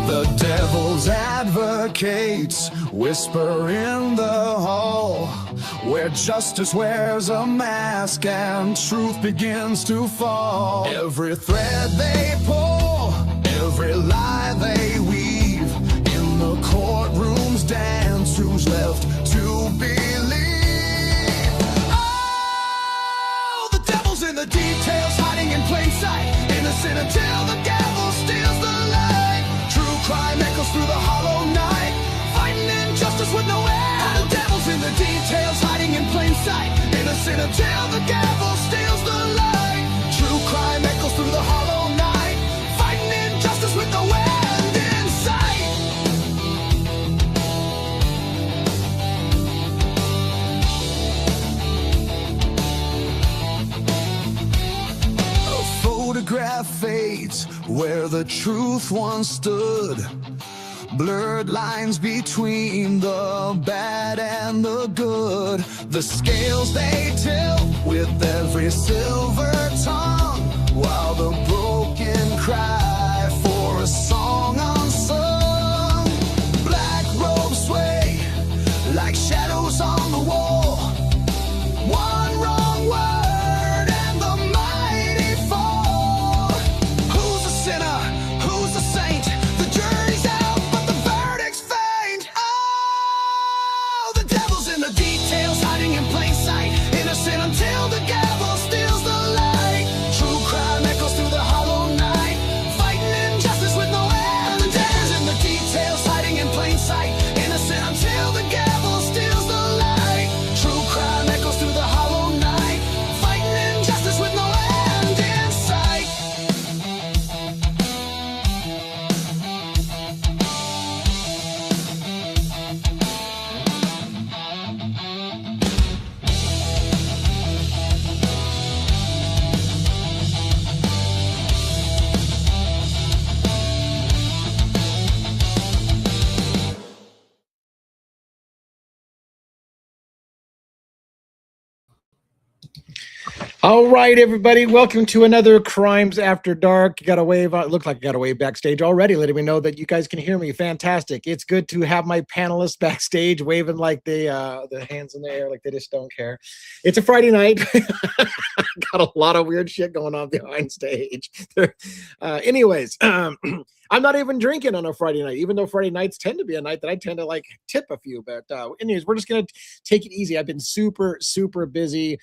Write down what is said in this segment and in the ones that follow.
The devil's advocates whisper in the hall, where justice wears a mask and truth begins to fall. Every thread they pull, every lie they weave, in the courtroom's dance, who's left to believe? Oh, the devil's in the details, hiding in plain sight, innocent until the gavel steals the light. True crime echoes through the hollow night, fighting injustice with no end. The devil's in the details, hiding in plain sight, innocent until the gavel steals the light. True crime echoes through the hollow night, fighting injustice with no end in sight. A photograph fades where the truth once stood. Blurred lines between the bad and the good. The scales they tilt with every silver tongue, while the broken cry for a song unsung. Black robes sway like shadows on the wall. One wrong word and the mighty fall. Who's a sinner? Who's a saint? The jury's out, but the verdict's faint. Oh, the devil's in the details, hiding in plain sight, innocent until the gavel steals the light. True crime echoes through the hollow night, fighting injustice with no end. The devil's in the details, hiding in plain sight, innocent until the gavel steals the light. True crime echoes through the hollow night, fighting injustice with no end in sight. All right, everybody, welcome to another Crimes After Dark. You got a wave. It looked like I got a wave backstage already, letting me know that you guys can hear me. Fantastic. It's good to have my panelists backstage waving like the hands in the air like they just don't care. It's a Friday night. Got a lot of weird shit going on behind stage. Anyways, I'm not even drinking on a Friday night, even though Friday nights tend to be a night that I tend to like tip a few. But anyways, we're just going to take it easy. I've been super, super busy.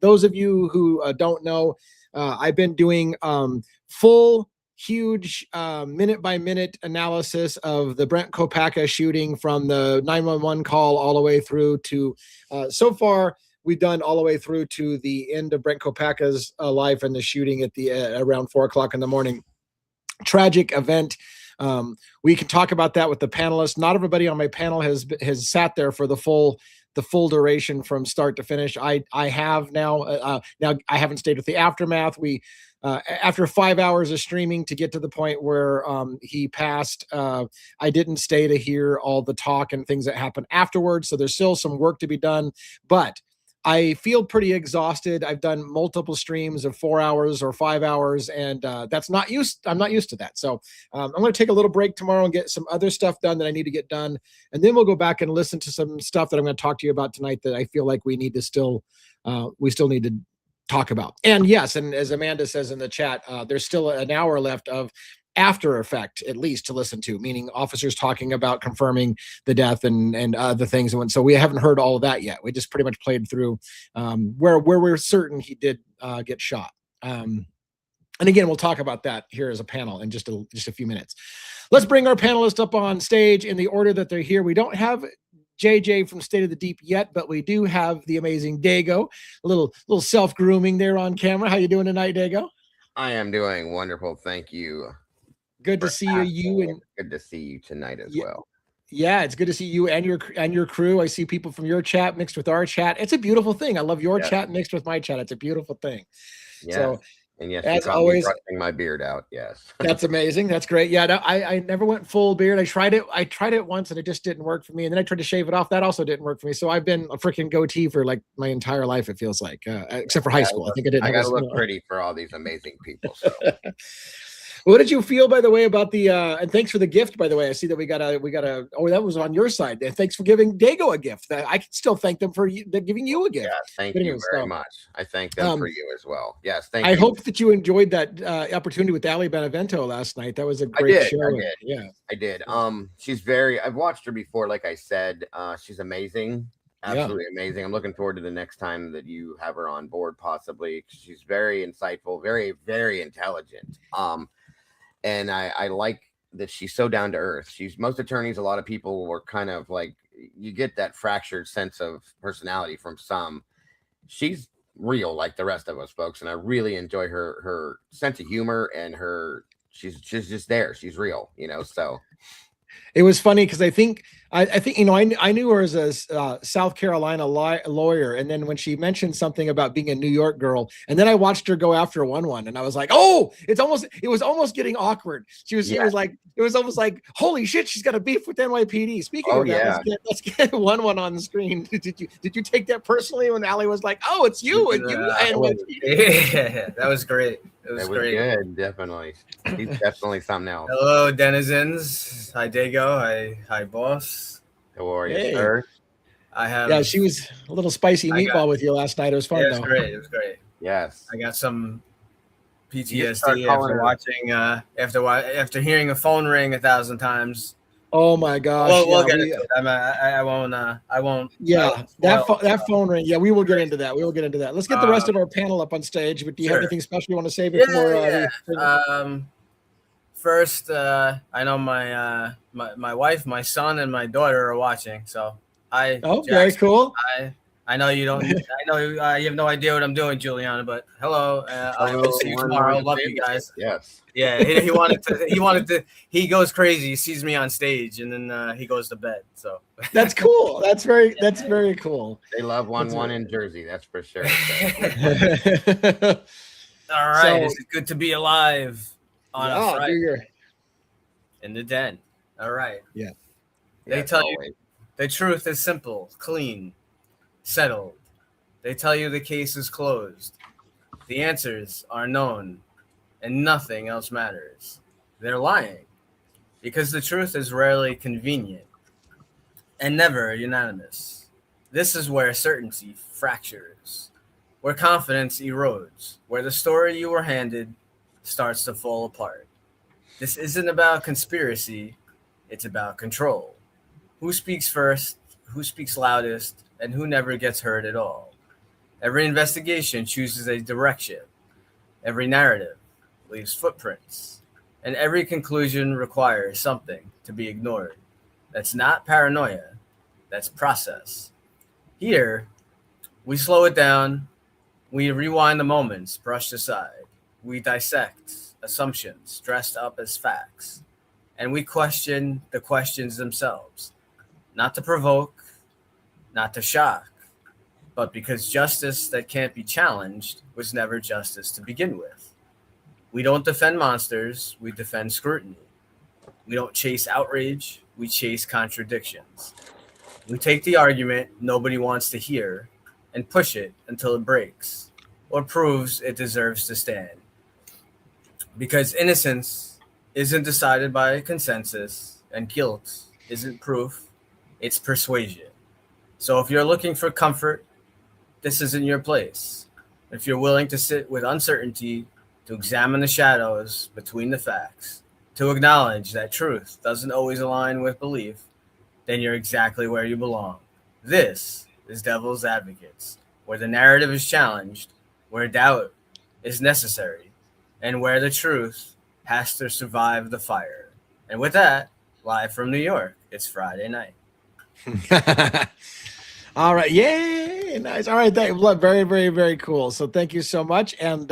Those of you who don't know, I've been doing full, huge minute-by-minute analysis of the Brent Kopacka shooting from the 911 call all the way through to, so far, we've done all the way through to the end of Brent Kopacka's life and the shooting at the around 4 o'clock in the morning. Tragic event. We can talk about that with the panelists. Not everybody on my panel has sat there for the full duration from start to finish. I have now. Now I haven't stayed with the aftermath. We after 5 hours of streaming to get to the point where he passed, I didn't stay to hear all the talk and things that happened afterwards. So there's still some work to be done, but I feel pretty exhausted. I've done multiple streams of 4 hours or 5 hours, and that's not used. I'm not used to that. So I'm going to take a little break tomorrow and get some other stuff done that I need to get done. And then we'll go back and listen to some stuff that I'm going to talk to you about tonight that I feel like we need to still need to talk about. And yes, and as Amanda says in the chat, there's still an hour left of after effect, at least, to listen to, meaning officers talking about confirming the death and the things. And so we haven't heard all of that yet. We just pretty much played through where we're certain he did get shot. And again, we'll talk about that here as a panel in just a few minutes. Let's bring our panelists up on stage in the order that they're here. We don't have JJ from State of the Deep yet, but we do have the amazing Dago. A little self-grooming there on camera. How you doing tonight, Dago? I am doing wonderful. Thank you. Good to see you. And good to see you tonight as well. Yeah, it's good to see you and your crew. I see people from your chat mixed with our chat. It's a beautiful thing. I love your chat mixed with my chat. It's a beautiful thing. Yes. So, and yes, as always, brushing my beard out. Yes, that's amazing. That's great. Yeah, no, I never went full beard. I tried it once and it just didn't work for me. And then I tried to shave it off. That also didn't work for me. So I've been a freaking goatee for like my entire life. It feels like, except for high school. I think I didn't. I gotta look pretty for all these amazing people. So. What did you feel, by the way, about the and thanks for the gift, by the way. I see that we got a oh, that was on your side. And thanks for giving Dago a gift. I can still thank them for giving you a gift. Yeah, thank But you anyways, very so, much. I thank them for you as well. Yes, thank I you. hope that you enjoyed that opportunity with Ali Benevento last night. That was a great show. I did. Yeah, I did. I've watched her before, like I said. She's amazing. Absolutely amazing. I'm looking forward to the next time that you have her on board, possibly. She's very insightful, very, very intelligent. And I like that she's so down to earth. Most attorneys, a lot of people were kind of like, you get that fractured sense of personality from some. She's real like the rest of us folks, and I really enjoy her sense of humor and she's just there. She's real, so it was funny because I think I knew her as a South Carolina lawyer, and then when she mentioned something about being a New York girl, and then I watched her go after one, and I was like, oh, it was almost getting awkward. It was almost like, holy shit, she's got a beef with NYPD. Speaking of that, let's get one on the screen. Did you take that personally when Ali was like, oh, it's you and you NYPD? Yeah, that was great. It was great. Good, definitely. He's definitely something else. Hello, denizens. Hi, Dago. Hi, boss. How are you, sir? I have. Yeah, she was a little spicy meatball with you last night. It was fun. Yeah, it was great. It was great. Yes. I got some PTSD after watching, after hearing a phone ring 1,000 times. Oh my gosh! We'll get into it. I won't. Yeah, that phone ring. Yeah, we will get into that. Let's get the rest of our panel up on stage. But do you have anything special you want to say before? First, I know my wife, my son, and my daughter are watching. So very cool. I know you don't. I know you have no idea what I'm doing, Juliana. But hello. I will see you tomorrow. Love you guys. Yes. Yeah. He wanted to. He goes crazy. He sees me on stage, and then he goes to bed. So that's cool. That's very cool. They love 1-1 in Jersey. That's for sure. All right. It's good to be alive on a Friday in the den. All right. Yeah. They tell you the truth is simple, clean, settled. They tell you the case is closed. The answers are known, and nothing else matters. They're lying because the truth is rarely convenient and never unanimous. This is where certainty fractures, where confidence erodes, where the story you were handed starts to fall apart. This isn't about conspiracy, it's about control. Who speaks first, who speaks loudest, and who never gets heard at all. Every investigation chooses a direction. Every narrative leaves footprints. And every conclusion requires something to be ignored. That's not paranoia, that's process. Here, we slow it down, we rewind the moments brushed aside. We dissect assumptions dressed up as facts. And we question the questions themselves. Not to provoke, not to shock, but because justice that can't be challenged was never justice to begin with. We don't defend monsters, we defend scrutiny. We don't chase outrage, we chase contradictions. We take the argument nobody wants to hear and push it until it breaks or proves it deserves to stand. Because innocence isn't decided by consensus and guilt isn't proof, it's persuasion. So if you're looking for comfort, this isn't your place. If you're willing to sit with uncertainty, to examine the shadows between the facts, to acknowledge that truth doesn't always align with belief, then you're exactly where you belong. This is Devil's Advocates, where the narrative is challenged, where doubt is necessary, and where the truth has to survive the fire. And with that, live from New York, it's Friday night. All right. Yay. Nice. All right. Very, very, very cool. So thank you so much. And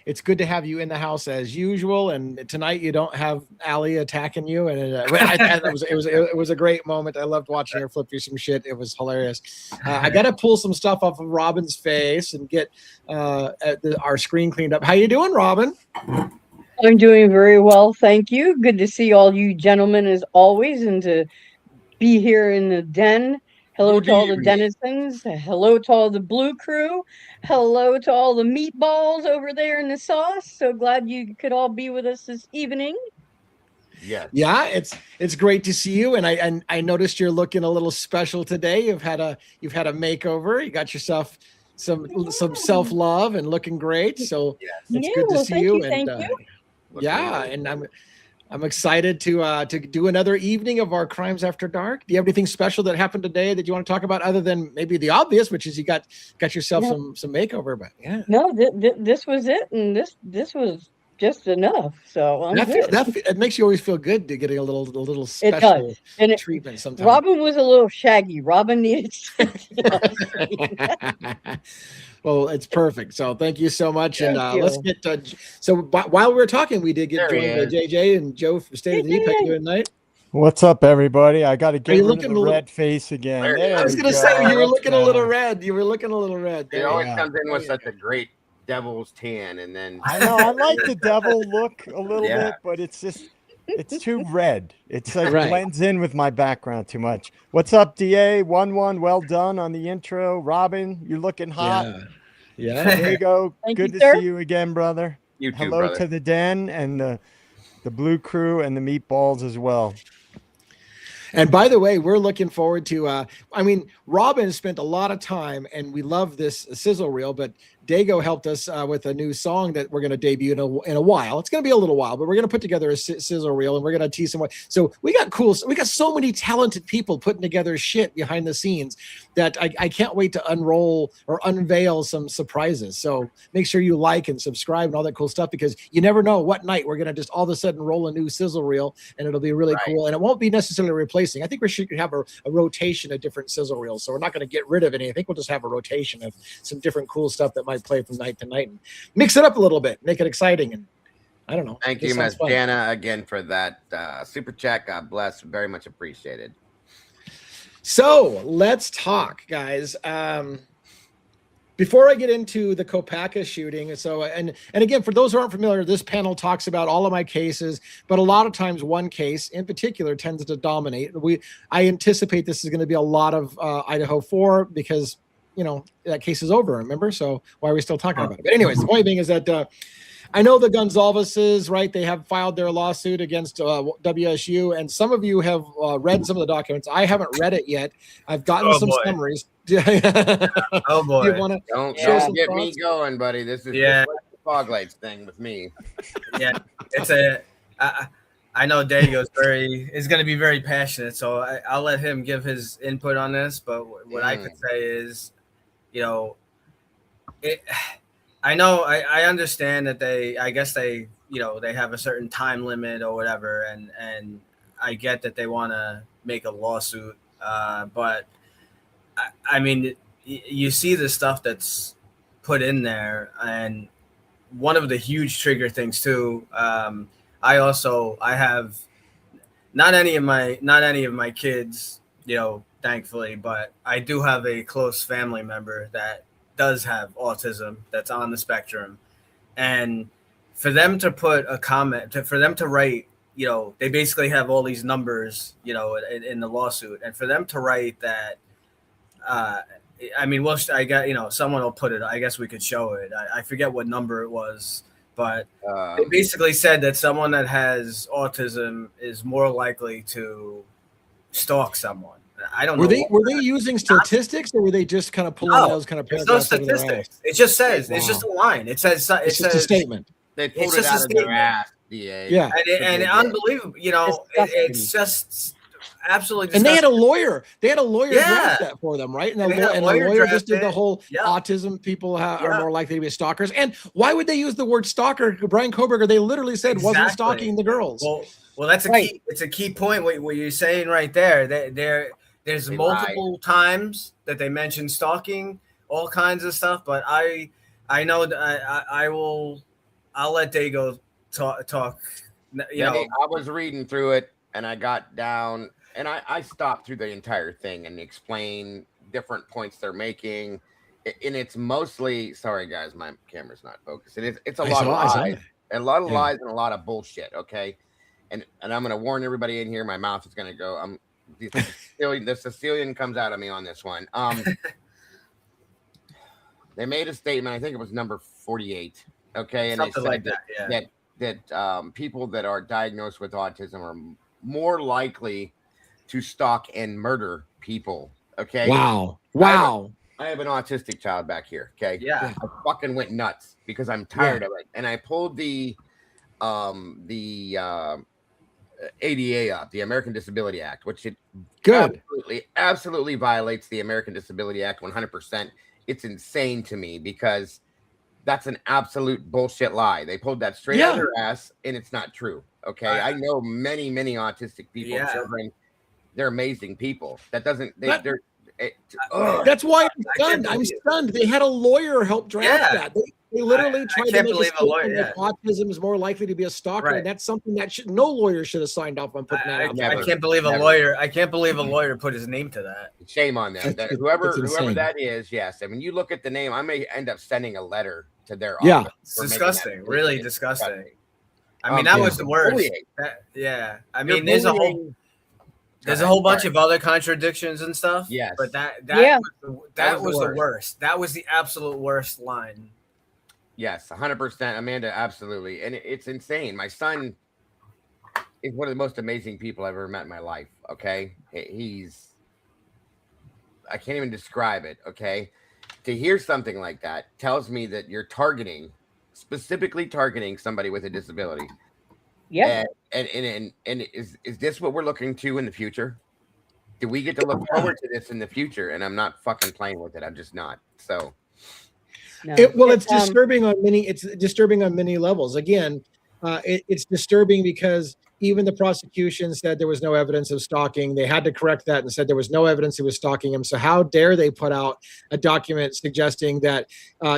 it's good to have you in the house as usual. And tonight you don't have Ali attacking you. And it was a great moment. I loved watching her flip through some shit. It was hilarious. I got to pull some stuff off of Robin's face and get our screen cleaned up. How you doing, Robin? I'm doing very well. Thank you. Good to see all you gentlemen as always, and to be here in the den. Hello Who to do all you the mean? denizens. Hello to all the blue crew. Hello to all the meatballs over there in the sauce. So glad you could all be with us this evening. Yes. Yeah, it's great to see you, and I noticed you're looking a little special today. You've had a makeover. You got yourself some self love and looking great. So Yes. it's Yeah, good to well, see you. thank And you. Looking yeah, amazing. and I'm excited to do another evening of our Crimes After Dark. Do you have anything special that happened today that you want to talk about, other than maybe the obvious, which is you got yourself No, some makeover? But yeah, no, this was it, and this was just enough. So I'm good. it makes you always feel good to getting a little It special does. And treatment sometimes. Robin was a little shaggy. Robin needed some Well, it's perfect. So thank you so much. And Thank let's you. get so while we were talking, we did get There he joined by is. JJ and Joe from State Hey, of the Deep. How you Jay. doing tonight? What's up, everybody? I got to Are you get rid of looking the a little? red face again. There he There I is. was we gonna say go. you were That's looking a little better. red. You were looking a little red. He There you always go. Yeah. comes in with There you such go. a great devil's tan, and then I know. I like the devil look a little Yeah. bit, but it's too red. It's like Right. blends in with my background too much. What's up, DA? 1-1. Well done on the intro. Robin, you're looking hot. Yeah. Yeah. There you go. Thank Good you, to sir. see you again, brother. you too, Hello brother. to the den and the blue crew and the meatballs as well. And by the way, we're looking forward to I mean, Robin spent a lot of time, and we love this sizzle reel, but Dago helped us with a new song that we're going to debut in a while. It's going to be a little while, but we're going to put together a sizzle reel, and we're going to tease some. So we got so many talented people putting together shit behind the scenes that I can't wait to unroll or unveil some surprises. So make sure you like and subscribe and all that cool stuff, because you never know what night we're going to just all of a sudden roll a new sizzle reel, and it'll be really cool. And it won't be necessarily replacing. I think we should have a rotation of different sizzle reels. So we're not going to get rid of any. I think we'll just have a rotation of some different cool stuff that might play from night to night and mix it up a little bit, make it exciting. And I don't know. Thank you, Miss Jana, again for that super chat. God bless. Very much appreciated. So let's talk, guys. Before I get into the Kopaka shooting, so and again, for those who aren't familiar, this panel talks about all of my cases, but a lot of times one case in particular tends to dominate. I anticipate this is going to be a lot of Idaho 4, because that case is over, remember? So why are we still talking about it? But anyways, the point being is that I know the Gonzalez's, right? They have filed their lawsuit against WSU, and some of you have read some of the documents. I haven't read it yet. I've gotten some summaries. Oh boy! Do you want to Don't get me going, buddy. This is just like the fog lights thing with me. Yeah, it's I know Dago's is going to be very passionate, so I'll let him give his input on this. But what I could say is, I understand that they have a certain time limit or whatever, and I get that they want to make a lawsuit, but I mean, you see the stuff that's put in there, and one of the huge trigger things too. I have not any of my kids, thankfully, but I do have a close family member that does have autism, that's on the spectrum. And for them to put a comment, for them to write, they basically have all these numbers, in the lawsuit. And for them to write that, I got, someone will put it, I guess we could show it. I forget what number it was, but they basically said that someone that has autism is more likely to stalk someone. I don't know. Were they using statistics, or were they just kind of pulling those kind of paragraphs? No statistics. It just says it's just a line. It says it's just a statement. They pulled it out of their ass. Yeah, and unbelievable. It's just absolutely disgusting. And they had a lawyer. They had a lawyer draft that for them, right? And the lawyer just did the whole autism people are more likely to be stalkers. And why would they use the word stalker? Brian Koberger, they literally said wasn't stalking the girls. Well, that's a key. It's a key point what you're saying right there. There's multiple times that they mention stalking, all kinds of stuff. But I know that I'll let Dago talk. I was reading through it, and I got down, and I stopped through the entire thing and explain different points they're making. And it's mostly, sorry guys, my camera's not focused. It's a lot of lies, and a lot of bullshit. Okay, and I'm gonna warn everybody in here. My mouth is gonna go. the Sicilian comes out of me on this one. They made a statement. I think it was number 48. Okay, and Something they said like that. Yeah. that people that are diagnosed with autism are more likely to stalk and murder people. Okay. Wow. I have an autistic child back here. Okay. Yeah. I fucking went nuts because I'm tired of it, and I pulled the ADA up, the American Disability Act, which it absolutely violates the American Disability Act 100%. It's insane to me because that's an absolute bullshit lie. They pulled that straight out of their ass, and it's not true. Okay, I know many autistic people, children. They're amazing people. That doesn't. They're. That's why I'm stunned. I'm stunned. They had a lawyer help draft that. They literally tried to make a statement that autism is more likely to be a stalker, and that's something that no lawyer should have signed off on putting that out. I can't believe a lawyer. I can't believe a lawyer put his name to that. Shame on them. Whoever that is, yes. I mean, you look at the name. I may end up sending a letter to their office. It's disgusting. Really disgusting. I mean, that was the worst. I mean, there's a whole bunch of other contradictions and stuff. Yes. But that was the worst. That was the absolute worst line. Yes, 100%, Amanda, absolutely. And it's insane. My son is one of the most amazing people I've ever met in my life, okay? I can't even describe it, okay? To hear something like that tells me that you're specifically targeting somebody with a disability. Yeah. And is this what we're looking to in the future? Do we get to look forward to this in the future? And I'm not fucking playing with it. I'm just not. So... No. It's disturbing on many. It's disturbing on many levels. Again, it's disturbing because even the prosecution said there was no evidence of stalking. They had to correct that and said there was no evidence he was stalking him. So how dare they put out a document suggesting that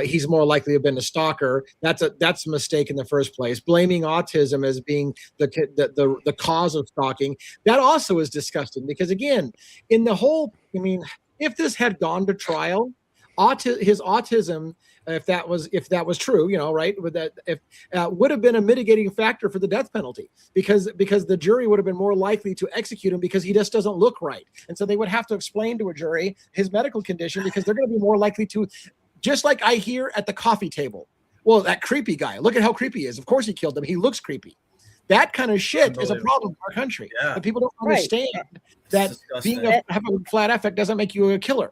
he's more likely to have been a stalker? That's a mistake in the first place. Blaming autism as being the cause of stalking, that also is disgusting because again, in the whole, I mean, if this had gone to trial, his autism, if that was true, right, with that, if would have been a mitigating factor for the death penalty because the jury would have been more likely to execute him because he just doesn't look right, and so they would have to explain to a jury his medical condition because they're going to be more likely to, just like I hear at the coffee table. Well, that creepy guy, look at how creepy he is. Of course he killed him. He looks creepy. That kind of shit is a problem in our country. Yeah. And people don't understand that having a flat affect doesn't make you a killer.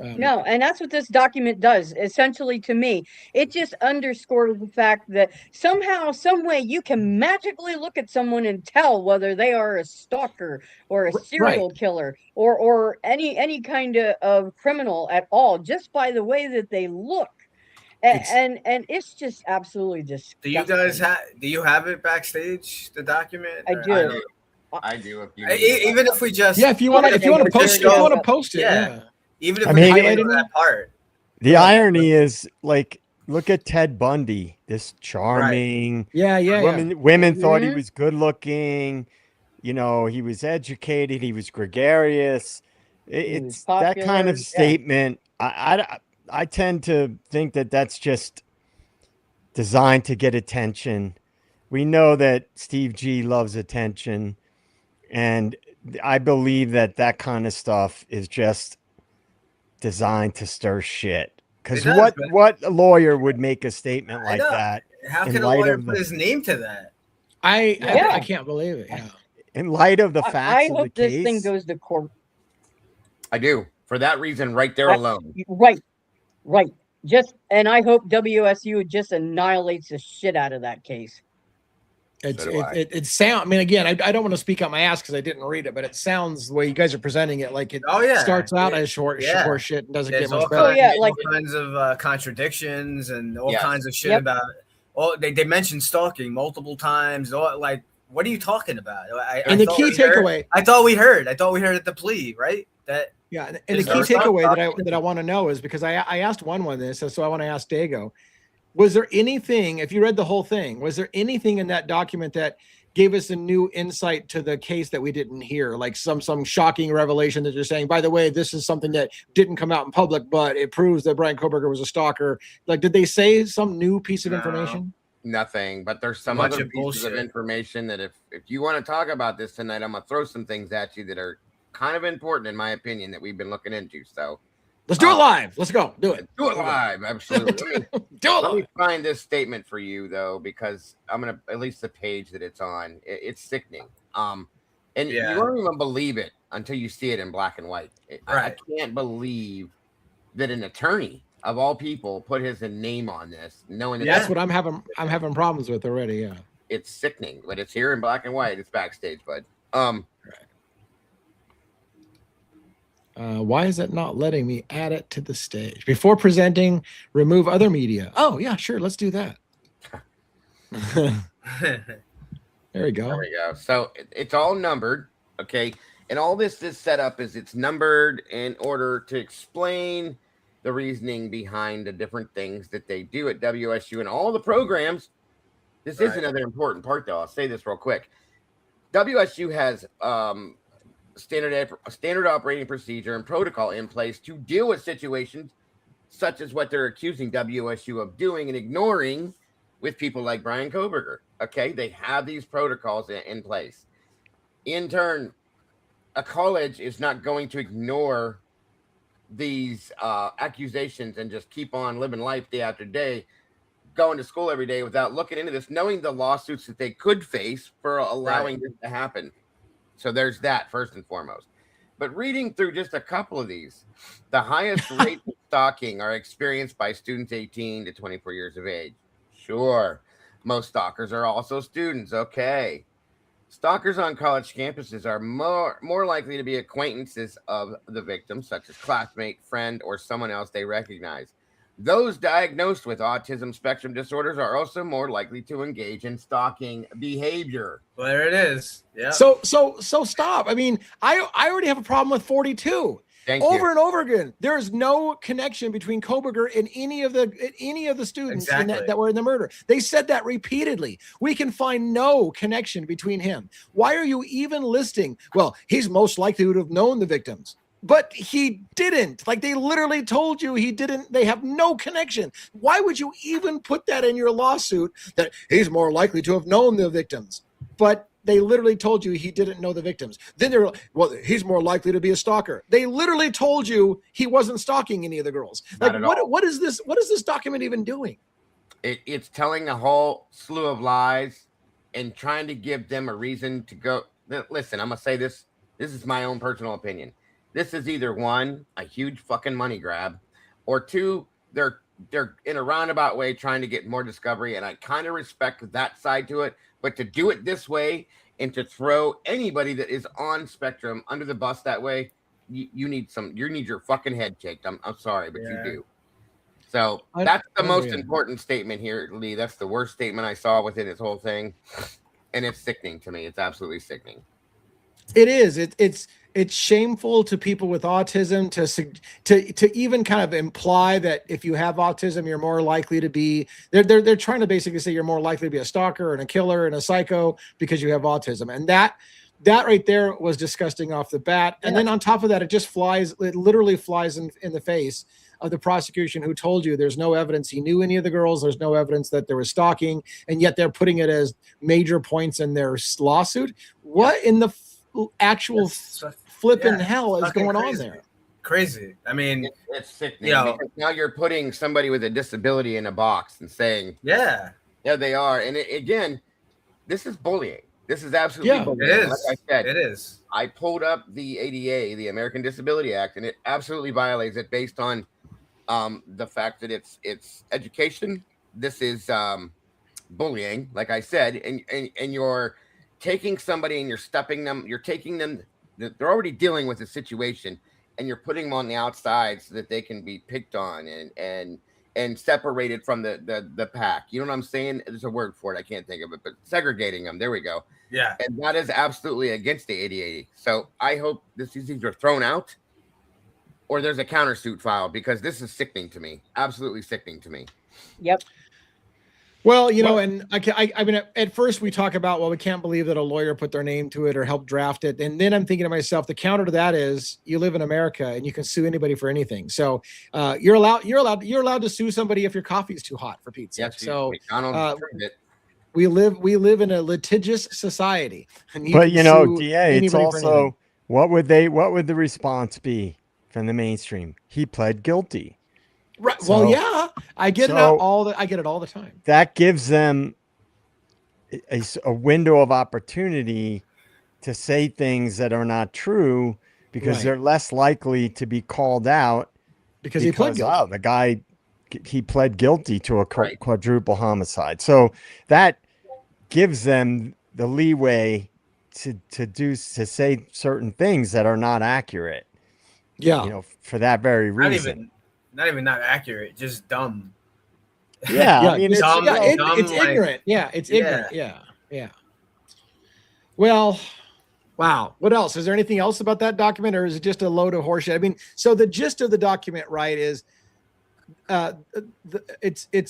No, and that's what this document does. Essentially, to me, it just underscores the fact that somehow, some way, you can magically look at someone and tell whether they are a stalker or a serial killer or any kind of criminal at all, just by the way that they look. And it's just absolutely disgusting. Do you guys do you have it backstage, the document? I do. I do. Even if we just if you want to post it, yeah. Even if we highlighted that part. The irony is, like, look at Ted Bundy, this charming women thought he was good looking, he was educated, he was gregarious. It's popular, that kind of statement. I tend to think that that's just designed to get attention. We know that Steve G loves attention, and I believe that kind of stuff is just designed to stir shit. Because what lawyer would make a statement like that? How can a lawyer put his name to that? I can't believe it. Yeah. In light of the facts I of hope the case, this thing goes to court. I do. For that reason, right there alone. Right. And I hope WSU just annihilates the shit out of that case. It sounds. I mean, again, I don't want to speak out my ass because I didn't read it, but it sounds the way you guys are presenting it like it starts out as short shit and doesn't get much better. All kinds of contradictions and all kinds of shit about. Well, they mentioned stalking multiple times. Like, what are you talking about? And the key takeaway. I thought we heard at the plea, right? That. Yeah, and the key takeaway that I want to know is because I asked one this, so I want to ask Dago. Was there anything, if you read the whole thing, was there anything in that document that gave us a new insight to the case that we didn't hear? Like some shocking revelation that you're saying, by the way, this is something that didn't come out in public, but it proves that Brian Koberger was a stalker. Like, did they say some new piece of information? Nothing, but there's some other pieces of information that if you want to talk about this tonight, I'm going to throw some things at you that are kind of important in my opinion that we've been looking into. So let's do it live. Let's go. Do it. Do it live. Absolutely. Let me find this statement for you though, because I'm gonna at least the page that it's on. It's sickening. And you won't even believe it until you see it in black and white. I can't believe that an attorney of all people put his name on this, knowing that that's what I'm having problems with already. Yeah, it's sickening, but it's here in black and white. It's backstage, bud. Why is it not letting me add it to the stage before presenting? Remove other media. Oh yeah, sure. Let's do that. There we go. There we go. So it's all numbered, okay? And all this is set up is it's numbered in order to explain the reasoning behind the different things that they do at WSU and all the programs. This is another important part, though. I'll say this real quick. WSU has standard operating procedure and protocol in place to deal with situations such as what they're accusing WSU of doing and ignoring with people like Brian Koberger. Okay, they have these protocols in place. In turn, a college is not going to ignore these accusations and just keep on living life day after day, going to school every day without looking into this, knowing the lawsuits that they could face for allowing this to happen. So there's that first and foremost. But reading through just a couple of these, the highest rates of stalking are experienced by students 18 to 24 years of age. Sure. Most stalkers are also students. Okay. Stalkers on college campuses are more likely to be acquaintances of the victim, such as classmate, friend, or someone else they recognize. Those diagnosed with autism spectrum disorders are also more likely to engage in stalking behavior. Well, there it is. Yeah. So stop. I mean, I already have a problem with 42. Over and over again, there is no connection between Koberger and any of the students that were in the murder. They said that repeatedly. We can find no connection between him. Why are you even listing? Well, he's most likely to have known the victims, but he didn't. Like, they literally told you he didn't. They have no connection. Why would you even put that in your lawsuit that he's more likely to have known the victims? But they literally told you he didn't know the victims. Then they're like, well, he's more likely to be a stalker. They literally told you he wasn't stalking any of the girls. Like, what is this? What is this document even doing? It's telling a whole slew of lies and trying to give them a reason to go. Listen, I'm going to say this. This is my own personal opinion. This is either one, a huge fucking money grab, or two, they're in a roundabout way trying to get more discovery. And I kind of respect that side to it. But to do it this way and to throw anybody that is on spectrum under the bus that way, you need your fucking head kicked. I'm sorry, but you do. So that's the most important statement here, Lee. That's the worst statement I saw within this whole thing. And it's sickening to me. It's absolutely sickening. It is. It's shameful to people with autism to even kind of imply that if you have autism, you're more likely to be. They're trying to basically say you're more likely to be a stalker and a killer and a psycho because you have autism, and that right there was disgusting off the bat. And then on top of that, it literally flies in the face of the prosecution, who told you there's no evidence he knew any of the girls, there's no evidence that there was stalking, and yet they're putting it as major points in their lawsuit. What in the actual flipping hell is going on there? Crazy. I mean, it's sickening. Because now you're putting somebody with a disability in a box and saying, yeah, they are. And again, this is bullying. This is absolutely bullying. It is. Like I said, it is. I pulled up the ADA, the American Disability Act, and it absolutely violates it based on the fact that it's education. This is bullying, like I said, and you're taking somebody and you're taking them, they're already dealing with a situation, and you're putting them on the outside so that they can be picked on and separated from the pack. You know what I'm saying? There's a word for it. I can't think of it, but segregating them. There we go. Yeah. And that is absolutely against the ADA. So I hope this is either thrown out or there's a countersuit filed, because this is sickening to me. Absolutely sickening to me. Yep. Well, and I mean, at first we talk about, well, we can't believe that a lawyer put their name to it or helped draft it. And then I'm thinking to myself, the counter to that is you live in America and you can sue anybody for anything. So you're allowed to sue somebody if your coffee is too hot, for Pete's sake. Yes, so we live in a litigious society. But DA, it's also what would the response be from the mainstream? He pled guilty. Right. So, well, yeah, I get it all the time. That gives them a window of opportunity to say things that are not true, because they're less likely to be called out because he pled guilty. Oh, the guy, he pled guilty to a quadruple homicide. So that gives them the leeway to say certain things that are not accurate. Yeah. For that very reason. Not even not accurate, just dumb. Yeah, yeah, I mean, it's ignorant. Yeah, it's ignorant. Yeah. Well, wow. What else? Is there anything else about that document, or is it just a load of horseshit? I mean, so the gist of the document, right, is is it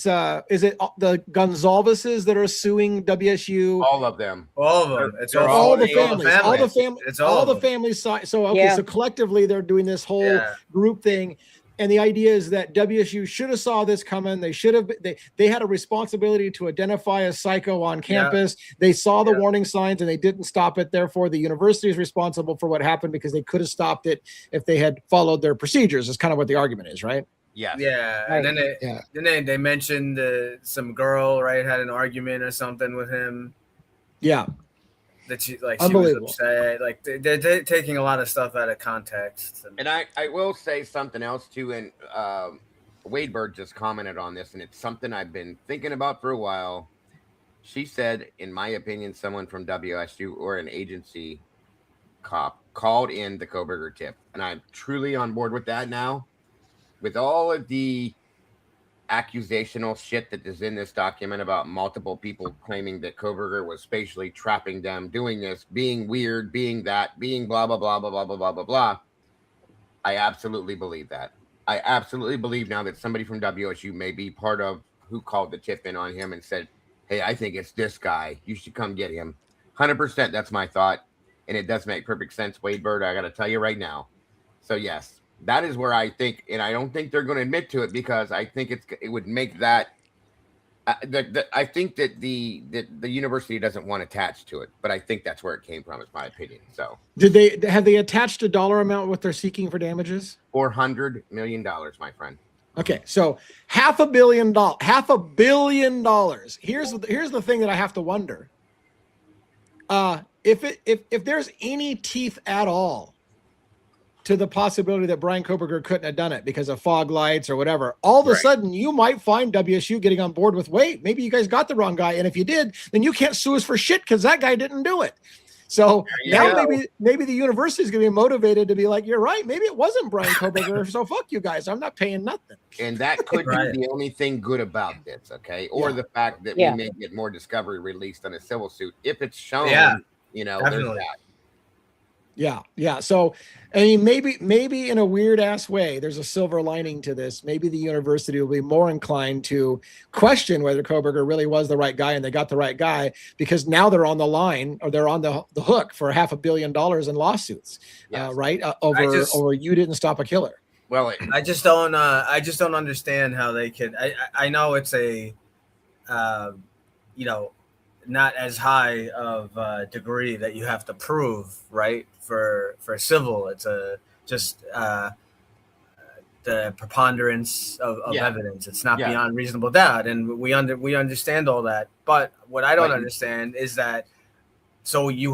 the Gonzalveses that are suing WSU? All of them. It's all the families. So okay, so collectively they're doing this whole group thing. And the idea is that WSU should have saw this coming. They should have. They had a responsibility to identify a psycho on campus. Yeah. They saw the warning signs and they didn't stop it. Therefore, the university is responsible for what happened because they could have stopped it if they had followed their procedures. Is kind of what the argument is, right? Yeah. Yeah. Right. And then they mentioned some girl had an argument or something with him. Yeah. That she was upset. Like they're taking a lot of stuff out of context. And I will say something else too. And Wade Bird just commented on this, and it's something I've been thinking about for a while. She said, in my opinion, someone from WSU or an agency cop called in the Kohberger tip, and I'm truly on board with that now. With all of the accusational shit that is in this document about multiple people claiming that Kohberger was spatially trapping them, doing this, being weird, being that, being blah, blah, blah, blah, blah, blah, blah, blah, blah. I absolutely believe that. I absolutely believe now that somebody from WSU may be part of who called the tip in on him and said, hey, I think it's this guy. You should come get him. 100%. That's my thought. And it does make perfect sense, Wade Bird. I got to tell you right now. So yes. That is where I think, and I don't think they're going to admit to it because I think it would make that. I think that the university doesn't want attached to it, but I think that's where it came from. Is my opinion. So, have they attached a dollar amount what they're seeking for damages? $400 million, my friend. Okay, so $500 million. $500 million. Here's the thing that I have to wonder. If there's any teeth at all to the possibility that Brian Kohberger couldn't have done it because of fog lights or whatever, all of a sudden you might find WSU getting on board with, wait, maybe you guys got the wrong guy. And if you did, then you can't sue us for shit because that guy didn't do it. So now maybe the university is going to be motivated to be like, you're right. Maybe it wasn't Brian Kohberger. So fuck you guys. I'm not paying nothing. And that could be the only thing good about this. Okay. Or the fact that we may get more discovery released on a civil suit. If it's shown, there's that. Yeah. So, I mean, maybe in a weird ass way, there's a silver lining to this. Maybe the university will be more inclined to question whether Kohberger really was the right guy and they got the right guy because now they're on the line or they're on the hook for $500 million in lawsuits, right? Over you didn't stop a killer. Well, I just don't understand how they could. I know it's a, not as high of a degree that you have to prove, right? For civil, it's just the preponderance of evidence. It's not beyond reasonable doubt, and we understand all that. But what I don't understand is that we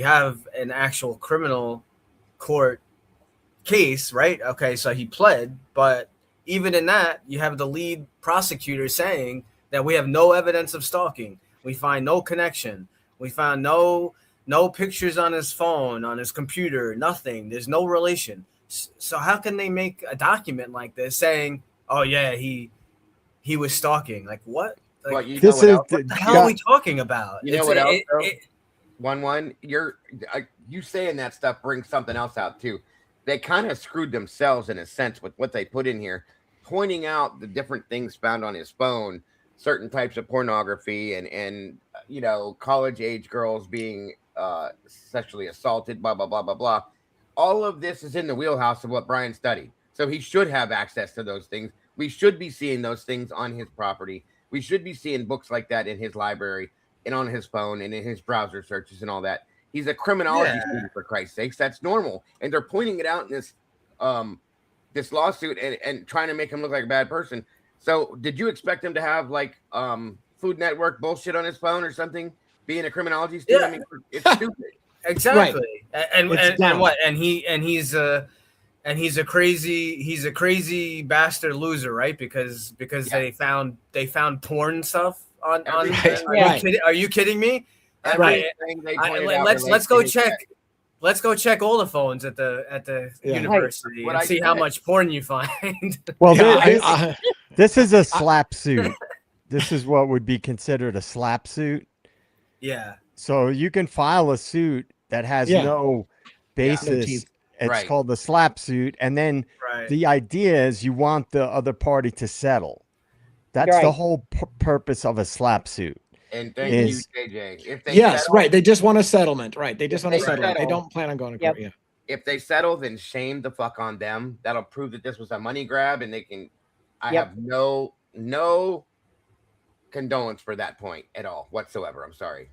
have an actual criminal court case, right? Okay, so he pled, but even in that, you have the lead prosecutor saying that we have no evidence of stalking. We find no connection. We found no pictures on his phone, on his computer, nothing. There's no relation. So how can they make a document like this saying, oh yeah, he was stalking? Like what? Like, what the hell are we talking about? You know what else? One, you saying that stuff brings something else out too. They kind of screwed themselves in a sense with what they put in here, pointing out the different things found on his phone, certain types of pornography and college age girls being sexually assaulted, blah, blah, blah, blah, blah. All of this is in the wheelhouse of what Brian studied. So he should have access to those things. We should be seeing those things on his property. We should be seeing books like that in his library and on his phone and in his browser searches and all that. He's a criminology student, for Christ's sakes. That's normal. And they're pointing it out in this lawsuit and trying to make him look like a bad person. So did you expect him to have like Food Network bullshit on his phone or something, being a criminology student? Yeah. I mean, it's stupid. Exactly. Right. And what? And he's a crazy bastard loser, right? Because they found porn stuff on. Are you kidding me? Let's go check. Let's go check all the phones at the university and see how much porn you find. Well, this is a slap suit. This is what would be considered a slap suit. Yeah. So you can file a suit that has no basis. It's called the slap suit. And then the idea is you want the other party to settle. That's the whole purpose of a slap suit. And thank you, JJ. If they settle, they just want a settlement. Right. They just want a settlement. They don't plan on going to court. Yeah. If they settle, then shame the fuck on them. That'll prove that this was a money grab, and they can. I have no condolence for that point at all whatsoever. I'm sorry.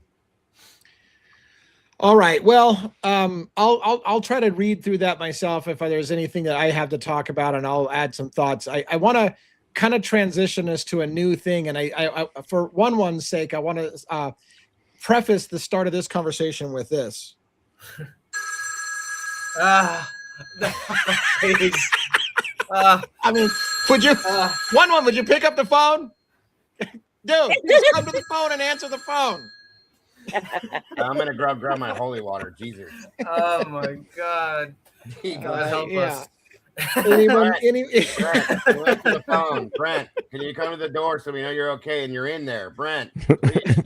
All right. Well, I'll try to read through that myself if there's anything that I have to talk about, and I'll add some thoughts. I want to kind of transition us to a new thing, and I for one's sake, I want to preface the start of this conversation with this. I mean, would you would you pick up the phone? Dude, just come to the phone and answer the phone. I'm gonna grab my holy water. Jesus. Oh my God. God help us. Anyone? Brent, answer the phone. Brent, can you come to the door so we know you're okay and you're in there? Brent, please.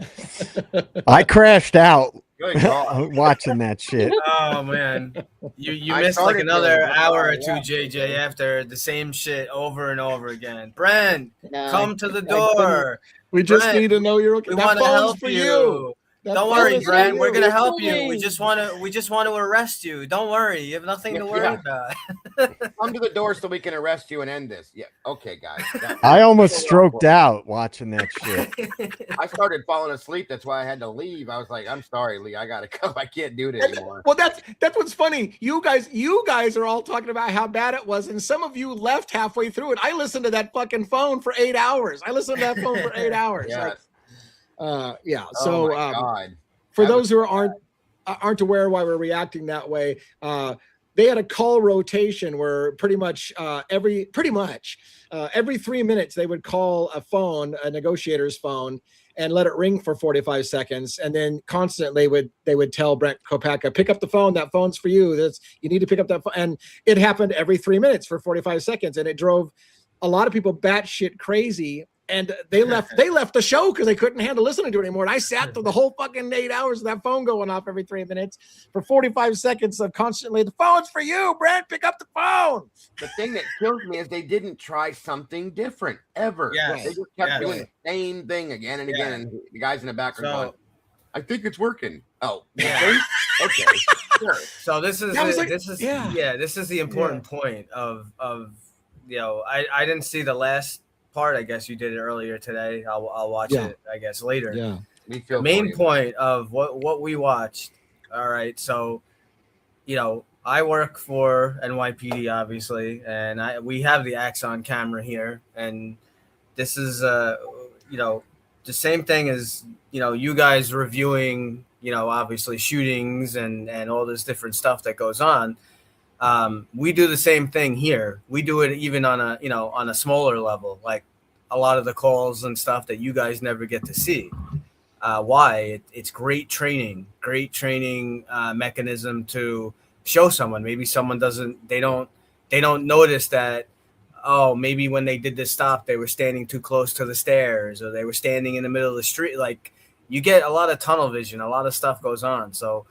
I crashed out Good God. watching that shit. Oh man, you missed like another hour or two, JJ, after the same shit over and over again. Brent, come to the door. We just need to know you're okay. We want to help you. Don't worry, Brent. We're gonna help you. We just want to arrest you. Don't worry. You have nothing to worry about. Come to the door so we can arrest you and end this. Yeah. Okay, guys. I almost stroked out watching that shit. I started falling asleep. That's why I had to leave. I was like, I'm sorry, Lee. I gotta go. I can't do it anymore. Well, that's what's funny. You guys are all talking about how bad it was, and some of you left halfway through it. I listened to that fucking phone for 8 hours. Yes. So for those who aren't aware why we're reacting that way, they had a call rotation where pretty much every 3 minutes they would call a negotiator's phone and let it ring for 45 seconds, and then constantly they would tell Brent Kopacka, pick up the phone, that phone's for you, you need to pick up that phone. And it happened every 3 minutes for 45 seconds, and it drove a lot of people batshit crazy. And they left the show because they couldn't handle listening to it anymore. And I sat through the whole fucking 8 hours of that phone going off every 3 minutes for 45 seconds of constantly, the phone's for you, Brent, pick up the phone. The thing that kills me is they didn't try something different ever. Yes. They just kept doing the same thing again and again. And the guys in the background going, I think it's working. Oh, yeah. Okay. Sure. So this is the important point of I didn't see the last part. I guess you did it earlier today. I'll watch it, I guess, later. Yeah. The main point of what we watched. All right. So, I work for NYPD, obviously, and we have the Axon camera here, and this is the same thing as you guys reviewing obviously shootings and all this different stuff that goes on. We do the same thing here. We do it even on a smaller level, like a lot of the calls and stuff that you guys never get to see. Why? It's great training mechanism to show someone. Maybe someone they don't notice that, maybe when they did this stop, they were standing too close to the stairs, or they were standing in the middle of the street. Like, you get a lot of tunnel vision, a lot of stuff goes on. So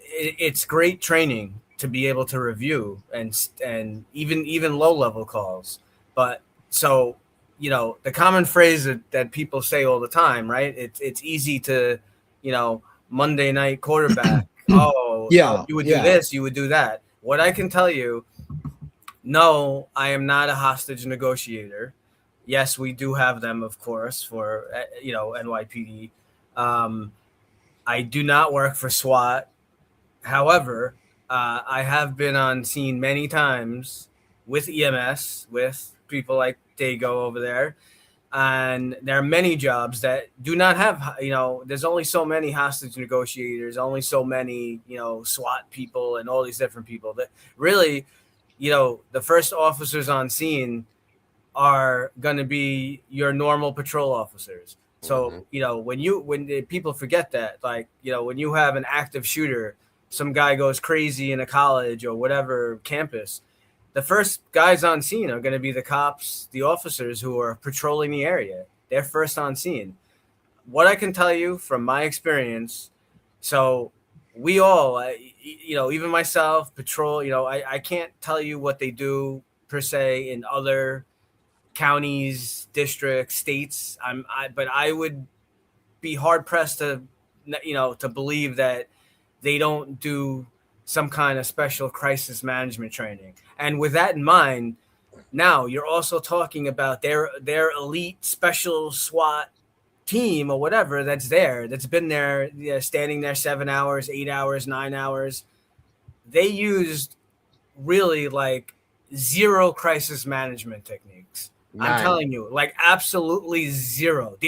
it's great training to be able to review and even low level calls. But so, the common phrase that people say all the time, right? It's easy to, Monday night quarterback. You would do this, you would do that. What I can tell you, no, I am not a hostage negotiator. Yes, we do have them, of course, for, NYPD. I do not work for SWAT. However, I have been on scene many times with EMS, with people like Dago over there. And there are many jobs that do not have, there's only so many hostage negotiators, only so many, SWAT people and all these different people that really, the first officers on scene are going to be your normal patrol officers. So, when people forget that, like, when you have an active shooter, some guy goes crazy in a college or whatever campus, the first guys on scene are going to be the cops, the officers who are patrolling the area. They're first on scene. What I can tell you from my experience, so we all, even myself, patrol, I can't tell you what they do per se in other counties, districts, states. But I would be hard pressed to believe that they don't do some kind of special crisis management training. And with that in mind, now you're also talking about their elite special SWAT team or whatever that's been there, standing there 7 hours, 8 hours, 9 hours. They used really like zero crisis management techniques. None. I'm telling you, like absolutely zero.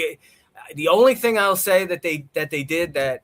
The only thing I'll say that they did that,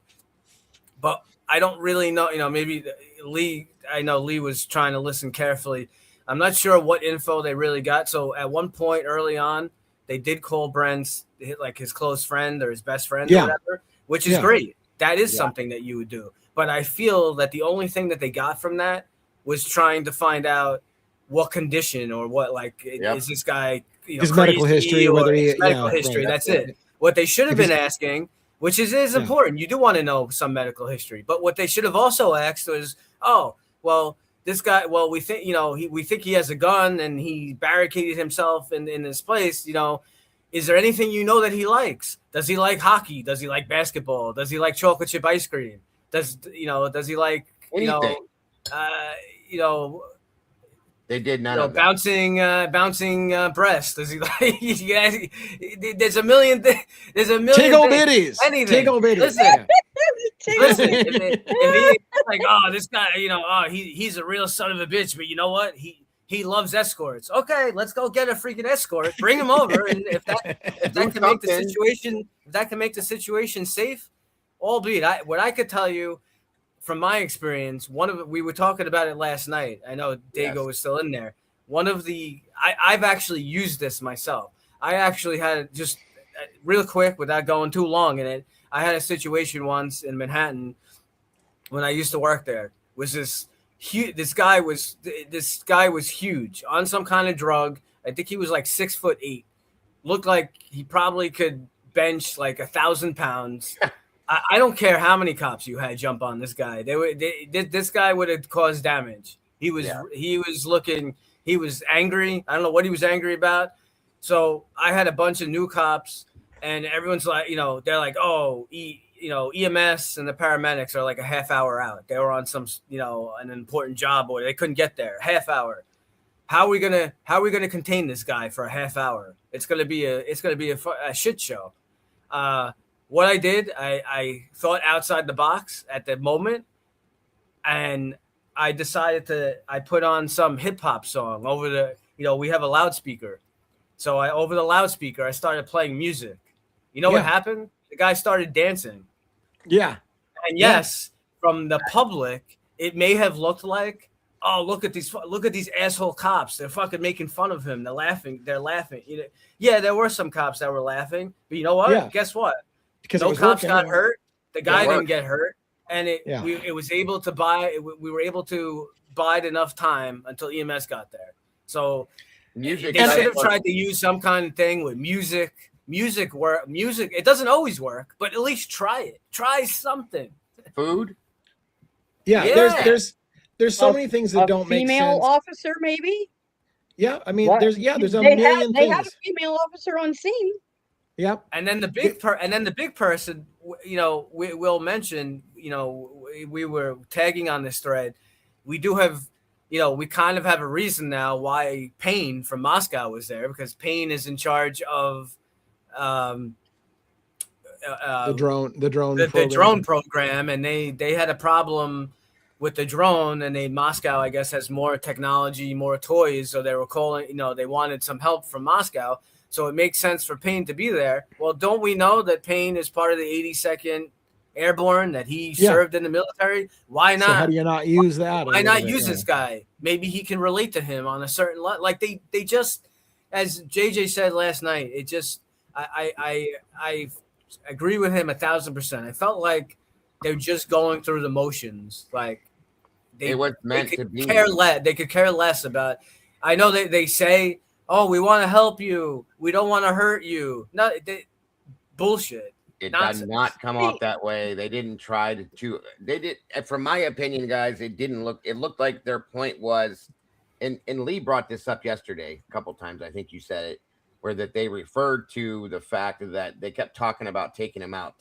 but I don't really know, maybe Lee, I know Lee was trying to listen carefully. I'm not sure what info they really got. So at one point early on, they did call Brent's, like his close friend or his best friend or whatever, which is great. That is something that you would do. But I feel that the only thing that they got from that was trying to find out what condition or what, like, is this guy, his medical history, whether his medical history. Right, that's it. What they should have been asking, which is important. You do want to know some medical history, but what they should have also asked was, oh, well, this guy, well, we think, we think he has a gun and he barricaded himself in this place. Is there anything that he likes? Does he like hockey? Does he like basketball? Does he like chocolate chip ice cream? Does he like, they did none of bouncing breasts. Does he like? There's a million. There's a million. Tickle bitties. Anything. Tickle bitties. Listen. Listen. If he's like, oh, this guy, he's a real son of a bitch. But you know what? He loves escorts. Okay, let's go get a freaking escort. Bring him over, and if that can make the situation safe, albeit what I could tell you. From my experience, we were talking about it last night. I know Dago was still in there. I've actually used this myself. I actually had just real quick without going too long in it. I had a situation once in Manhattan when I used to work there. This guy was huge on some kind of drug. I think he was like 6'8". Looked like he probably could bench like 1,000 pounds. I don't care how many cops you had jump on this guy. This guy would have caused damage. He was angry. I don't know what he was angry about. So I had a bunch of new cops, and everyone's like, they're like, oh, EMS and the paramedics are like a half hour out. They were on some, an important job, or they couldn't get there. Half hour. How are we gonna contain this guy for a half hour? It's gonna be a shit show. What I did, I thought outside the box at the moment, and I decided I put on some hip hop song over the, we have a loudspeaker. So over the loudspeaker, I started playing music. You know what happened? The guy started dancing. Yeah. And yes, from the public, it may have looked like, oh, look at these asshole cops. They're fucking making fun of him. They're laughing. Yeah, there were some cops that were laughing, but you know what? Yeah. Guess what? Because no cops got hurt. The guy didn't get hurt, and we were able to bide enough time until EMS got there. So they should have tried to use some kind of thing with music. Music. It doesn't always work, but at least try it. Try something. Food. Yeah. There's so many things that don't make sense. Female officer, maybe. Yeah, I mean, there's a million things. They had a female officer on scene. Yep. And then the big person, we will mention, we were tagging on this thread. We do have, we kind of have a reason now why Payne from Moscow was there, because Payne is in charge of the drone program, and they had a problem with the drone, and Moscow, I guess, has more technology, more toys. So they were calling, they wanted some help from Moscow. So it makes sense for Payne to be there. Well, don't we know that Payne is part of the 82nd Airborne, that he served in the military? Why not? So how do you not use that? Why not use this guy? Maybe he can relate to him on a certain level. Like they just, as JJ said last night, it just, I agree with him 1,000%. I felt like they're just going through the motions. Like it was meant to be. They could care less about. I know they say, "Oh, we want to help you. We don't want to hurt you." No, bullshit. It does not come off that way. They didn't try to. They did. From my opinion, guys, it didn't look. It looked like their point was, and Lee brought this up yesterday a couple times. I think you said it, where that they referred to the fact that they kept talking about taking him out.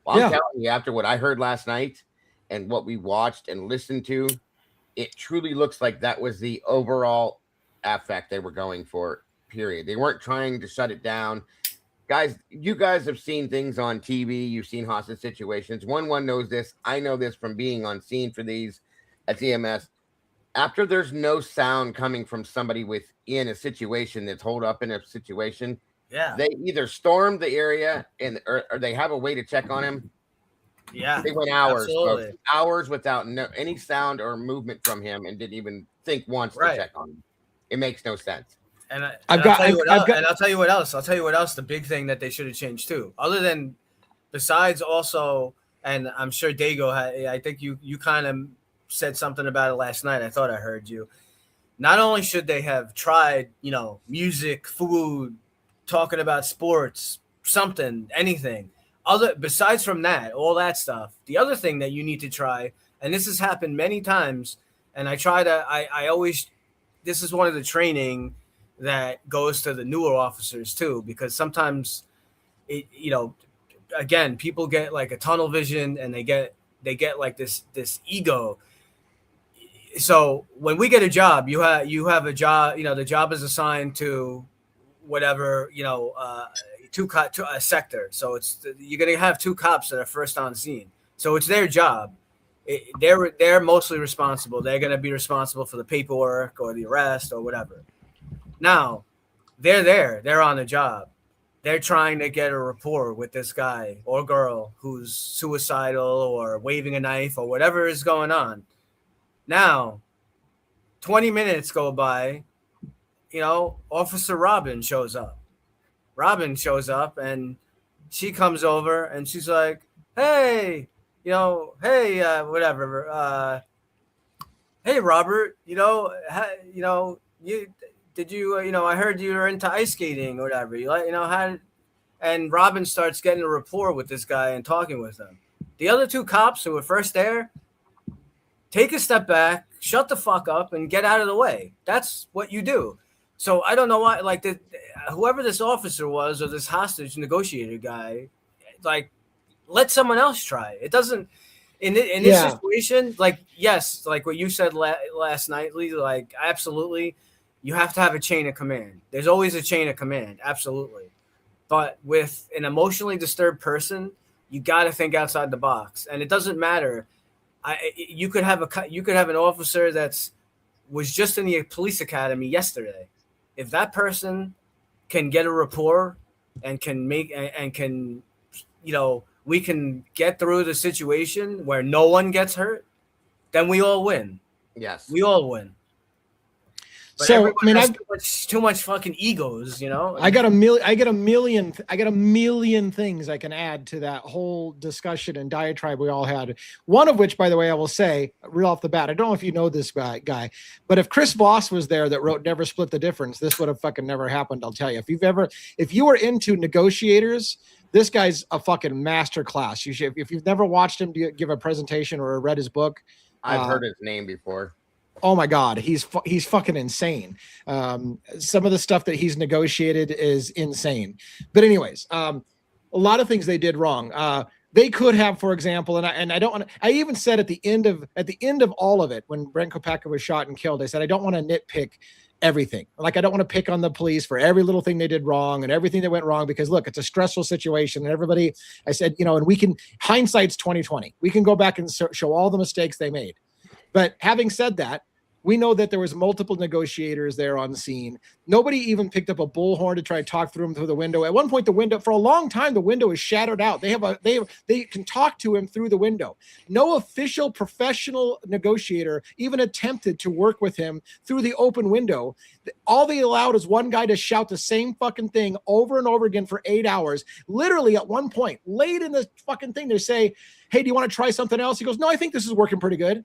Well, I'm telling you, after what I heard last night and what we watched and listened to, it truly looks like that was the overall affect they were going for. Period. They weren't trying to shut it down. Guys, you guys have seen things on TV. You've seen hostage situations. One knows this. I know this from being on scene for these at EMS. After there's no sound coming from somebody within a situation that's holed up in a situation, they either storm the area or they have a way to check on him. Yeah, they went hours without any sound or movement from him, and didn't even think once to check on him. It makes no sense. And I'll tell you what else. I'll tell you what else. The big thing that they should have changed too, other than besides also, and I'm sure Dago had. I think you kind of said something about it last night. I thought I heard you. Not only should they have tried, music, food, talking about sports, something, anything. Besides from that, all that stuff. The other thing that you need to try, and this has happened many times, and I always. This is one of the training that goes to the newer officers too, because sometimes again, people get like a tunnel vision and they get like this ego. So when we get a job, you have a job, the job is assigned to whatever, to a sector. So you're going to have 2 cops that are first on scene. So it's their job. They're mostly responsible. They're going to be responsible for the paperwork or the arrest or whatever. Now, they're on the job. They're trying to get a rapport with this guy or girl who's suicidal or waving a knife or whatever is going on. Now, 20 minutes go by, Officer Robin shows up. And she comes over and she's like, hey, whatever. Hey, Robert, I heard you were into ice skating or whatever. And Robin starts getting a rapport with this guy and talking with him. The other 2 cops who were first there, take a step back, shut the fuck up, and get out of the way. That's what you do. So I don't know why, whoever this officer was or this hostage negotiator guy, let someone else try. It doesn't. In this situation, yes, like what you said last night, Lee, absolutely. You have to have a chain of command. There's always a chain of command. Absolutely. But with an emotionally disturbed person, you got to think outside the box. And it doesn't matter. You could have an officer was just in the police academy yesterday. If that person can get a rapport and we can get through the situation where no one gets hurt, then we all win. Yes. We all win. But so I mean, too much fucking egos, I got a million things I can add to that whole discussion and diatribe we all had. One of which, by the way, I will say right off the bat, I don't know if you know this guy, but if Chris Voss was there that wrote "Never Split the Difference," this would have fucking never happened. I'll tell you. If you were into negotiators, this guy's a fucking master class. You should, if you've never watched him give a presentation or read his book. I've heard his name before. Oh my God, he's fucking insane. Some of the stuff that he's negotiated is insane. But anyways, a lot of things they did wrong. they could have, for example, and I don't want to, I even said at the end of all of it, when Brent Kopacka was shot and killed, I said, I don't want to nitpick everything. Like, I don't want to pick on the police for every little thing they did wrong and everything that went wrong, because look, it's a stressful situation, and everybody, I said, and we can, hindsight's 2020. We can go back and show all the mistakes they made. But having said that, we know that there was multiple negotiators there on scene. Nobody even picked up a bullhorn to try to talk through him through the window. At one point, the window, for a long time, the window is shattered out. They can talk to him through the window. No official professional negotiator even attempted to work with him through the open window. All they allowed is one guy to shout the same fucking thing over and over again for 8 hours. Literally, at one point, late in the fucking thing, they say, hey, do you want to try something else? He goes, no, I think this is working pretty good.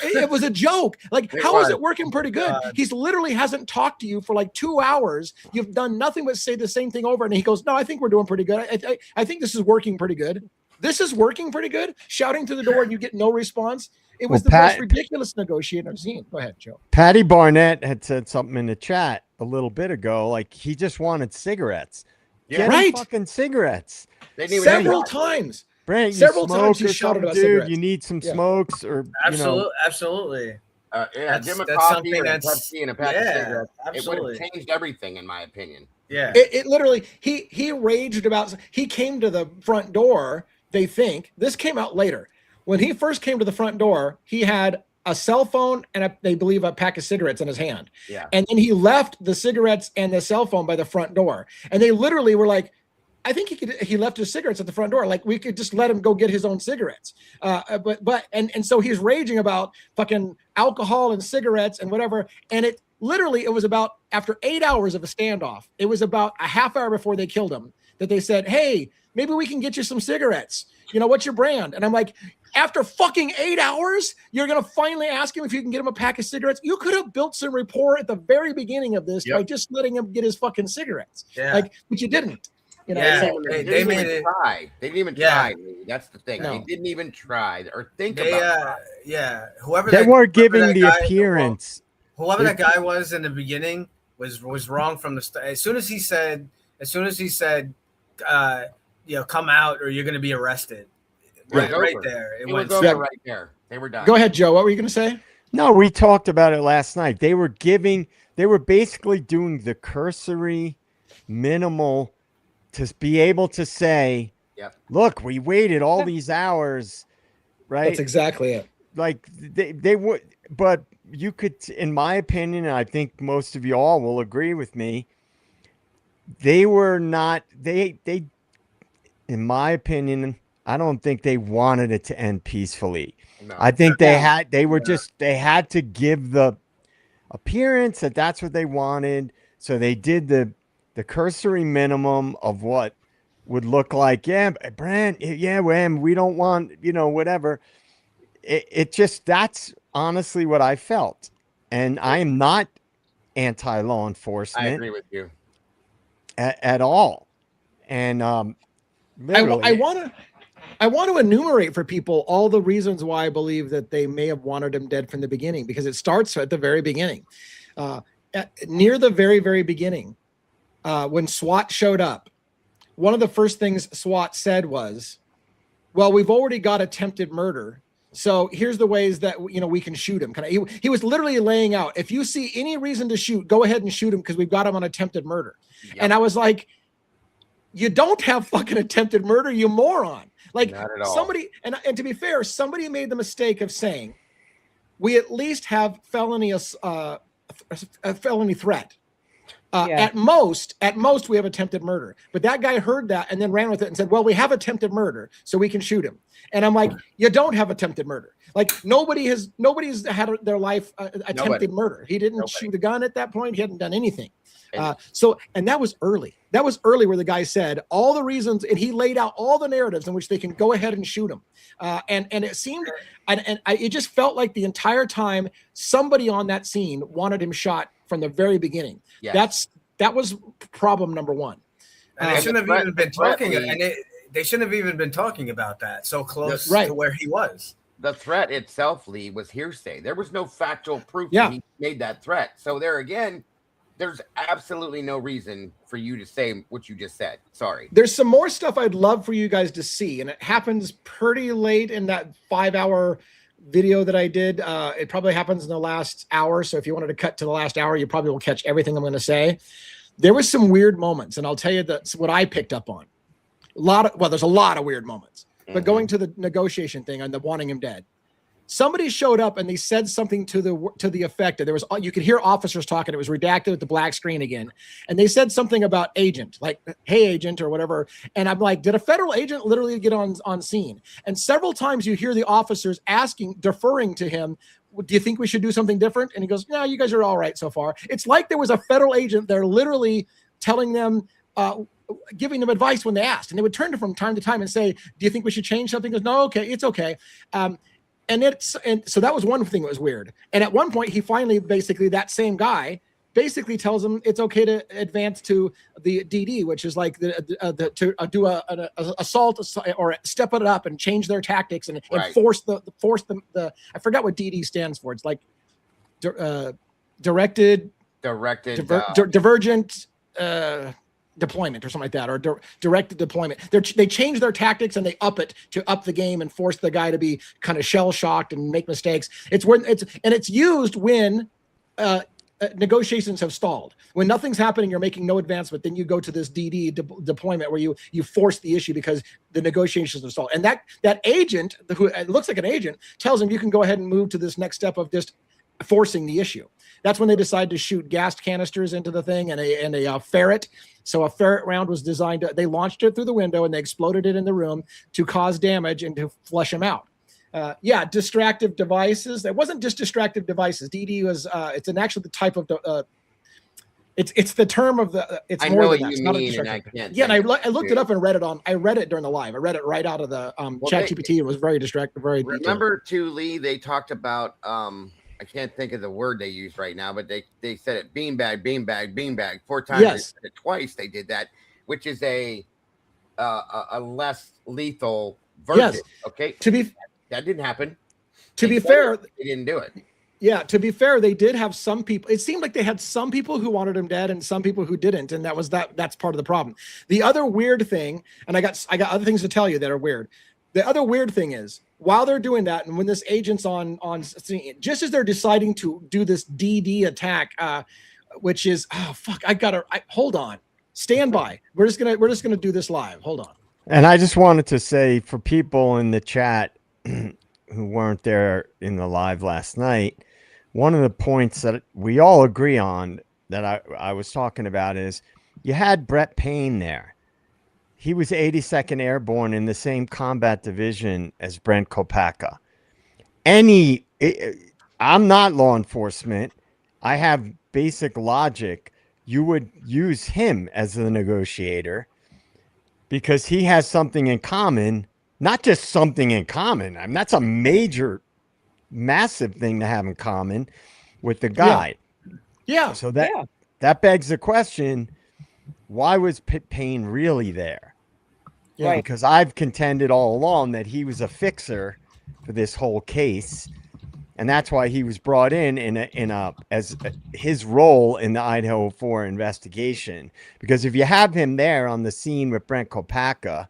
It was a joke. Like, how is it working pretty good? He's literally hasn't talked to you for like 2 hours. You've done nothing but say the same thing over. And he goes, no, I think we're doing pretty good. I think this is working pretty good. This is working pretty good. Shouting to the door and you get no response. It was the most ridiculous negotiator I've seen. Go ahead, Joe. Patty Barnett had said something in the chat a little bit ago. Like, he just wanted cigarettes. Yeah, right. Fucking cigarettes. Several times. Brent, several times he shouted about cigarettes. You need some smokes, or absolutely. Jim of coffee or a Pepsi and a pack of cigarettes. Absolutely. It would have changed everything, in my opinion. Yeah. It literally, he raged about, he came to the front door, they think, this came out later. When he first came to the front door, he had a cell phone and they believe a pack of cigarettes in his hand. Yeah. And then he left the cigarettes and the cell phone by the front door. And they literally were like, I think he left his cigarettes at the front door. Like, we could just let him go get his own cigarettes. And so he's raging about fucking alcohol and cigarettes and whatever. And it was about, after 8 hours of a standoff, it was about a half hour before they killed him that they said, hey, maybe we can get you some cigarettes. What's your brand? And I'm like, after fucking 8 hours, you're going to finally ask him if you can get him a pack of cigarettes? You could have built some rapport at the very beginning of this by just letting him get his fucking cigarettes. Yeah. But you didn't. They didn't even try. They didn't even try. That's the thing. No. They didn't even try or think about it. Yeah. Whoever they weren't giving the appearance. Whoever that guy was in the beginning was wrong from the start. As soon as he said, come out or you're going to be arrested. Right there. It went over right there. They were done. Go ahead, Joe. What were you going to say? No, we talked about it last night. They were basically doing the cursory, minimal, to be able to say, look, we waited all these hours, right? That's exactly it. Like, they would, but you could, in my opinion, and I think most of you all will agree with me, they were not, they, in my opinion, I don't think they wanted it to end peacefully. No. I think they had to give the appearance that that's what they wanted. So they did the cursory minimum of what would look like, Brent, we don't want, whatever. It just, that's honestly what I felt. And I am not anti-law enforcement. I agree with you. At all. And I want to enumerate for people all the reasons why I believe that they may have wanted him dead from the beginning, because it starts at the very beginning. Near the very, very beginning, when SWAT showed up, one of the first things SWAT said was, well, we've already got attempted murder. So here's the ways that, we can shoot him. He was literally laying out, if you see any reason to shoot, go ahead and shoot him because we've got him on attempted murder. Yep. And I was like, you don't have fucking attempted murder, you moron. Like, somebody, and to be fair, somebody made the mistake of saying, we at least have a felony threat. At most, we have attempted murder. But that guy heard that and then ran with it and said, well, we have attempted murder, so we can shoot him. And I'm like, you don't have attempted murder. Like, nobody's had their life attempted murder. He didn't shoot a gun at that point. He hadn't done anything. And that was early. That was early where the guy said all the reasons, and he laid out all the narratives in which they can go ahead and shoot him. And it seemed, it just felt like the entire time somebody on that scene wanted him shot from the very beginning. Yes. That was problem number one. And they shouldn't have even been talking. And they shouldn't have even been talking about that so close to where he was. The threat itself, Lee, was hearsay. There was no factual proof that he made that threat. So there again, there's absolutely no reason for you to say what you just said. Sorry. There's some more stuff I'd love for you guys to see, and it happens pretty late in that 5-hour video that I did. It probably happens in the last hour. So if you wanted to cut to the last hour, you probably will catch everything I'm going to say. There was some weird moments, and I'll tell you that's what I picked up on. There's a lot of weird moments, but going to the negotiation thing and the wanting him dead. Somebody showed up and they said something to the effect that you could hear officers talking. It was redacted with the black screen again. And they said something about agent, like, hey, agent, or whatever. And I'm like, did a federal agent literally get on scene? And several times you hear the officers deferring to him, do you think we should do something different? And he goes, no, you guys are all right so far. It's like there was a federal agent there literally telling them, giving them advice when they asked. And they would turn to from time to time and say, do you think we should change something? He goes, no, okay, it's okay. And so that was one thing that was weird. And at one point, he finally, basically, that same guy basically tells him it's okay to advance to the DD, which is like to do an assault or step it up and change their tactics and force the I forgot what DD stands for. It's like divergent deployment or something like that, or directed deployment. They change their tactics and they up it to up the game and force the guy to be kind of shell shocked and make mistakes. It's used when negotiations have stalled. When nothing's happening, you're making no advancement, then you go to this DD deployment where you force the issue because the negotiations are stalled. And that agent, who looks like an agent, tells him you can go ahead and move to this next step of just forcing the issue. That's when they decide to shoot gas canisters into the thing and a ferret. So a ferret round was designed they launched it through the window and they exploded it in the room to cause damage and to flush him out. Distractive devices. It wasn't just distractive devices. DD was it's an actual type of it's the term of the it's I more know than what that. It's you not mean, a and I distractive. can't Yeah, and I looked it it. up and read it during the live. I read it right out of the ChatGPT. It was very distractive, very detailed. Remember too, Lee, they talked about I can't think of the word they used right now, but they said it beanbag 4 times. Yes. They said it twice they did that, which is a less lethal version. Yes. Okay. That didn't happen. To be fair, they didn't do it. Yeah, to be fair, they did have some people. It seemed like they had some people who wanted him dead and some people who didn't, and that's part of the problem. The other weird thing, and I got other things to tell you that are weird. The other weird thing is, while they're doing that, and when this agent's on just as they're deciding to do this DD attack, which is hold on, stand by. We're just gonna do this live. Hold on. And I just wanted to say for people in the chat who weren't there in the live last night, one of the points that we all agree on that I was talking about is you had Brett Payne there. He was 82nd Airborne in the same combat division as Brent Kopacka. I'm not law enforcement. I have basic logic. You would use him as the negotiator because he has something in common, not just something in common. I mean, that's a massive thing to have in common with the guy. Yeah. So that begs the question, why was Payne really there? Yeah. Right. Because I've contended all along that he was a fixer for this whole case. And that's why he was brought in as his role in the Idaho 4 investigation. Because if you have him there on the scene with Brent Kopacka,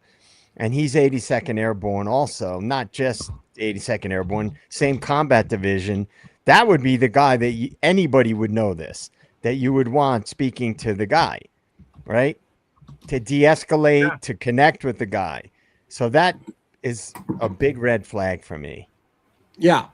and he's 82nd Airborne also, not just 82nd Airborne, same combat division, that would be the guy that anybody would know this, that you would want speaking to the guy, right? To de-escalate, to connect with the guy. So that is a big red flag for me. Yeah.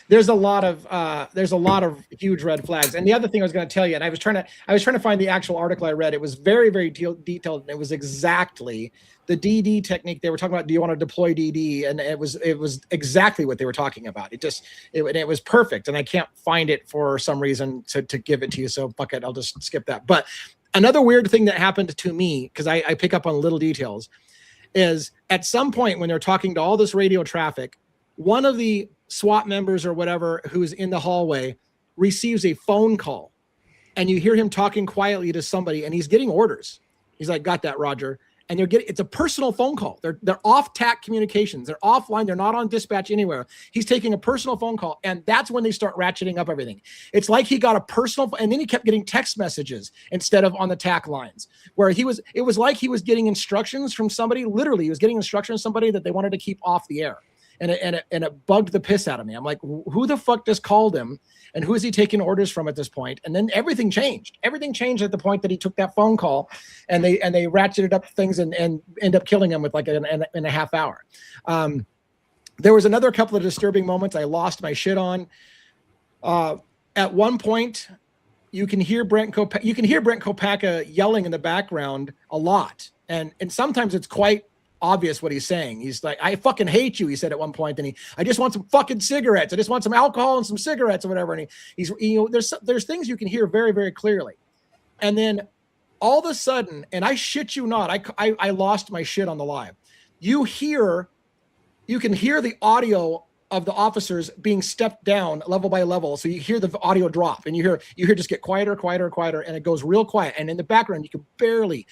There's a lot of huge red flags. And the other thing I was going to tell you, and I was trying to find the actual article I read. It was very, very detailed. And it was exactly the DD technique they were talking about. Do you want to deploy DD? And it was exactly what they were talking about. It was perfect. And I can't find it for some reason to give it to you. So fuck it, I'll just skip that. But another weird thing that happened to me, because I pick up on little details, is at some point when they're talking to all this radio traffic, one of the SWAT members or whatever who's in the hallway receives a phone call, and you hear him talking quietly to somebody, and he's getting orders. He's like, got that, Roger. and it's a personal phone call. They're off TAC communications. They're offline. They're not on dispatch anywhere. He's taking a personal phone call, and that's when they start ratcheting up everything. It's like he got a personal, and then he kept getting text messages instead of on the TAC lines, where it was like he was getting instructions from somebody. Literally, he was getting instructions from somebody that they wanted to keep off the air. And it bugged the piss out of me. I'm like, who the fuck just called him? And who is he taking orders from at this point? And then everything changed. Everything changed at the point that he took that phone call, and they ratcheted up things and end up killing him with like in a half hour. There was another couple of disturbing moments I lost my shit on. At one point, you can hear Brent Kopacka yelling in the background a lot, and sometimes it's quite obvious what he's saying. He's like, I fucking hate you, he said at one point. And I just want some fucking cigarettes. I just want some alcohol and some cigarettes or whatever. And he's there's things you can hear very, very clearly. And then all of a sudden, and I shit you not, I lost my shit on the live. You can hear the audio of the officers being stepped down level by level. So you hear the audio drop, and you hear just get quieter, and it goes real quiet. And in the background, you can barely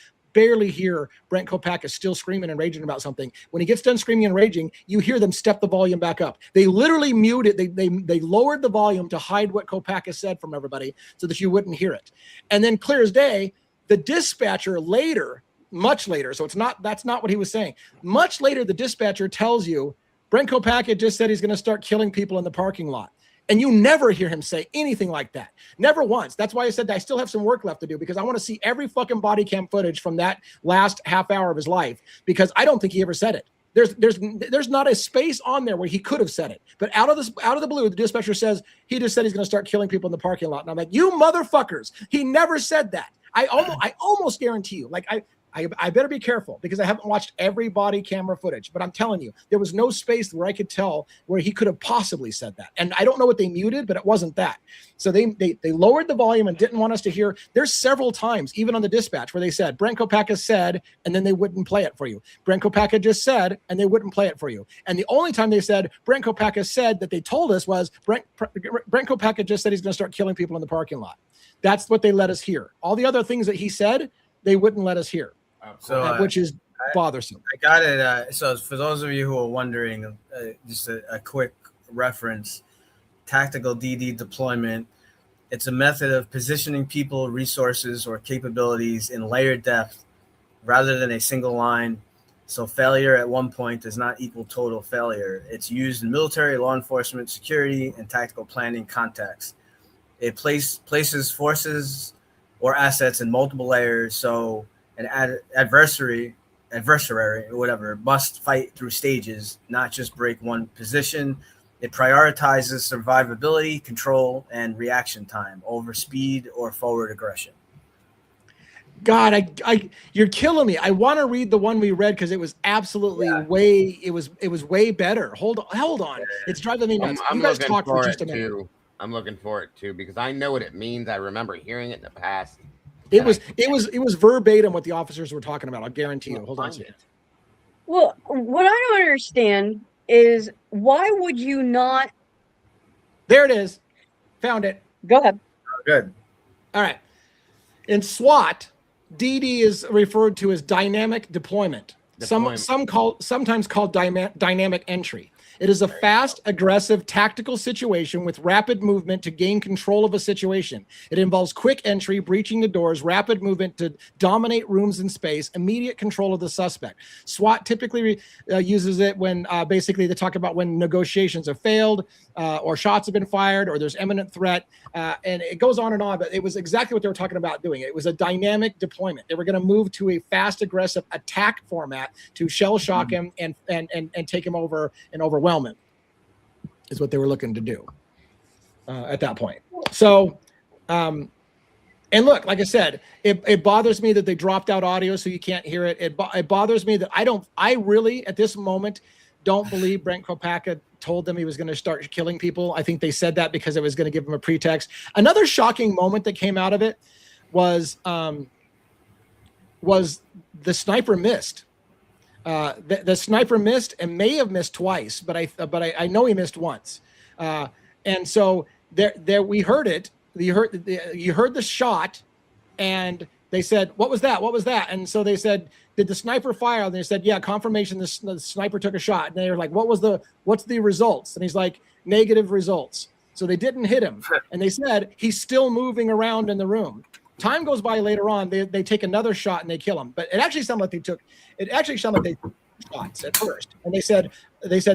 hear Brent Kopacka still screaming and raging about something. When he gets done screaming and raging, you hear them step the volume back up. They literally muted. They lowered the volume to hide what Kopacka said from everybody so that you wouldn't hear it. And then clear as day, the dispatcher later, much later, so that's not what he was saying. Much later, the dispatcher tells you, Brent Kopacka just said he's going to start killing people in the parking lot. And you never hear him say anything like that. Never once. That's why I said that I still have some work left to do, because I want to see every fucking body cam footage from that last half hour of his life, because I don't think he ever said it. There's not a space on there where he could have said it. But out of the blue, the dispatcher says he just said he's going to start killing people in the parking lot. And I'm like, you motherfuckers, he never said that. I almost guarantee you, like I better be careful, because I haven't watched every body camera footage, but I'm telling you, there was no space where I could tell where he could have possibly said that. And I don't know what they muted, but it wasn't that. So they lowered the volume and didn't want us to hear. There's several times, even on the dispatch, where they said, Brent Kopacka said, and then they wouldn't play it for you. Brent Kopacka just said, and they wouldn't play it for you. And the only time they said, Brent Kopacka said, that they told us was, Brent Kopacka just said he's going to start killing people in the parking lot. That's what they let us hear. All the other things that he said, they wouldn't let us hear. So, which is bothersome. I got it. So for those of you who are wondering, just a quick reference, tactical DD deployment. It's a method of positioning people, resources, or capabilities in layered depth rather than a single line. So failure at one point does not equal total failure. It's used in military, law enforcement, security, and tactical planning contexts. It places forces or assets in multiple layers, so an adversary or whatever must fight through stages, not just break one position. It prioritizes survivability, control, and reaction time over speed or forward aggression. God, you're killing me. I want to read the one we read, because it was absolutely it was way better. Hold on. It's driving me nuts. You guys talk for just a minute. I'm looking for it too, because I know what it means. I remember hearing it in the past. It was verbatim what the officers were talking about. I'll guarantee you. Hold on a second. Well, what I don't understand is, why would you not? There it is. Found it. Go ahead. Good. All right. In SWAT, DD is referred to as dynamic deployment. Sometimes called dynamic entry. It is a fast, aggressive, tactical situation with rapid movement to gain control of a situation. It involves quick entry, breaching the doors, rapid movement to dominate rooms and space, immediate control of the suspect. SWAT typically uses it when basically they talk about when negotiations have failed, or shots have been fired, or there's imminent threat, and it goes on and on. But it was exactly what they were talking about doing. It was a dynamic deployment. They were going to move to a fast, aggressive attack format to shell shock him and take him over and overwhelm him, is what they were looking to do at that point. So, and look, like I said, it bothers me that they dropped out audio so you can't hear it. It bothers me that I really, at this moment, don't believe Brent Kopacka told them he was going to start killing people. I think they said that because it was going to give him a pretext. Another shocking moment that came out of it was the sniper missed. The sniper missed and may have missed twice, but I know he missed once. And so there we heard it. You heard the shot, and they said, what was that? What was that? And so they said, did the sniper fire? And they said, yeah, confirmation. The sniper took a shot. And they were like, what's the results? And he's like, negative results. So they didn't hit him. And they said, he's still moving around in the room. Time goes by later on. They take another shot and they kill him. But it actually sounded like they took shots at first. And they said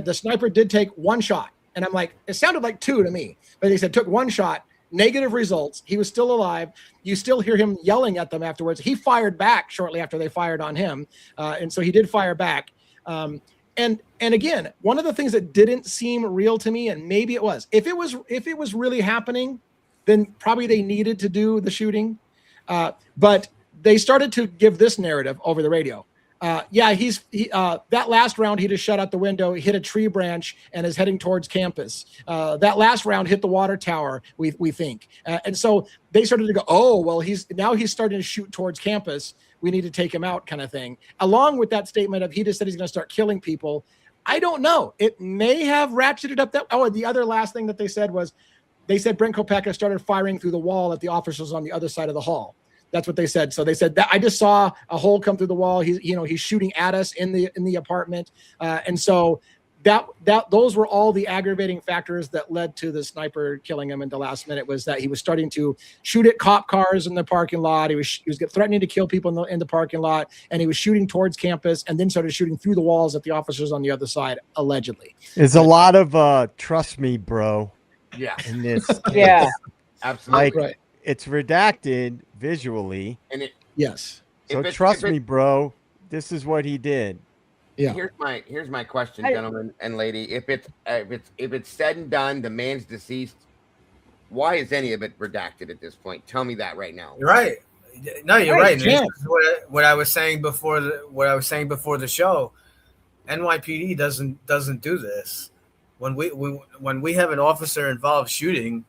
the sniper did take one shot. And I'm like, it sounded like two to me. But they said took one shot. Negative results. He was still alive. You still hear him yelling at them afterwards. He fired back shortly after they fired on him, and so he did fire back. And again, one of the things that didn't seem real to me, and maybe it was, if it was really happening, then probably they needed to do the shooting. But they started to give this narrative over the radio. That last round, he just shut out the window, he hit a tree branch and is heading towards campus. That last round hit the water tower, we think. And so they started to go, oh, well, he's starting to shoot towards campus. We need to take him out kind of thing. Along with that statement of he just said he's going to start killing people. I don't know. It may have ratcheted up that. Oh, and the other last thing that they said was they said Brent Kopeka started firing through the wall at the officers on the other side of the hall. That's what they said. So they said that I just saw a hole come through the wall. He's shooting at us in the apartment. And so those were all the aggravating factors that led to the sniper killing him in the last minute, was that he was starting to shoot at cop cars in the parking lot. He was threatening to kill people in the parking lot, and he was shooting towards campus and then started shooting through the walls at the officers on the other side, allegedly. There's a lot of trust me, bro. Yeah. In this. Yeah. Absolutely. Like, right. It's redacted visually. And yes. So trust me, bro. This is what he did. Yeah. Here's my question, gentlemen and lady. If it's said and done, the man's deceased. Why is any of it redacted at this point? Tell me that right now. You're right. No, you're right. Yeah. What I was saying before the show, NYPD doesn't do this. When we have an officer involved shooting,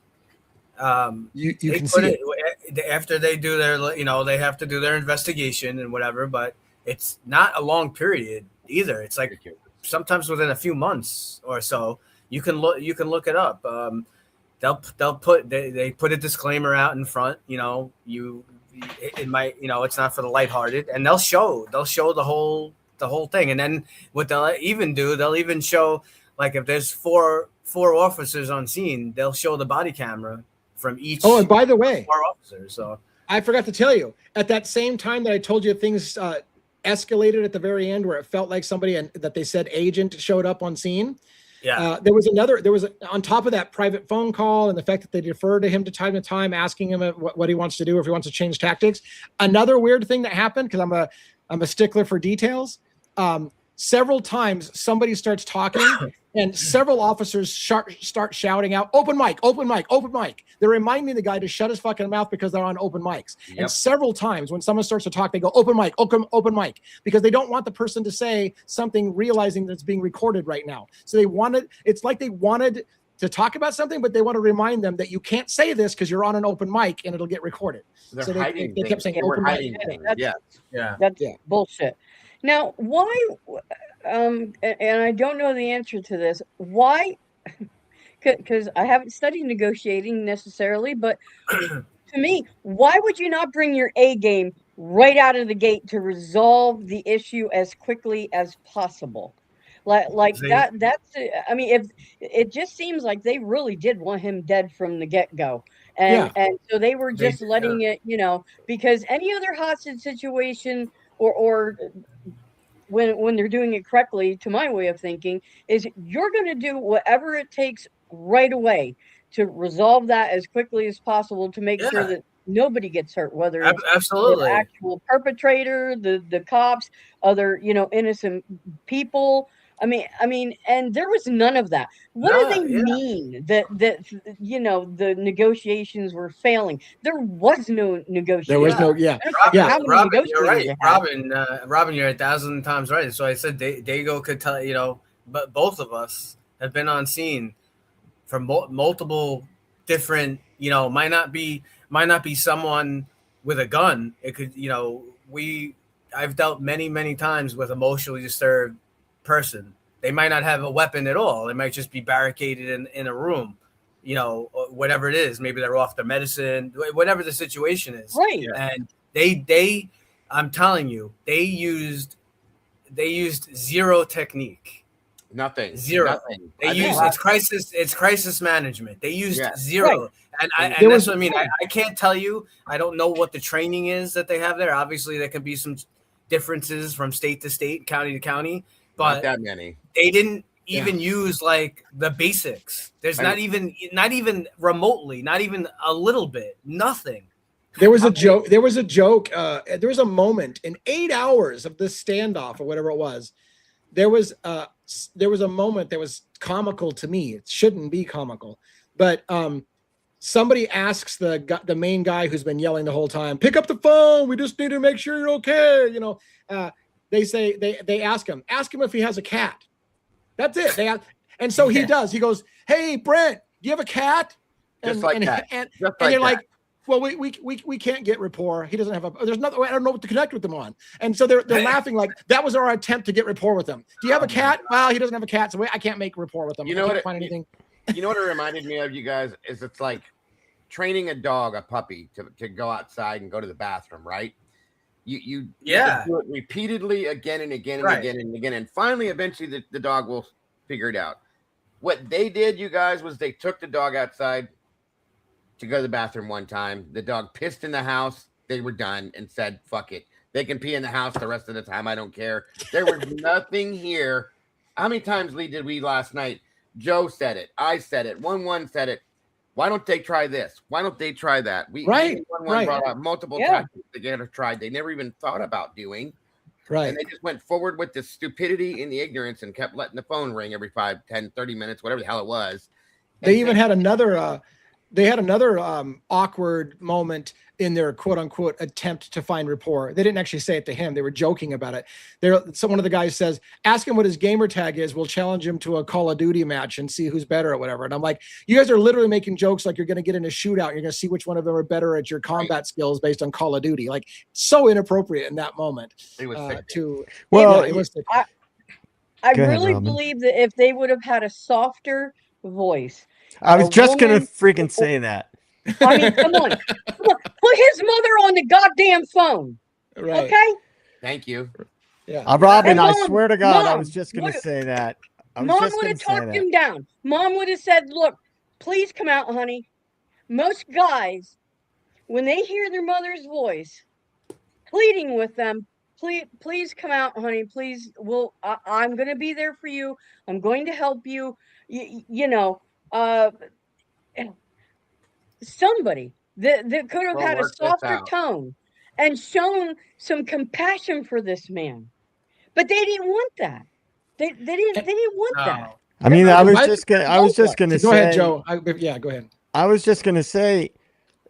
you can see it after they do their, they have to do their investigation and whatever, but it's not a long period either. It's like sometimes within a few months or so. You can look it up. They'll put a disclaimer out in front. It might, it's not for the lighthearted, and they'll show the whole thing. And then what they'll even show, like if there's four officers on scene, they'll show the body camera from each. Oh, and by the way, 4 officers. So I forgot to tell you, at that same time that I told you things escalated at the very end, where it felt like somebody and that they said agent showed up on scene. Yeah. There was on top of that private phone call and the fact that they deferred to him to time, asking him what he wants to do, or if he wants to change tactics. Another weird thing that happened, because I'm a stickler for details. Several times somebody starts talking and several officers start shouting out, open mic, open mic, open mic. They're reminding the guy to shut his fucking mouth because they're on open mics. Yep. And several times when someone starts to talk, they go, open mic, open mic, because they don't want the person to say something realizing that it's being recorded right now. So it's like they wanted to talk about something, but they want to remind them that you can't say this because you're on an open mic and it'll get recorded. So they kept saying open mic. That's bullshit. Now, why, and I don't know the answer to this, why, because I haven't studied negotiating necessarily, but to me, why would you not bring your A game right out of the gate to resolve the issue as quickly as possible? That's, I mean, if it just seems like they really did want him dead from the get-go. And so they were just letting it, because any other hostage situation or when they're doing it correctly, to my way of thinking, is you're going to do whatever it takes right away to resolve that as quickly as possible to make sure that nobody gets hurt, whether it's absolutely the actual perpetrator, the cops, other, innocent people. I mean, and there was none of that. What do they mean that the negotiations were failing? There was no negotiation. There was no, Robin, you're right. Robin, you're 1,000 times right. So I said Dago could tell, but both of us have been on scene for multiple different, might not be someone with a gun. It could, I've dealt many times with emotionally disturbed person. They might not have a weapon at all. They might just be barricaded in a room, whatever it is. Maybe they're off their medicine, whatever the situation is. Right. I'm telling you, they used zero technique. Nothing. Zero. Nothing. They used it's crisis management. They used zero. Right. And that's what I mean. I can't tell you. I don't know what the training is that they have there. Obviously, there could be some differences from state to state, county to county, but not that many. They didn't even use like the basics. There's not even remotely, not even a little bit, nothing. There was a joke. There was a moment in 8 hours of this standoff or whatever it was. There was a moment that was comical to me. It shouldn't be comical, but somebody asks the main guy who's been yelling the whole time, pick up the phone. We just need to make sure you're okay. You know, they say they ask him if he has a cat. That's it. And so he does. He goes, hey Brent, do you have a cat? And they're like, well, we can't get rapport. He doesn't have there's nothing. I don't know what to connect with them on. And so they're laughing like that was our attempt to get rapport with him. Do you have a cat? Well, he doesn't have a cat, so I can't make rapport with him. You know I can't find anything. You know what it reminded me of, you guys, is it's like training a puppy to go outside and go to the bathroom, right? You do it repeatedly again and again and again and again, and finally, eventually, the dog will figure it out. What they did, you guys, was they took the dog outside to go to the bathroom one time. The dog pissed in the house. They were done and said, fuck it. They can pee in the house the rest of the time. I don't care. There was nothing here. How many times, Lee, did we last night? Joe said it. I said it. 1-1 said it. Why don't they try this? Why don't they try that? We brought up multiple tactics they had tried. They never even thought about doing. Right. And they just went forward with the stupidity and the ignorance and kept letting the phone ring every 5, 10, 30 minutes, whatever the hell it was. They even had another awkward moment in their quote unquote attempt to find rapport. They didn't actually say it to him. They were joking about it. One of the guys says, ask him what his gamer tag is. We'll challenge him to a Call of Duty match and see who's better or whatever. And I'm like, you guys are literally making jokes like you're going to get in a shootout. You're going to see which one of them are better at your combat skills based on Call of Duty. Like, so inappropriate in that moment. It was sick. It was sick. I really believe that if they would have had a softer voice. I was just going to freaking say that. I mean, come on. Put his mother on the goddamn phone. Right. Okay? Thank you. Yeah. Robin, Mom, I swear to God, I was just going to say that. Mom would have talked him down. Mom would have said, look, please come out, honey. Most guys, when they hear their mother's voice pleading with them, please come out, honey. Please, I'm going to be there for you. I'm going to help you. You know, somebody that could have had a softer tone and shown some compassion for this man, but they didn't want that. They didn't want that. I mean, I was just gonna say. Go ahead, Joe. Go ahead. I was just gonna say.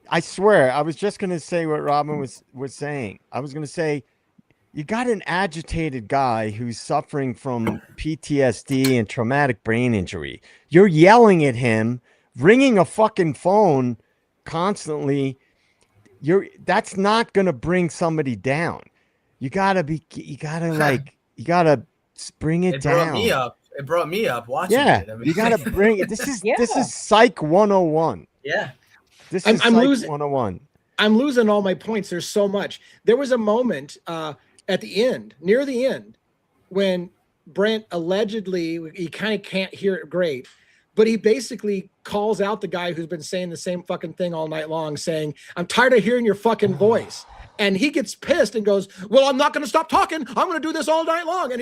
I swear, I was just gonna say what Robin was saying. I was gonna say, you got an agitated guy who's suffering from PTSD and traumatic brain injury. You're yelling at him, ringing a fucking phone constantly. That's not going to bring somebody down. You gotta bring it down. It brought me up watching it. I mean, you gotta bring it. This is Psych 101. Yeah. This is Psych 101. I'm losing all my points. There's so much. There was a moment at the end, near the end, when Brent allegedly, he kind of can't hear it great, but he basically calls out the guy who's been saying the same fucking thing all night long, saying, I'm tired of hearing your fucking voice. And he gets pissed and goes, well, I'm not going to stop talking. I'm going to do this all night long. And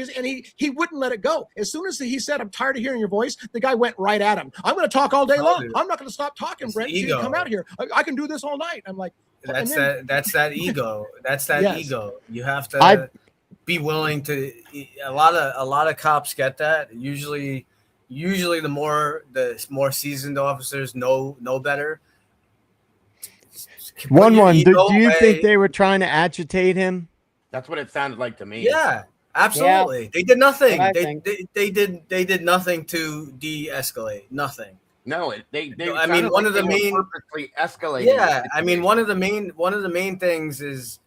he wouldn't let it go. As soon as he said, I'm tired of hearing your voice, the guy went right at him. I'm going to talk all day long. I'm not going to stop talking, Brent. You come out here. I can do this all night. I'm like, that's that ego. That's that ego. You have to be willing to. A lot of cops get that. Usually the more seasoned officers know better. Do you think they were trying to agitate him? That's what it sounded like to me. Yeah, absolutely. Yeah. They did nothing. They did nothing to de-escalate. Nothing. No, they I mean, one of the main purposely escalating. Yeah, I mean, one of the main things is,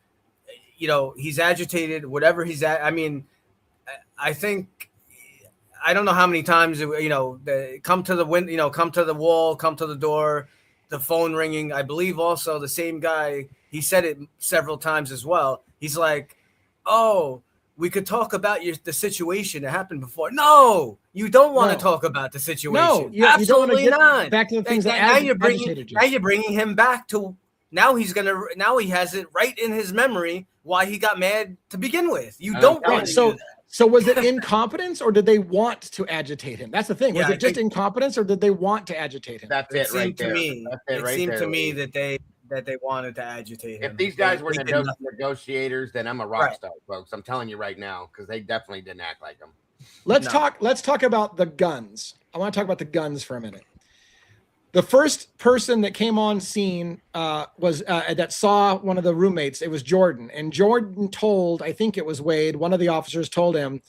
he's agitated. Whatever he's at. I mean, I think, I don't know how many times come to the window, come to the wall, come to the door. The phone ringing. I believe also the same guy he said it several times as well. He's like, "Oh, we could talk about the situation that happened before." No, you don't want to talk about the situation. No, absolutely you don't want to not. Back to the things that now you're agitated bringing him back to now. He has it right in his memory why he got mad to begin with. You don't want to do that. So was it incompetence, or did they want to agitate him? That's the thing. Was it just incompetence, or did they want to agitate him? That's it right there. It seemed to me that they wanted to agitate him. If these guys were negotiators, then I'm a rock star, folks. I'm telling you right now, because they definitely didn't act like them. Let's talk about the guns. I want to talk about the guns for a minute. The first person that came on scene was that saw one of the roommates. It was Jordan, and Jordan told, I think it was Wade, one of the officers told him,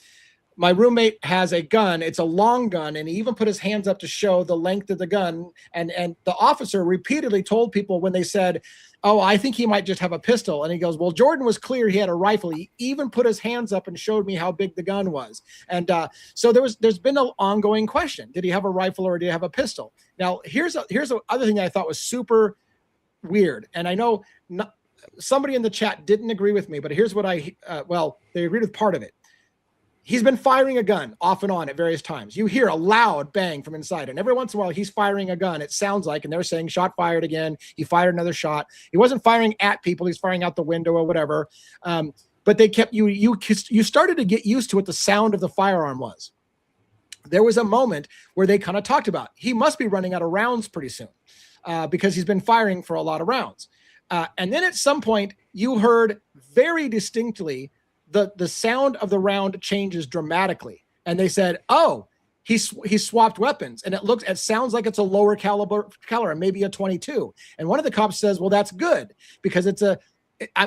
"My roommate has a gun. It's a long gun," and he even put his hands up to show the length of the gun. And the officer repeatedly told people when they said, "Oh, I think he might just have a pistol," and he goes, "Well, Jordan was clear he had a rifle. He even put his hands up and showed me how big the gun was." And so there's been an ongoing question: did he have a rifle or did he have a pistol? Now, here's the other thing that I thought was super weird, and I know somebody in the chat didn't agree with me, but here's what they agreed with part of it. He's been firing a gun off and on at various times. You hear a loud bang from inside, and every once in a while he's firing a gun. It sounds like, and they're saying shot fired again. He fired another shot. He wasn't firing at people. He's firing out the window or whatever. But they kept you started to get used to what the sound of the firearm was. There was a moment where they kind of talked about he must be running out of rounds pretty soon because he's been firing for a lot of rounds. And then at some point you heard very distinctly the sound of the round changes dramatically. And they said, "Oh, he swapped weapons." And it sounds like it's a lower caliber, maybe a 22. And one of the cops says, "Well, that's good because they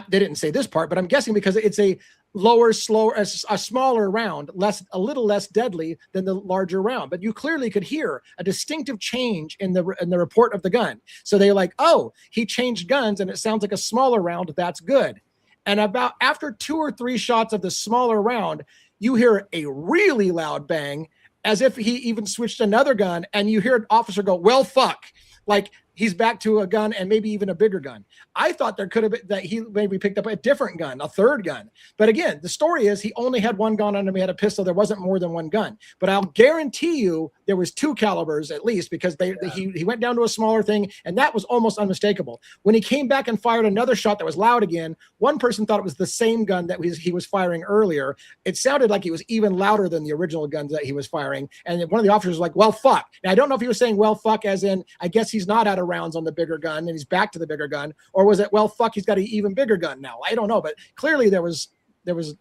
didn't say this part, but I'm guessing because it's a lower, slower, a smaller round, a little less deadly than the larger round." But you clearly could hear a distinctive change in the report of the gun. So they're like, "Oh, he changed guns and it sounds like a smaller round. That's good." And about after 2 or 3 shots of the smaller round, you hear a really loud bang as if he even switched another gun. And you hear an officer go, "Well, fuck." Like he's back to a gun and maybe even a bigger gun. I thought there could have been that he maybe picked up a different gun, a third gun. But again, the story is he only had one gun on him. He had a pistol. There wasn't more than one gun. But I'll guarantee you there was 2 calibers at least because he went down to a smaller thing, and that was almost unmistakable. When he came back and fired another shot that was loud again, one person thought it was the same gun that he was firing earlier. It sounded like it was even louder than the original guns that he was firing. And one of the officers was like, "Well, fuck." Now, I don't know if he was saying "well, fuck" as in, I guess he's not out of rounds on the bigger gun and he's back to the bigger gun, or was it, "Well, fuck, he's got an even bigger gun now"? I don't know, but clearly there was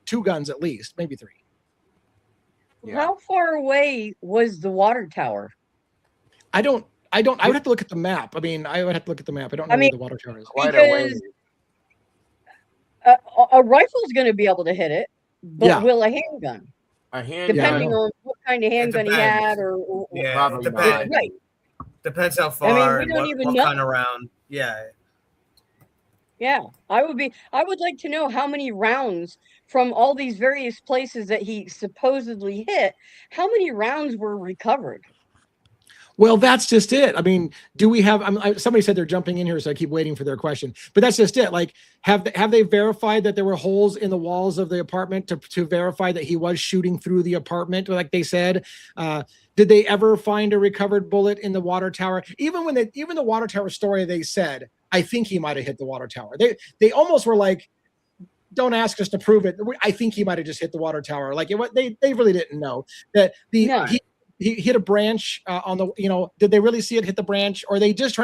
2 guns at least, maybe 3. Yeah. How far away was the water tower? I would have to look at the map. I mean, I would have to look at the map. I don't know where the water tower is. Quite away. A rifle is going to be able to hit it, but will a handgun? Depending on what kind of handgun he had, or probably not. Right. Depends how far. I mean, we don't even know. Kind of round. Yeah. Yeah, I would like to know how many rounds from all these various places that he supposedly hit, how many rounds were recovered? Well, that's just it. I mean, do we have, somebody said they're jumping in here, so I keep waiting for their question, but that's just it. Like, have they verified that there were holes in the walls of the apartment to verify that he was shooting through the apartment, like they said? Did they ever find a recovered bullet in the water tower? Even the water tower story, they said, "I think he might have hit the water tower." They almost were like, "Don't ask us to prove it. I think he might have just hit the water tower." Like they really didn't know that he hit a branch on the, did they really see it hit the branch, or they just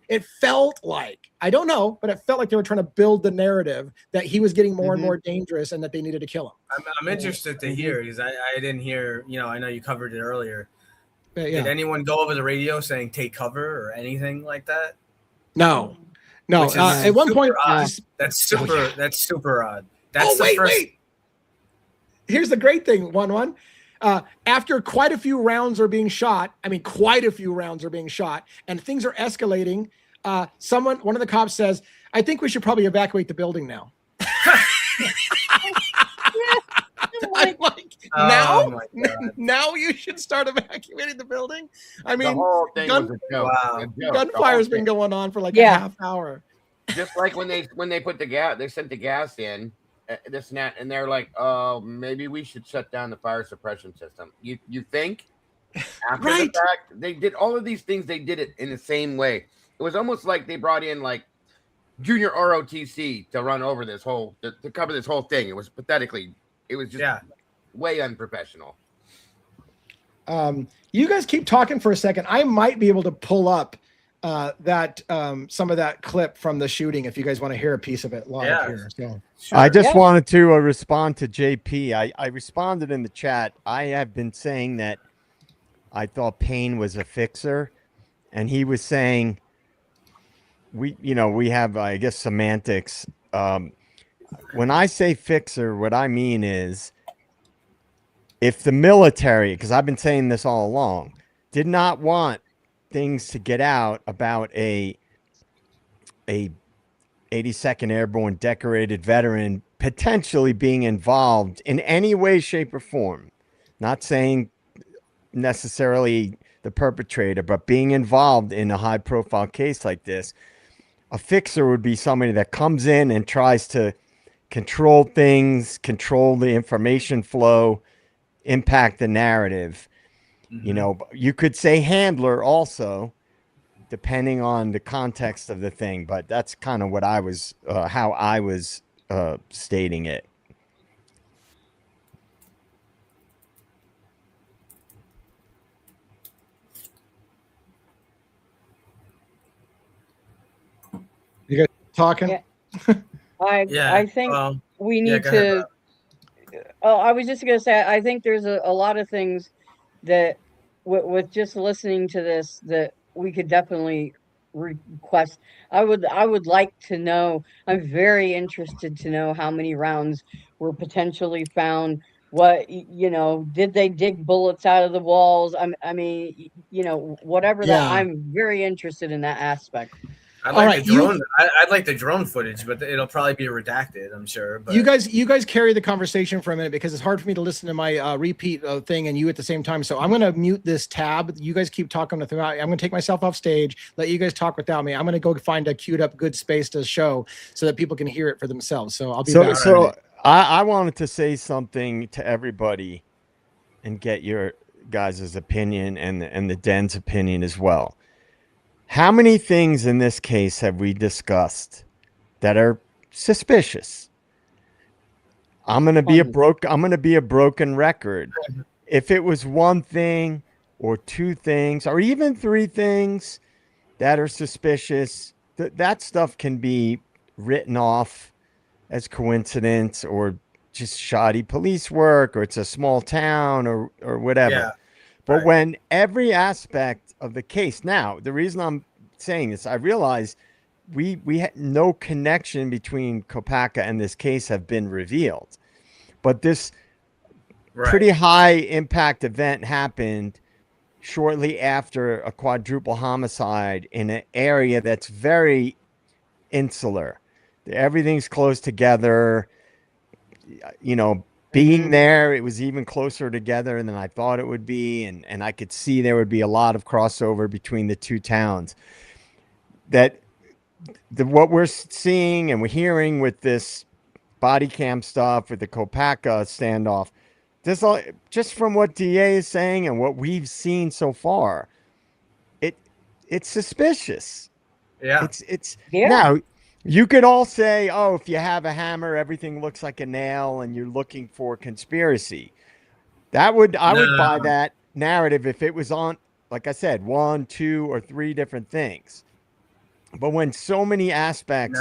it felt like, I don't know, but it felt like they were trying to build the narrative that he was getting more and more dangerous and that they needed to kill him. I'm interested to hear, because I didn't hear, I know you covered it earlier. Did anyone go over the radio saying take cover or anything like that? No. At one point, that's super odd. Wait. Here's the great thing, one. After quite a few rounds are being shot, and things are escalating, one of the cops says, "I think we should probably evacuate the building now." I'm like, now you should start evacuating the building. I mean, the whole thing was a joke. Gunfire's been going on for like a half hour. just like when they put the gas, they sent the gas in, this and that, and they're like, oh, maybe we should shut down the fire suppression system. You think after the fact they did all of these things, they did it in the same way. It was almost like they brought in like junior ROTC to run over this whole to cover this whole thing. It was it was just way unprofessional. You guys keep talking for a second. I might be able to pull up that some of that clip from the shooting if you guys want to hear a piece of it live here. So sure. I just wanted to respond to JP. I responded in the chat. I have been saying that I thought Payne was a fixer, and he was saying we have, I guess, semantics. When I say fixer, what I mean is if the military, because I've been saying this all along, did not want things to get out about a 82nd Airborne decorated veteran potentially being involved in any way, shape, or form, not saying necessarily the perpetrator, but being involved in a high profile case like this, a fixer would be somebody that comes in and tries to control things, control the information flow, impact the narrative. You could say handler also, depending on the context of the thing, but that's kind of what I was, how I was stating it. You guys talking? I think we need to. Oh, I was just going to say, I think there's a lot of things that with just listening to this that we could definitely request. I would like to know. I'm very interested to know how many rounds were potentially found. What, did they dig bullets out of the walls? I mean, whatever that. I'm very interested in that aspect. I'd like the drone footage, but it'll probably be redacted, I'm sure. But you guys carry the conversation for a minute because it's hard for me to listen to my repeat thing and you at the same time. So I'm going to mute this tab. You guys keep talking throughout. I'm going to take myself off stage, let you guys talk without me. I'm going to go find a queued up good space to show so that people can hear it for themselves. So I'll be back. So I wanted to say something to everybody and get your guys' opinion and the Den's opinion as well. How many things in this case have we discussed that are suspicious? I'm going to be a broken record. If it was one thing or two things or even three things that are suspicious, that stuff can be written off as coincidence or just shoddy police work, or it's a small town or whatever. Yeah. But when every aspect of the case, now the reason I'm saying this, I realize we had no connection between Kopacka and this case have been revealed, but this pretty high impact event happened shortly after a quadruple homicide in an area that's very insular. Everything's close together. Being there, it was even closer together than I thought it would be. And I could see there would be a lot of crossover between the two towns. What we're seeing and we're hearing with this body cam stuff, with the Kopacka standoff, just from what DA is saying and what we've seen so far, it's suspicious. Yeah. It's now. You could all say, oh, if you have a hammer, everything looks like a nail and you're looking for conspiracy. I would buy that narrative if it was on, like I said, 1, 2, or 3 different things. But when so many aspects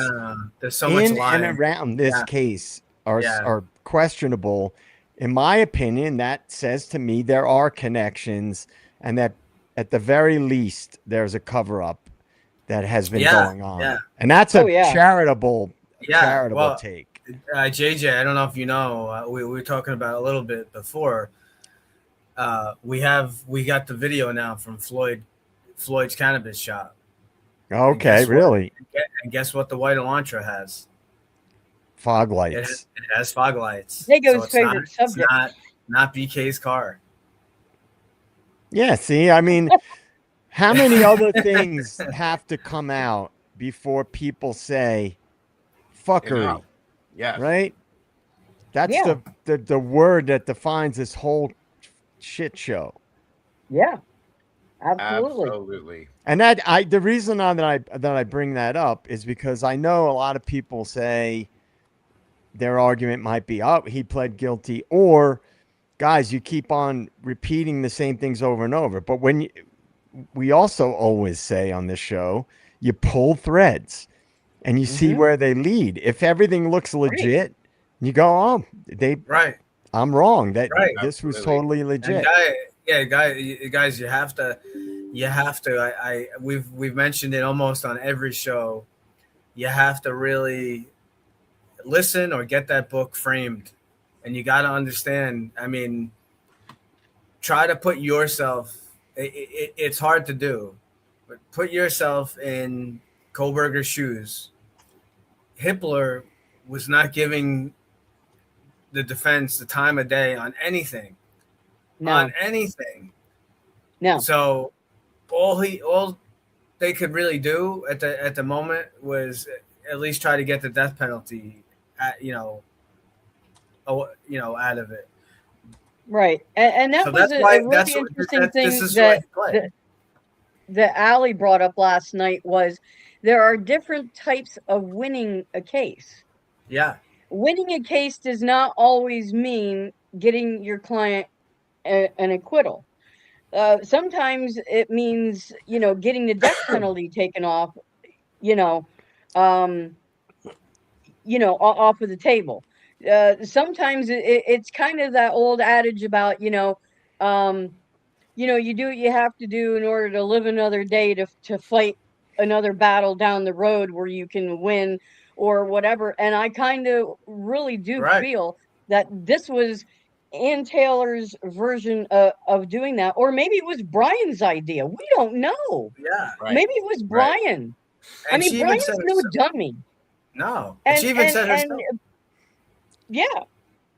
there's so much lying and around this case are questionable, in my opinion, that says to me there are connections and that at the very least there's a cover-up that has been going on. Yeah. And that's a charitable take. JJ, I don't know if you know, we were talking about a little bit before. We got the video now from Floyd's cannabis shop. Okay, really? And guess what the white Elantra has? Fog lights. It has fog lights. Jaco's favorite subject. Not BK's car. Yeah, see, I mean, how many other things have to come out before people say fuckery. Enough. Yes. Right? That's the word that defines this whole shit show. Yeah. Absolutely. Absolutely. And the reason that I bring that up is because I know a lot of people say their argument might be, oh, he pled guilty, or guys, you keep on repeating the same things over and over. But we also always say on this show, you pull threads and you see where they lead. If everything looks legit, you go, oh, I'm wrong. This was totally legit. Guys, you have to. We've mentioned it almost on every show. You have to really listen or get that book framed, and you got to understand. I mean, try to put yourself. It's hard to do, but put yourself in Kohlberger's shoes. Hitler was not giving the defense the time of day on anything. No. On anything. No. So all they could really do at the moment was at least try to get the death penalty out of it. Right. And that was a really interesting thing that Allie brought up last night was there are different types of winning a case. Yeah. Winning a case does not always mean getting your client an acquittal. Sometimes it means, getting the death penalty taken off, off of the table. Sometimes it's kind of that old adage about, you do what you have to do in order to live another day to fight another battle down the road where you can win or whatever. And I kind of really do feel that this was Ann Taylor's version of doing that, or maybe it was Brian's idea. We don't know. Yeah, maybe it was Brian. I mean, Brian's no dummy. No, and she even said herself. Yeah.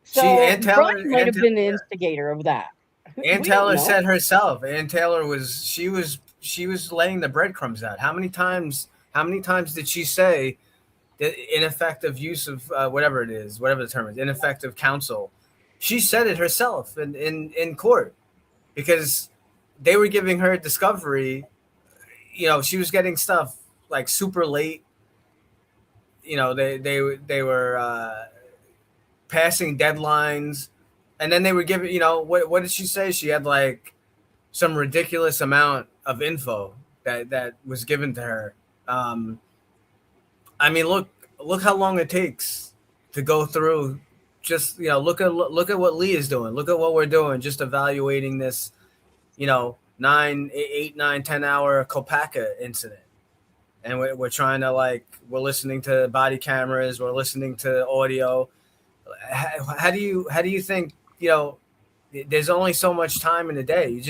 So Brian might have been the instigator of that. Ann Taylor said herself. Ann Taylor was laying the breadcrumbs out. How many times did she say that ineffective use of whatever the term is, ineffective counsel? She said it herself in court because they were giving her discovery. She was getting stuff like super late. They were passing deadlines, and then they were giving. What did she say? She had like some ridiculous amount of info that was given to her. I mean, look how long it takes to go through. Just look at what Lee is doing. Look at what we're doing. Just evaluating this, 9, 8, 9, 10 hour Kopaka incident, and we're trying to we're listening to body cameras. We're listening to audio. How do you think there's only so much time in a day?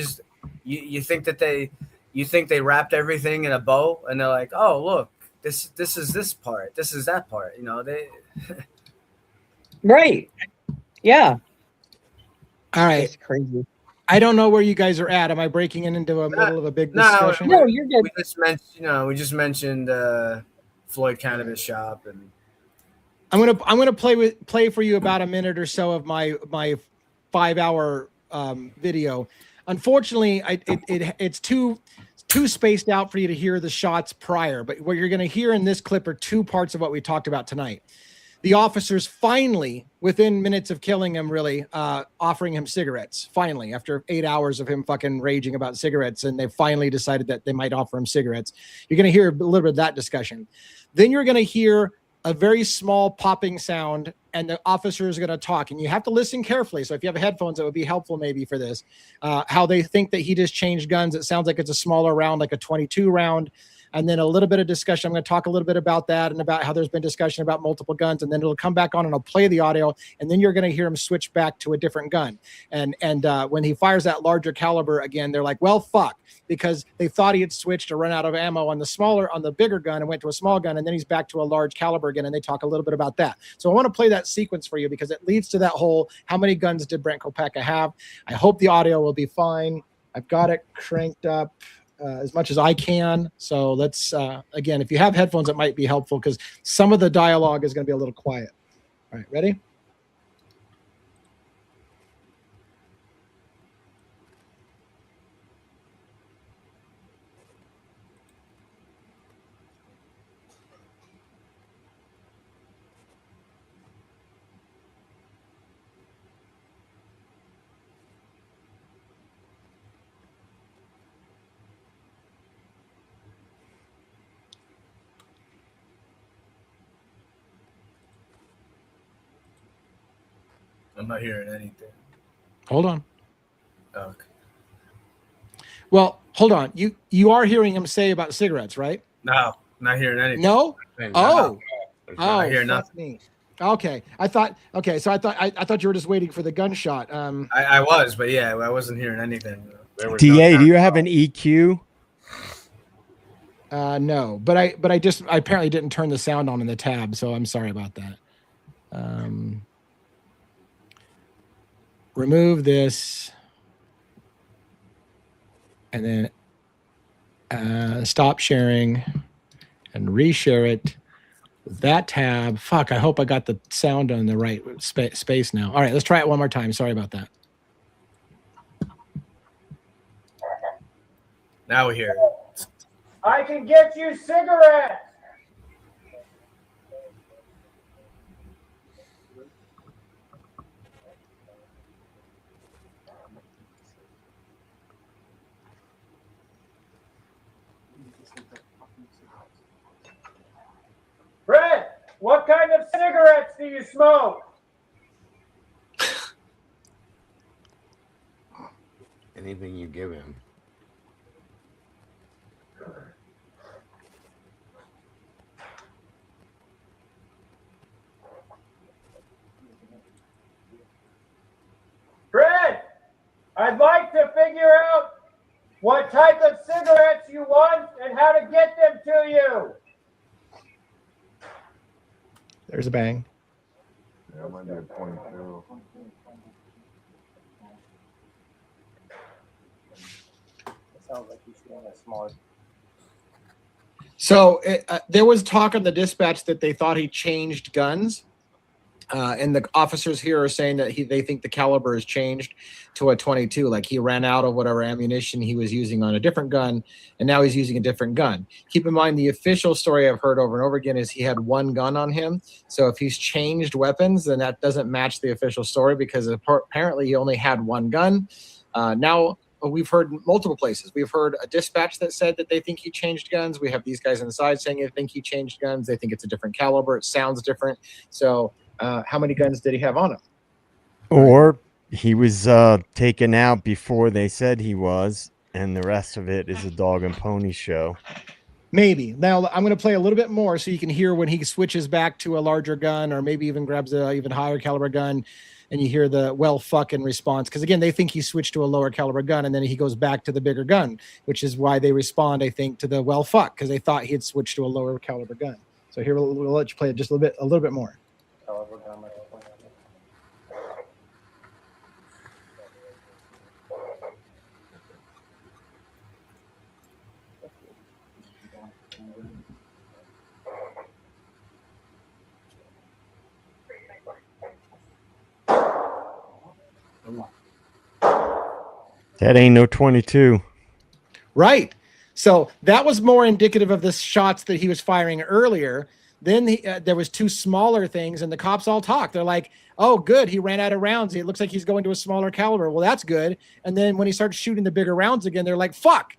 You think they wrapped everything in a bow and they're like, oh look, this is this part, this is that part. They. Right. Yeah. All right. It's crazy. I don't know where you guys are at. Am I breaking into a middle of a big discussion? No, you're good. We just mentioned Floyd Cannabis Shop, and I'm gonna play for you about a minute or so of my 5-hour video. Unfortunately, it's too spaced out for you to hear the shots prior. But what you're gonna hear in this clip are two parts of what we talked about tonight. The officers finally, within minutes of killing him, really offering him cigarettes. Finally, after 8 hours of him fucking raging about cigarettes, and they finally decided that they might offer him cigarettes. You're going to hear a little bit of that discussion. Then you're going to hear a very small popping sound, and the officer is going to talk. And you have to listen carefully. So if you have headphones, that would be helpful maybe for this. How they think that he just changed guns. It sounds like it's a smaller round, like a 22 round. And then a little bit of discussion. I'm going to talk a little bit about that and about how there's been discussion about multiple guns. And then it'll come back on and I'll play the audio. And then you're going to hear him switch back to a different gun. And when he fires that larger caliber again, they're like, well, fuck, because they thought he had switched or run out of ammo on the bigger gun and went to a small gun. And then he's back to a large caliber again. And they talk a little bit about that. So I want to play that sequence for you because it leads to that whole, how many guns did Brent Kopaka have? I hope the audio will be fine. I've got it cranked up. as much as I can. So let's, again, if you have headphones, it might be helpful because some of the dialogue is going to be a little quiet. All right, ready? I'm not hearing anything. Hold on. Okay. Well, hold on. You are hearing him say about cigarettes, right? No, not hearing anything. No? Oh. I hear nothing. Me. Okay. I thought you were just waiting for the gunshot. I was, but yeah, I wasn't hearing anything. DA, do you have an EQ? No, but I apparently didn't turn the sound on in the tab, so I'm sorry about that. Remove this and then stop sharing and reshare it with that tab. Fuck, I hope I got the sound on the right space now. All right, let's try it one more time. Sorry about that. Now we hear it. I can get you cigarettes. Fred, what kind of cigarettes do you smoke? Anything you give him. Fred, I'd like to figure out what type of cigarettes you want and how to get them to you. There's a bang. Yeah, might be a 22. Sounds like he's getting a small. So there was talk on the dispatch that they thought he changed guns. And the officers here are saying that they think the caliber has changed to a 22. Like he ran out of whatever ammunition he was using on a different gun, and now he's using a different gun. Keep in mind, the official story I've heard over and over again is he had one gun on him. So if he's changed weapons, then that doesn't match the official story because apparently he only had one gun. Now we've heard multiple places. We've heard a dispatch that said that they think he changed guns. We have these guys inside saying they think he changed guns. They think it's a different caliber. It sounds different. So how many guns did he have on him? Or he was taken out before they said he was, and the rest of it is a dog and pony show. Maybe. Now I'm going to play a little bit more so you can hear when he switches back to a larger gun or maybe even grabs a even higher caliber gun and you hear the well fuck in response. Because again, they think he switched to a lower caliber gun and then he goes back to the bigger gun, which is why they respond, I think, to the well fuck, because they thought he had switched to a lower caliber gun. So here we'll let you play it just a little bit more. That ain't no 22. Right. So that was more indicative of the shots that he was firing earlier. Then there was two smaller things, and the cops all talk. They're like, oh, good, he ran out of rounds. It looks like he's going to a smaller caliber. Well, that's good. And then when he starts shooting the bigger rounds again, they're like, fuck.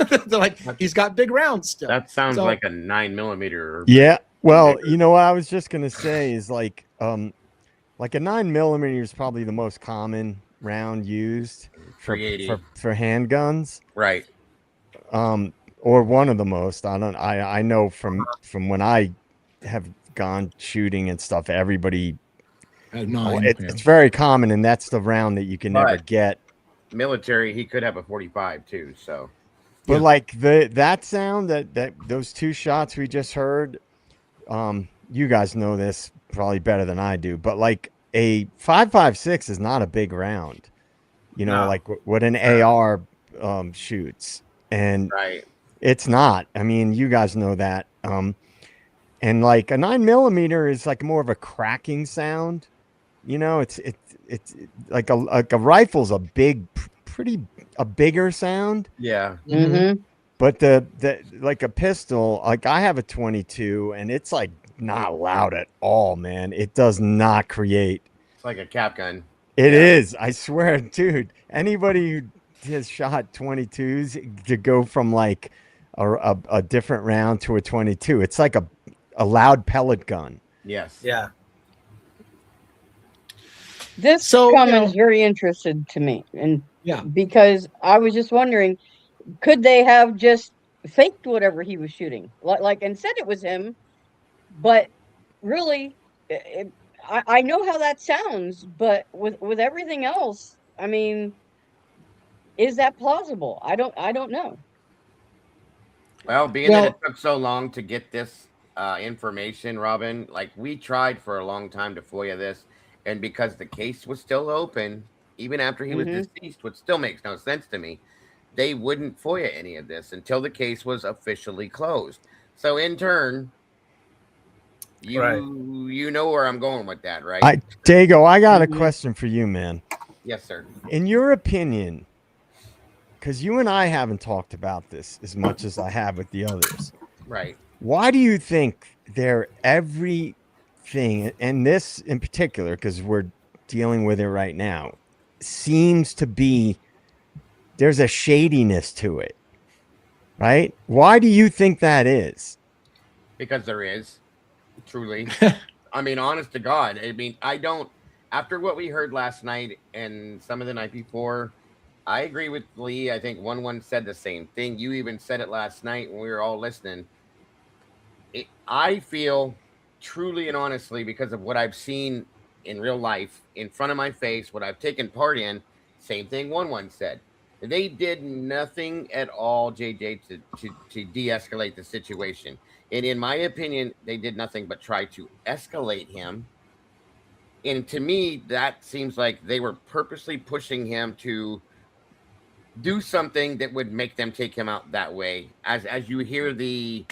They're like, he's got big rounds still. That sounds like a 9mm. Yeah. Well, you know what I was just going to say is like a 9mm is probably the most common round used for handguns. Right. Or one of the most. I know from when I have gone shooting and stuff, everybody it's very common, and that's the round that you can never get. Military, he could have a 45 too, so. But like that sound that those two shots we just heard, you guys know this probably better than I do, but like a 5.56 is not a big round. You know, like what an AR shoots. And right. It's not. I mean, you guys know that. And like a 9mm is like more of a cracking sound. You know, it's like a rifle's a bigger sound. Yeah. Mm-hmm. But the like a pistol, like I have a 22, and it's like not loud at all, man. It does not create. It's like a cap gun. It is, I swear, dude. Anybody who has shot 22s to go from like a different round to a 22, it's like a loud pellet gun. Yes. Yeah. This comment is very interesting to me, and because I was just wondering, could they have just faked whatever he was shooting, like and said it was him, but really, I know how that sounds, but with everything else, I mean, is that plausible? I don't know. Well, being that it took so long to get this information, Robin, like we tried for a long time to FOIA this, and because the case was still open, even after he was deceased, which still makes no sense to me, they wouldn't FOIA any of this until the case was officially closed. So in turn, you know where I'm going with that, right? Dago, I got a question for you, man. Yes, sir. In your opinion, because you and I haven't talked about this as much as I have with the others. Right. Why do you think everything, and this in particular, because we're dealing with it right now, seems to be, there's a shadiness to it, right? Why do you think that is? Because there is, truly. I mean, honest to God, I mean, I don't, after what we heard last night and some of the night before, I agree with Lee. I think one said the same thing. You even said it last night when we were all listening. I feel truly and honestly, because of what I've seen in real life in front of my face, what I've taken part in, same thing one said. They did nothing at all, JJ, to de-escalate the situation. And in my opinion, they did nothing but try to escalate him. And to me, that seems like they were purposely pushing him to do something that would make them take him out that way. As you hear the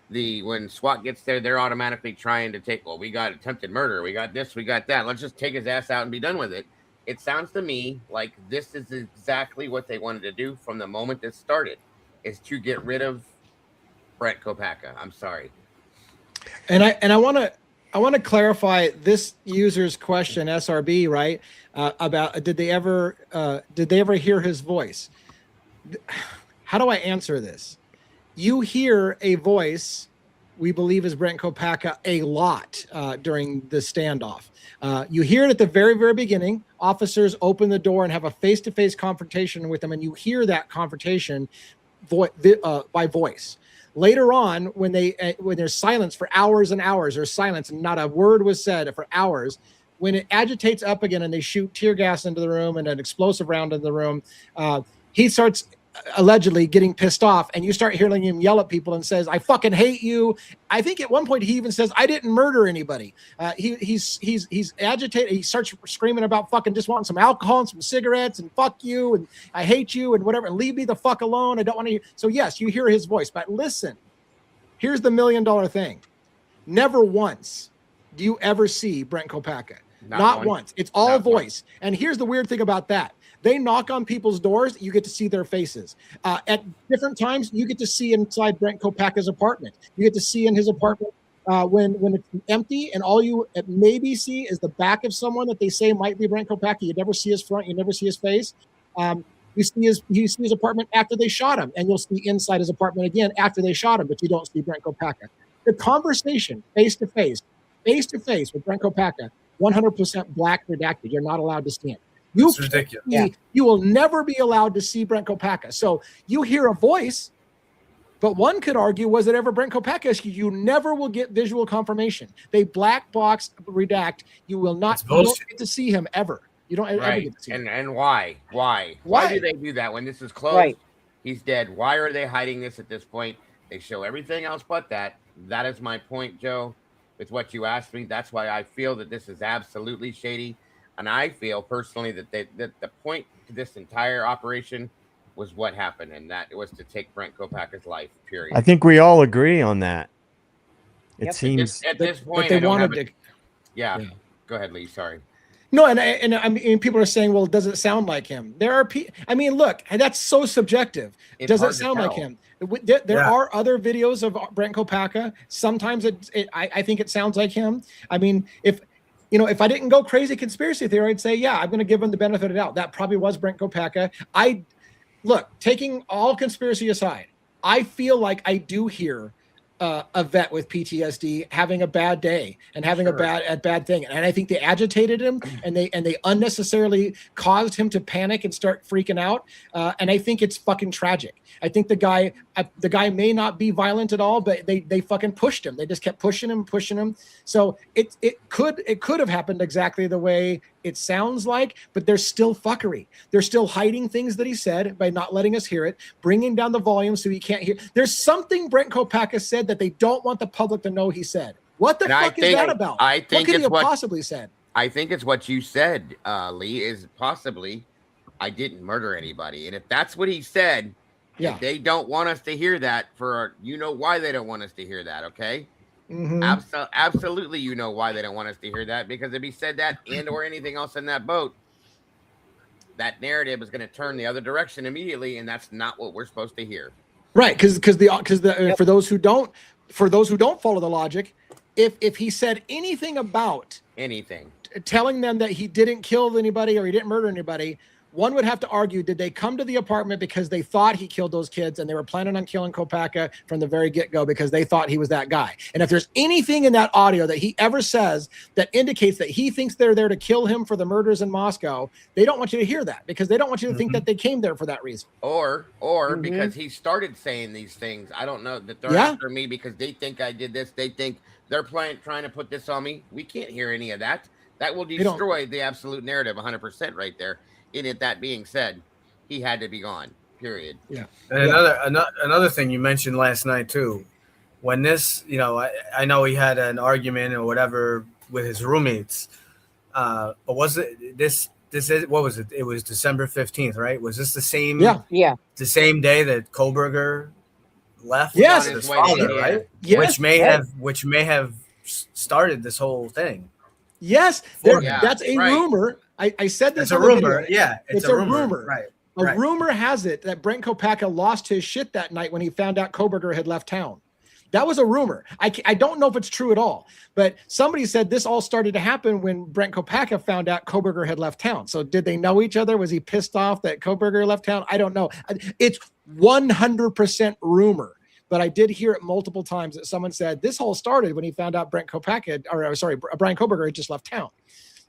when SWAT gets there, they're automatically trying to take, well, we got attempted murder, we got this, we got that, let's just take his ass out and be done with it. It sounds to me like this is exactly what they wanted to do from the moment this started, is to get rid of Brent Kopacka. I'm sorry. And I want to clarify this user's question, SRB, right? About did they ever hear his voice? How do I answer this? You hear a voice we believe is Brent Kopacka a lot during the standoff. You hear it at the very, very beginning. Officers open the door and have a face-to-face confrontation with him, and you hear that confrontation by voice. Later on, when there's silence for hours and hours, there's silence and not a word was said for hours. When it agitates up again and they shoot tear gas into the room and an explosive round in the room, he starts allegedly getting pissed off, and you start hearing him yell at people and says, "I fucking hate you." I think at one point he even says, "I didn't murder anybody." He's agitated. He starts screaming about fucking just wanting some alcohol and some cigarettes and fuck you and I hate you and whatever, and leave me the fuck alone. I don't want to. So yes, you hear his voice, but listen, here's the $1 million thing. Never once do you ever see Brent Kopacka. Not once. It's all voice. And here's the weird thing about that. They knock on people's doors. You get to see their faces. At different times, you get to see inside Brent Kopacka's apartment. You get to see in his apartment when it's empty, and all you maybe see is the back of someone that they say might be Brent Kopacka. You never see his front. You never see his face. You see his apartment after they shot him, and you'll see inside his apartment again after they shot him, but you don't see Brent Kopacka. The conversation face to face with Brent Kopacka, 100% black redacted. You're not allowed to see it. It's ridiculous. You will never be allowed to see Brent Kopacka. So you hear a voice, but one could argue, was it ever Brent Kopacka? You never will get visual confirmation. They black box redact. You will not you don't get to see him ever. You don't ever get to see him. And why? Why do they do that when this is closed? Right. He's dead. Why are they hiding this at this point? They show everything else but that. That is my point, Joe, with what you asked me. That's why I feel that this is absolutely shady. And I feel personally that the point to this entire operation was what happened, and that was to take Brent Kopacka's life. Period. I think we all agree on that. It seems at this point they wanted to. Yeah. Go ahead, Lee. Sorry. No, and I mean, people are saying, well, does it sound like him? There are people. I mean, look, and that's so subjective. Does it sound like him? There are other videos of Brent Kopacka. Sometimes I think it sounds like him. I mean, if I didn't go crazy conspiracy theory, I'd say, yeah, I'm going to give him the benefit of the doubt. That probably was Brent Kopacka. Look, taking all conspiracy aside, I feel like I do hear a vet with PTSD having a bad day and having a bad thing, and I think they agitated him and they unnecessarily caused him to panic and start freaking out. And I think it's fucking tragic. I think the guy may not be violent at all, but they fucking pushed him. They just kept pushing him. So it could have happened exactly the way it sounds like, but there's still fuckery. They're still hiding things that he said by not letting us hear it, bringing down the volume so he can't hear. There's something Brent Kopacka said that they don't want the public to know he said. What the fuck is that about? I think what could he have possibly said? I think it's what you said, Lee, is possibly, I didn't murder anybody. And if that's what he said, they don't want us to hear that why they don't want us to hear that, okay? Mm-hmm. Absolutely, you know why they don't want us to hear that, because if he said that and or anything else in that boat, that narrative is going to turn the other direction immediately, and that's not what we're supposed to hear. Right, because for those who don't follow the logic, if he said anything about telling them that he didn't kill anybody or he didn't murder anybody, one would have to argue, did they come to the apartment because they thought he killed those kids and they were planning on killing Kopacka from the very get-go because they thought he was that guy? And if there's anything in that audio that he ever says that indicates that he thinks they're there to kill him for the murders in Moscow, they don't want you to hear that because they don't want you to think that they came there for that reason. Or because he started saying these things, I don't know, that they're after me because they think I did this. They think they're trying to put this on me. We can't hear any of that. That will destroy the absolute narrative 100% right there. And it, that being said, he had to be gone. Period. Yeah. And another thing you mentioned last night too, when this, I know he had an argument or whatever with his roommates, but was it this is what was it? It was December 15th, right? Was this the same? Yeah. The same day that Koberger left? Yes. His father, right? Yes. Which may have started this whole thing. Yes. That's a rumor. I said this. It's a rumor. Video. Yeah, it's a rumor. Right. A rumor has it that Brent Kopacka lost his shit that night when he found out Koberger had left town. That was a rumor. I don't know if it's true at all, but somebody said this all started to happen when Brent Kopacka found out Koberger had left town. So did they know each other? Was he pissed off that Koberger left town? I don't know. It's 100% rumor. But I did hear it multiple times that someone said this all started when he found out Brian Koberger had just left town.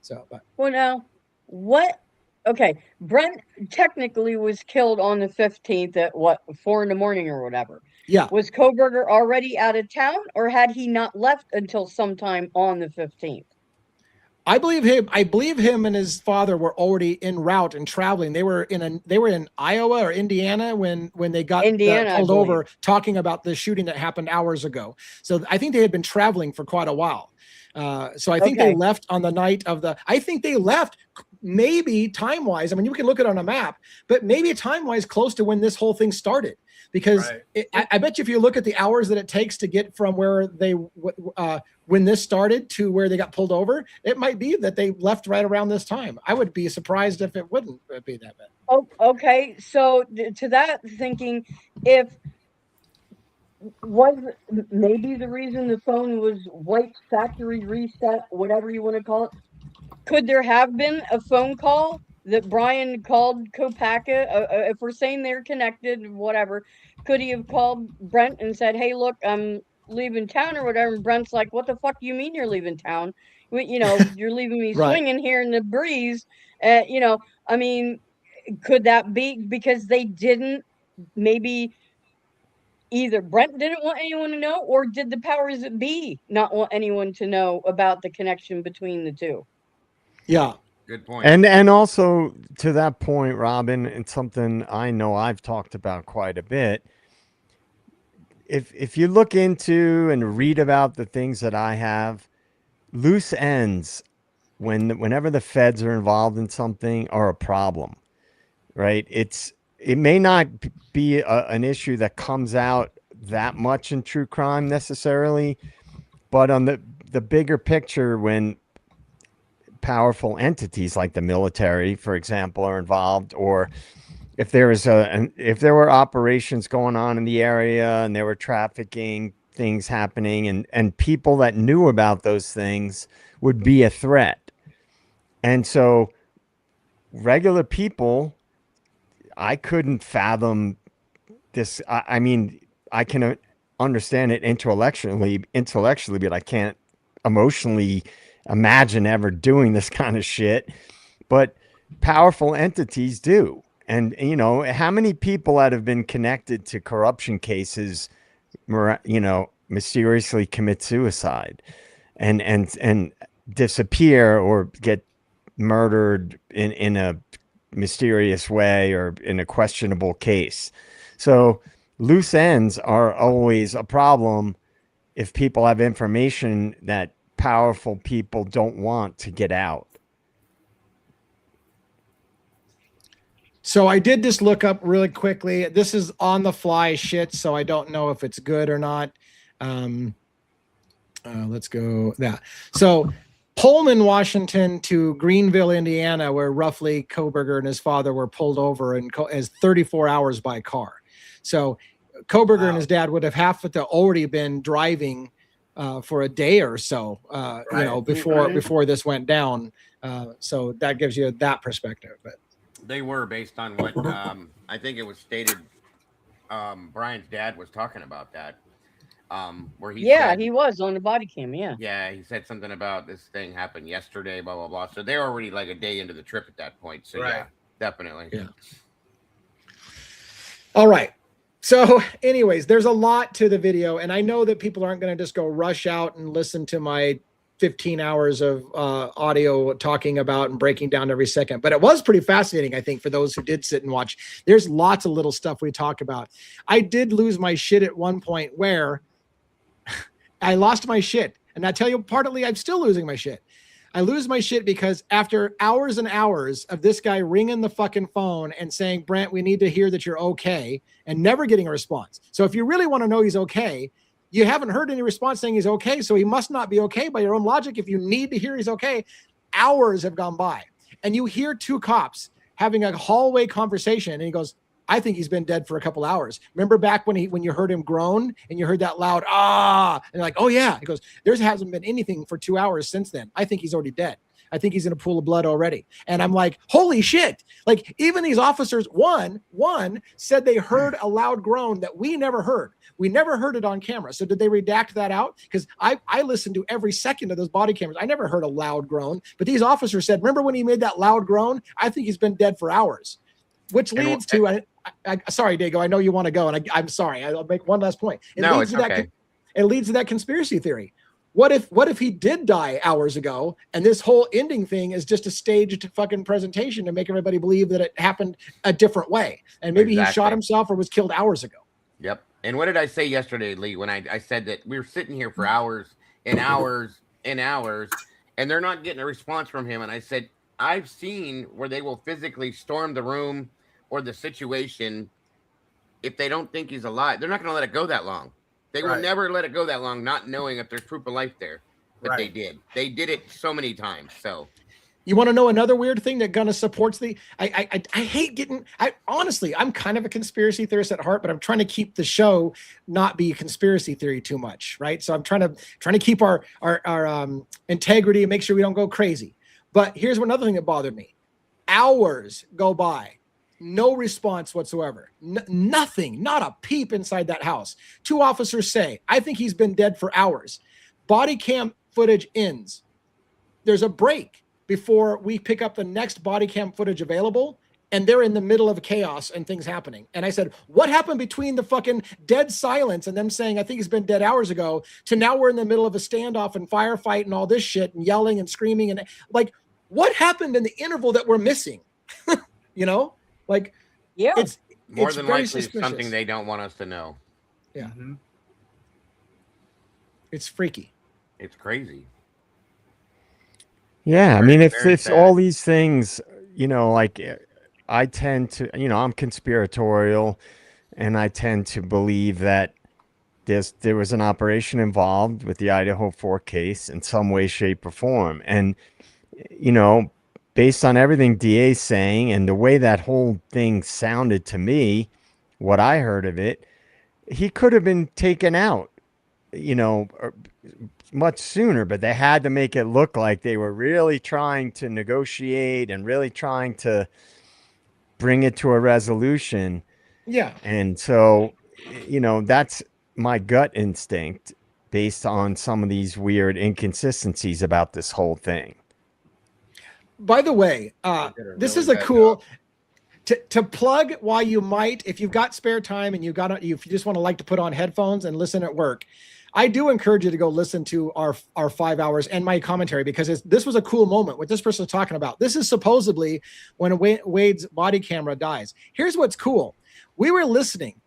So, well, now what? Okay, Brent technically was killed on the 15th at 4 a.m. or whatever. Yeah. Was Koberger already out of town, or had he not left until sometime on the 15th? I believe him and his father were already en route and traveling. They were in Iowa or Indiana when they got pulled over talking about the shooting that happened hours ago. So I think they had been traveling for quite a while. So I think they left on the night of I think they left maybe time-wise. I mean, you can look at it on a map, but maybe time-wise close to when this whole thing started. Because I bet you if you look at the hours that it takes to get from where they when this started to where they got pulled over, it might be that they left right around this time. I would be surprised if it wouldn't be that bad. Oh, okay. So to that thinking, was maybe the reason the phone was wiped, factory reset, whatever you want to call it, could there have been a phone call that Brian called Kopacka? If we're saying they're connected, whatever, could he have called Brent and said, "Hey, look, I'm leaving town," or whatever? And Brent's like, "What the fuck do you mean you're leaving town? You're leaving me swinging here in the breeze." I mean, could that be because they didn't maybe? Either Brent didn't want anyone to know, or did the powers that be not want anyone to know about the connection between the two? Yeah. Good point. And also to that point, Robin, and something I know I've talked about quite a bit. If you look into and read about the things that I have, loose ends, whenever the feds are involved in something, are a problem, right? It's it may not be an issue that comes out that much in true crime necessarily, but on the bigger picture, when powerful entities like the military, for example, are involved, or if there is if there were operations going on in the area and there were trafficking things happening, and people that knew about those things would be a threat. And so regular people, I couldn't fathom this. I mean, I can understand it intellectually, but I can't emotionally imagine ever doing this kind of shit. But powerful entities do. And, you know, how many people that have been connected to corruption cases, you know, mysteriously commit suicide and disappear or get murdered in a mysterious way or in a questionable case. So loose ends are always a problem if people have information that powerful people don't want to get out. So I did just look up really quickly. This is on the fly shit, so I don't know if it's good or not. Let's go that. So Pullman, Washington to Greenville, Indiana, where roughly Koberger and his father were pulled over as 34 hours by car. So Koberger and his dad would have to already been driving for a day or so, you know, before this went down. So that gives you that perspective. But they were based on what I think it was stated. Brian's dad was talking about that. Where he said, he was on the body cam. Yeah, he said something about this thing happened yesterday, blah blah blah. So they're already like a day into the trip at that point. So yeah, definitely. Yeah. All right. So anyways, there's a lot to the video, and I know that people aren't going to just go rush out and listen to my 15 hours of audio talking about and breaking down every second, but it was pretty fascinating, I think, for those who did sit and watch. There's lots of little stuff we talk about. I did lose my shit at one point where I lost my shit. And I tell you, partly I'm still losing my shit. I lose my shit because after hours and hours of this guy ringing the fucking phone and saying, Brent, we need to hear that you're okay, and never getting a response. So if you really want to know he's okay, you haven't heard any response saying he's okay. So he must not be okay by your own logic. If you need to hear he's okay, hours have gone by and you hear two cops having a hallway conversation. And he goes, I think he's been dead for a couple hours. Remember back when you heard him groan and you heard that loud, and you're like, oh yeah. He goes, there hasn't been anything for 2 hours since then. I think he's already dead. I think he's in a pool of blood already. And I'm like, holy shit. Like even these officers, one said they heard a loud groan that we never heard. We never heard it on camera. So did they redact that out? Because I listened to every second of those body cameras. I never heard a loud groan, but these officers said, remember when he made that loud groan? I think he's been dead for hours, which leads to, sorry, Dago, I know you want to go, and I'm sorry. I'll make one last point. It leads to that conspiracy theory. What if he did die hours ago, and this whole ending thing is just a staged fucking presentation to make everybody believe that it happened a different way, and maybe he shot himself or was killed hours ago. Yep. And what did I say yesterday, Lee, when I said that we were sitting here for hours and hours and hours, and they're not getting a response from him? And I said, I've seen where they will physically storm the room or the situation if they don't think he's alive. They're not going to let it go that long. They will never let it go that long, not knowing if there's proof of life there. But they did. They did it so many times. So you want to know another weird thing that kind of supports the I hate getting honestly, I'm kind of a conspiracy theorist at heart, but I'm trying to keep the show not be a conspiracy theory too much, right? So I'm trying to keep our integrity and make sure we don't go crazy. But here's another thing that bothered me. Hours go by. No response whatsoever. Nothing, not a peep inside that house. Two officers say, I think he's been dead for hours. Body cam footage ends. There's a break before we pick up the next body cam footage available, and they're in the middle of chaos and things happening. And I said, what happened between the fucking dead silence and them saying, I think he's been dead hours ago, to now we're in the middle of a standoff and firefight and all this shit and yelling and screaming, and like, what happened in the interval that we're missing? You know? Like, it's more than likely something they don't want us to know. Yeah. Mm-hmm. It's freaky. It's crazy. Yeah. I mean, if all these things, you know, like I tend to, I'm conspiratorial, and I tend to believe that there was an operation involved with the Idaho 4 case in some way, shape, or form. And, based on everything DA's saying and the way that whole thing sounded to me, what I heard of it, he could have been taken out, much sooner, but they had to make it look like they were really trying to negotiate and really trying to bring it to a resolution. Yeah. And so, that's my gut instinct based on some of these weird inconsistencies about this whole thing. By the way, this is a cool to plug while you might, if you've got spare time and if you just want to like to put on headphones and listen at work, I do encourage you to go listen to our 5 hours and my commentary, because this was a cool moment. What this person is talking about. This is supposedly when Wade's body camera dies. Here's what's cool. We were listening.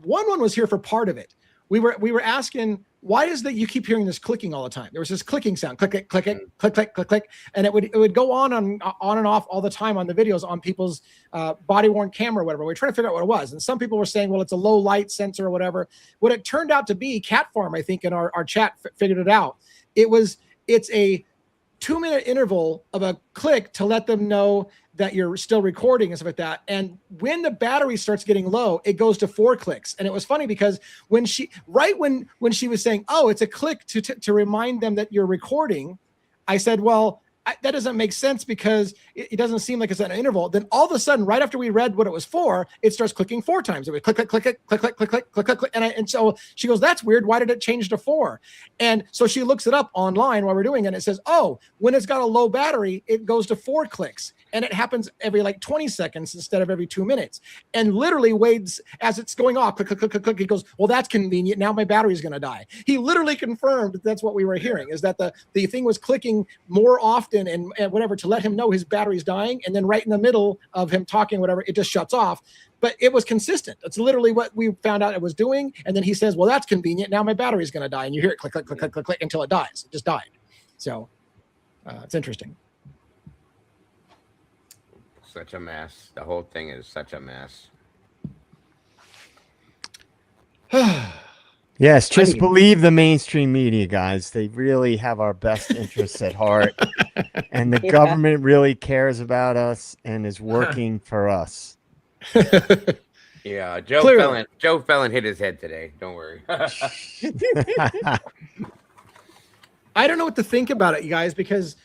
One was here for part of it. We were asking, why is that you keep hearing this clicking all the time? There was this clicking sound, click it, click it, click, click, click, click, and it would go on and off all the time on the videos on people's body worn camera or whatever. We were trying to figure out what it was, and some people were saying, well, it's a low light sensor or whatever. What it turned out to be, Cat Farm, I think, in our chat figured it out. It's a 2-minute interval of a click to let them know that you're still recording and stuff like that. And when the battery starts getting low, it goes to 4 clicks. And it was funny because when she was saying, oh, it's a click to remind them that you're recording, I said, well, that doesn't make sense because it doesn't seem like it's an interval. Then all of a sudden, right after we read what it was for, it starts clicking 4 times. It would click, click, click, click, click, click, click, click, click, click, click. And so she goes, that's weird. Why did it change to 4? And so she looks it up online while we're doing it. And it says, oh, when it's got a low battery, it goes to 4 clicks. And it happens every 20 seconds instead of every 2 minutes. And literally Wade's, as it's going off, click, click, click, click, click, he goes, well, that's convenient. Now my battery's going to die. He literally confirmed that's what we were hearing, is that the thing was clicking more often and whatever to let him know his battery's dying. And then right in the middle of him talking, whatever, it just shuts off. But it was consistent. That's literally what we found out it was doing. And then he says, well, that's convenient. Now my battery's going to die. And you hear it click, click, click, click, click, click until it dies. It just died. So it's interesting. Such a mess. The whole thing is such a mess. Yes, just believe the mainstream media, guys. They really have our best interests at heart. And the government really cares about us and is working for us. Yeah, Joe Felon hit his head today. Don't worry. I don't know what to think about it, you guys, because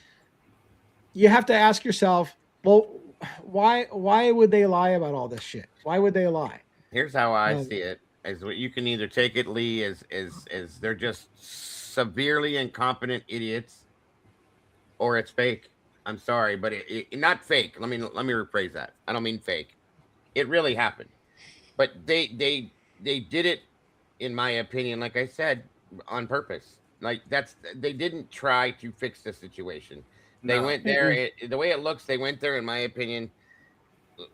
you have to ask yourself, well, why would they lie about all this shit? Why would they lie? Here's how I see it. As what you can either take it, Lee, as they're just severely incompetent idiots, or it's fake. I'm sorry, but it not fake. Let me rephrase that. I don't mean fake. It really happened. But they did it, in my opinion, like I said, on purpose. Like they didn't try to fix the situation. They went there. The way it looks, they went there, in my opinion,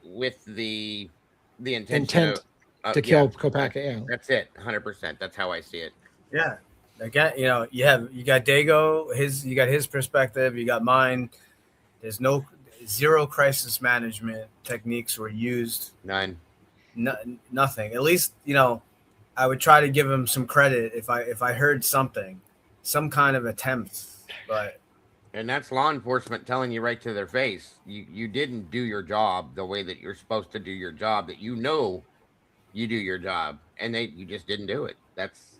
with the intent to kill Kopacka. Yeah, that's it. 100%. That's how I see it. Yeah, again, you got Dago. You got his perspective. You got mine. There's zero crisis management techniques were used. None. Nothing. At least I would try to give him some credit if I heard something, some kind of attempt, but. And that's law enforcement telling you right to their face. You didn't do your job the way that you're supposed to do your job, that you do your job, and you just didn't do it.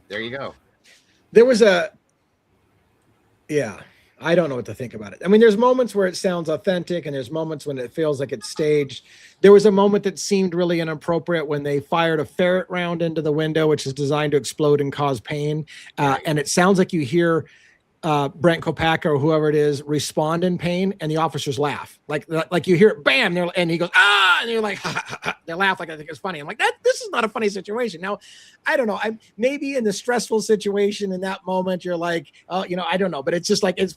There you go. There was I don't know what to think about it. I mean, there's moments where it sounds authentic and there's moments when it feels like it's staged. There was a moment that seemed really inappropriate when they fired a ferret round into the window, which is designed to explode and cause pain. And it sounds like you hear Brent Kopacka or whoever it is respond in pain, and the officers laugh. Like you hear it, bam, and he goes, ah, and you're like, ha, ha, ha. They laugh like I think it's funny. I'm like, this is not a funny situation. Now, I don't know. Maybe in the stressful situation in that moment, you're like, oh, I don't know. But it's just like it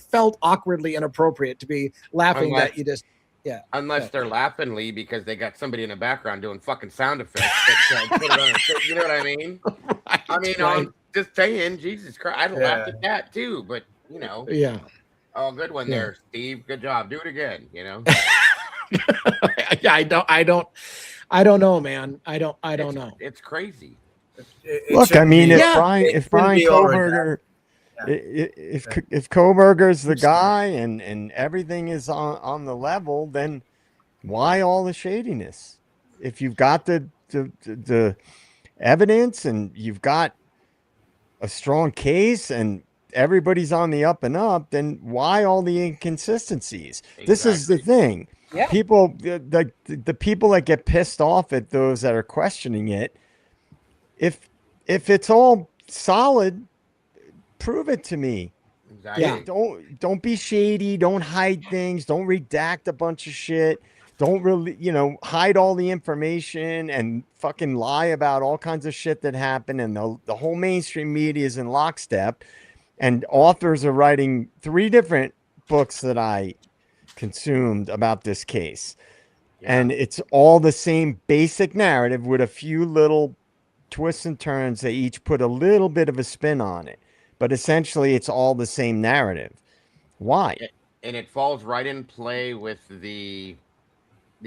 felt awkwardly inappropriate to be laughing that you just. Yeah. Unless they're laughing, Lee, because they got somebody in the background doing fucking sound effects. Put it on you know what I mean? Right, I mean, right. Just saying, Jesus Christ, I'd laugh at that too, but Yeah. Oh, good one there, Steve. Good job. Do it again, Yeah, I don't know, man. I don't know. It's crazy. Look, I mean, if Brian be all Koberger, if Koberger's the guy and everything is on the level, then why all the shadiness? If you've got the evidence and you've got a strong case and everybody's on the up and up, then why all the inconsistencies? Exactly. This is the thing. Yeah. People, the people that get pissed off at those that are questioning it, if it's all solid, prove it to me. Exactly. Yeah. Don't be shady. Don't hide things. Don't redact a bunch of shit. Don't really, hide all the information and fucking lie about all kinds of shit that happened. And the whole mainstream media is in lockstep. And authors are writing 3 different books that I consumed about this case. Yeah. And it's all the same basic narrative with a few little twists and turns. They each put a little bit of a spin on it. But essentially, it's all the same narrative. Why? And it falls right in play with the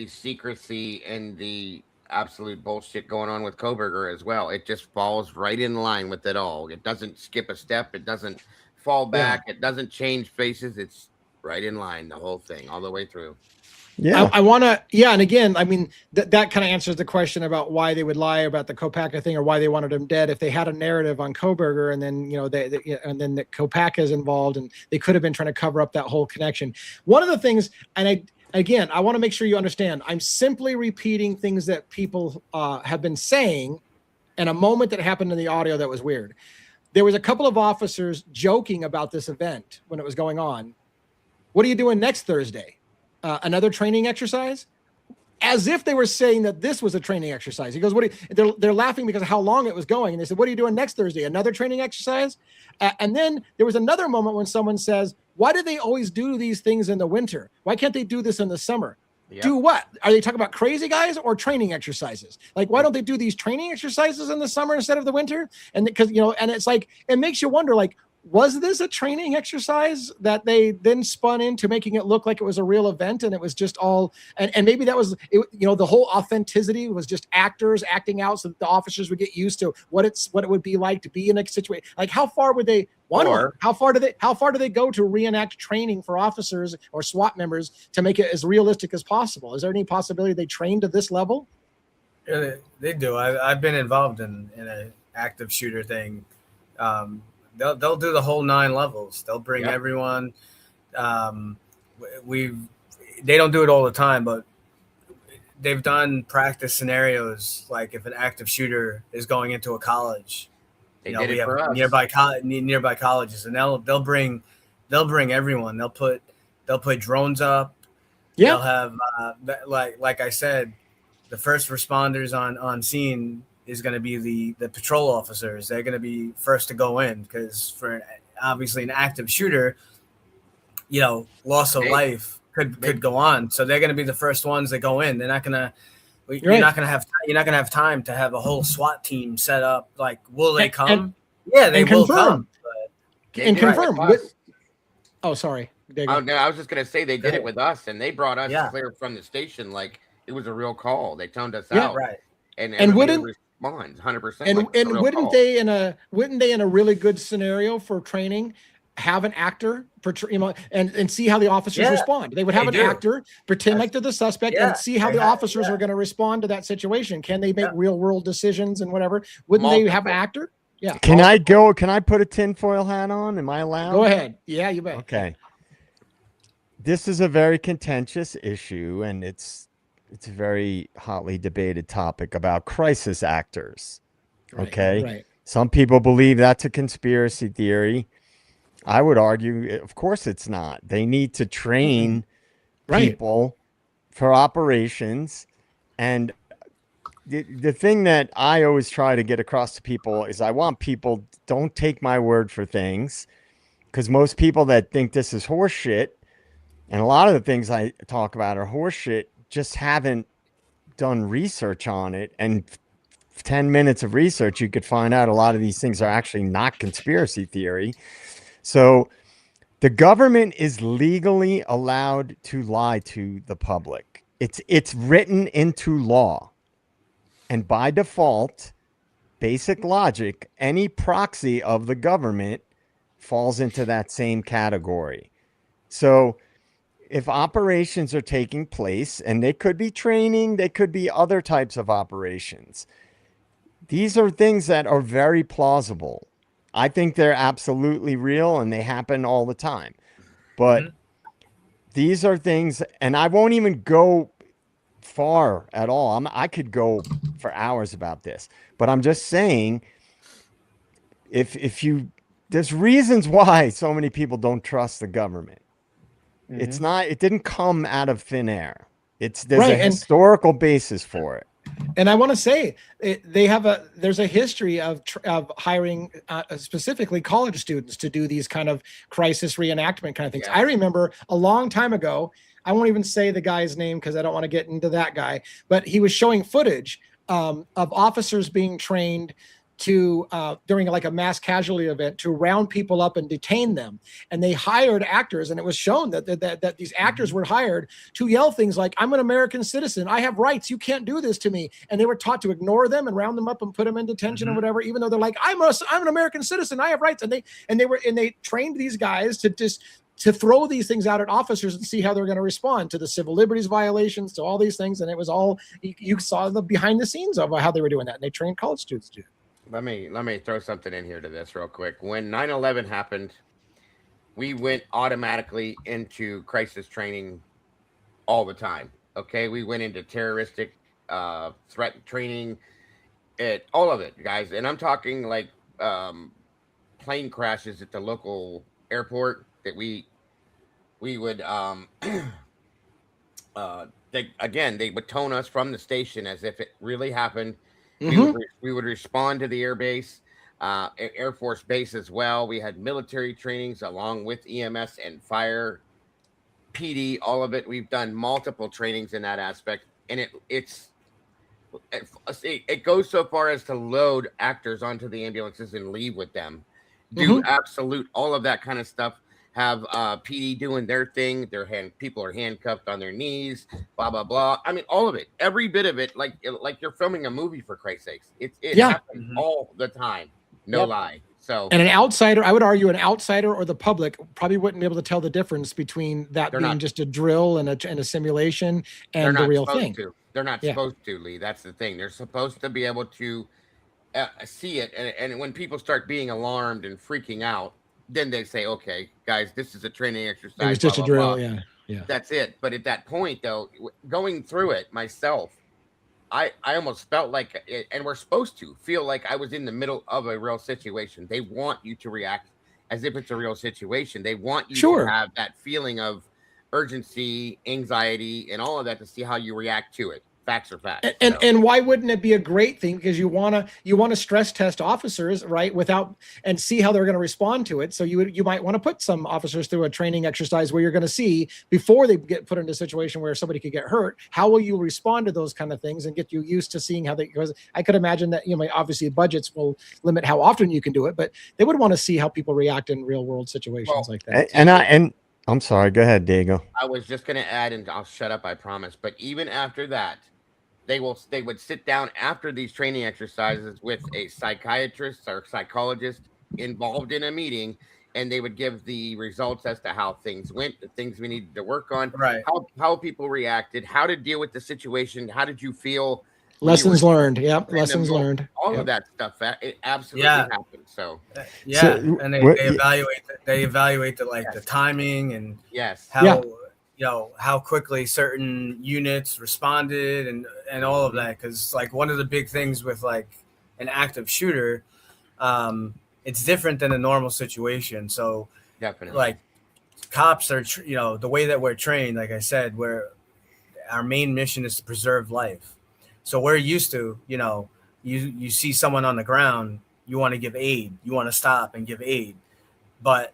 secrecy and the absolute bullshit going on with Koberger as well. It just falls right in line with it all. It doesn't skip a step. It doesn't fall back. Yeah. It doesn't change faces. It's right in line, the whole thing, all the way through. Yeah, I want to. Yeah, and again, I mean that kind of answers the question about why they would lie about the Kopacka thing or why they wanted him dead. If they had a narrative on Koberger, and then and then that Kopacka is involved, and they could have been trying to cover up that whole connection. One of the things, and I want to make sure you understand, I'm simply repeating things that people have been saying, and a moment that happened in the audio that was weird. There was a couple of officers joking about this event when it was going on. What are you doing next Thursday? Another training exercise? As if they were saying that this was a training exercise. He goes, they're laughing because of how long it was going. And they said, what are you doing next Thursday? Another training exercise? And then there was another moment when someone says, why do they always do these things in the winter? Why can't they do this in the summer? Yep. Do what? Are they talking about crazy guys or training exercises? Like, why don't they do these training exercises in the summer instead of the winter? And because, and it's like, it makes you wonder, like, was this a training exercise that they then spun into making it look like it was a real event, and it was just all, and maybe that was, the whole authenticity was just actors acting out so that the officers would get used to what it would be like to be in a situation. Like, how far would they how far do they go to reenact training for officers or SWAT members to make it as realistic as possible? Is there any possibility they train to this level? Yeah, they do. I've been involved in an active shooter thing. They'll do the whole 9 levels. They'll bring everyone. They don't do it all the time, but they've done practice scenarios. Like if an active shooter is going into a college, we have nearby colleges, and they'll bring everyone. They'll put drones up. Yeah. They'll have like I said, the first responders on scene is going to be the patrol officers. They're going to be first to go in because for obviously an active shooter, loss of life could go on. So they're going to be the first ones that go in. They're not going to. You're not going to have time to have a whole SWAT team set up. Like, will they come? Yeah, they will come. And confirm. Oh, sorry. Oh, no, I was just going to say they did it with us, and they brought us clear from the station like it was a real call. They toned us out. Right. And wouldn't responds 100%. And wouldn't they in a really good scenario for training have an actor and see how the officers respond? They would have an actor pretend like they're the suspect and see how the officers are going to respond to that situation. Can they make real world decisions and whatever? Wouldn't they have an actor? Yeah. Can I put a tinfoil hat on? Am I allowed? Go ahead. Yeah, you bet. Okay. This is a very contentious issue, and it's a very hotly debated topic about crisis actors. Okay. Right. Some people believe that's a conspiracy theory. I would argue, of course it's not. They need to train people for operations. And the thing that I always try to get across to people is I want people, don't take my word for things, because most people that think this is horseshit, and a lot of the things I talk about are horseshit, just haven't done research on it. And 10 minutes of research, you could find out a lot of these things are actually not conspiracy theory. So the government is legally allowed to lie to the public. It's written into law. And by default, basic logic, any proxy of the government falls into that same category. So if operations are taking place, and they could be training, they could be other types of operations, these are things that are very plausible. I think they're absolutely real and they happen all the time. But these are things, and I won't even go far at all. I could go for hours about this, but I'm just saying, if you, there's reasons why so many people don't trust the government. It's not, it didn't come out of thin air. There's a historical basis for it. And I want to say there's a history of hiring specifically college students to do these kind of crisis reenactment kind of things. I remember a long time ago, I won't even say the guy's name because I don't want to get into that guy, but he was showing footage of officers being trained to during like a mass casualty event to round people up and detain them. And they hired actors, and it was shown that these actors were hired to yell things like, "I'm an American citizen, I have rights, you can't do this to me." And they were taught to ignore them and round them up and put them in detention or whatever, even though they're like, I'm an American citizen, I have rights. And they trained these guys to throw these things out at officers and see how they're going to respond to the civil liberties violations, to all these things. And it was all, you saw the behind the scenes of how they were doing that. And they trained college students to do it. Let me throw something in here to this real quick. When 9/11 happened, we went automatically into crisis training all the time. Okay, we went into terroristic threat training, all of it, guys. And I'm talking like plane crashes at the local airport that we would they would tone us from the station as if it really happened. We would respond to the air base, Air Force Base as well. We had military trainings along with EMS and fire, PD, all of it. We've done multiple trainings in that aspect, and it goes so far as to load actors onto the ambulances and leave with them. Do absolute all of that kind of stuff. Have PD doing their thing. People are handcuffed on their knees, blah blah blah. I mean, all of it, every bit of it, like you're filming a movie, for Christ's sakes. It happens all the time, no lie. So, and an outsider, I would argue, an outsider or the public probably wouldn't be able to tell the difference between that being just a drill and a simulation and the real thing. They're not supposed to, Lee. That's the thing. They're supposed to be able to see it, and when people start being alarmed and freaking out, then they say, okay, guys, this is a training exercise. It was just a drill. Yeah. That's it. But at that point, though, going through it myself, I almost felt like, and we're supposed to feel like I was in the middle of a real situation. They want you to react as if it's a real situation. They want you to have that feeling of urgency, anxiety, and all of that to see how you react to it. Facts are facts. And why wouldn't it be a great thing? Because you want to stress test officers, right? And see how they're going to respond to it. So you might want to put some officers through a training exercise where you're going to see, before they get put into a situation where somebody could get hurt, how will you respond to those kind of things and get you used to seeing how they, because I could imagine that, obviously budgets will limit how often you can do it, but they would want to see how people react in real world situations like that. And I'm sorry, go ahead, Diego. I was just going to add, and I'll shut up, I promise. But even after that, they would sit down after these training exercises with a psychiatrist or psychologist involved in a meeting, and they would give the results as to how things went, the things we needed to work on, how people reacted, how to deal with the situation, how did you feel? Lessons learned. Yep. Lessons learned. All of that stuff. It absolutely happened. So and they evaluate the timing and how quickly certain units responded and all of that. Because like one of the big things with like an active shooter, it's different than a normal situation. So definitely, like cops are, the way that we're trained, like I said, where our main mission is to preserve life. So we're used to, you see someone on the ground, you want to give aid, you want to stop and give aid, but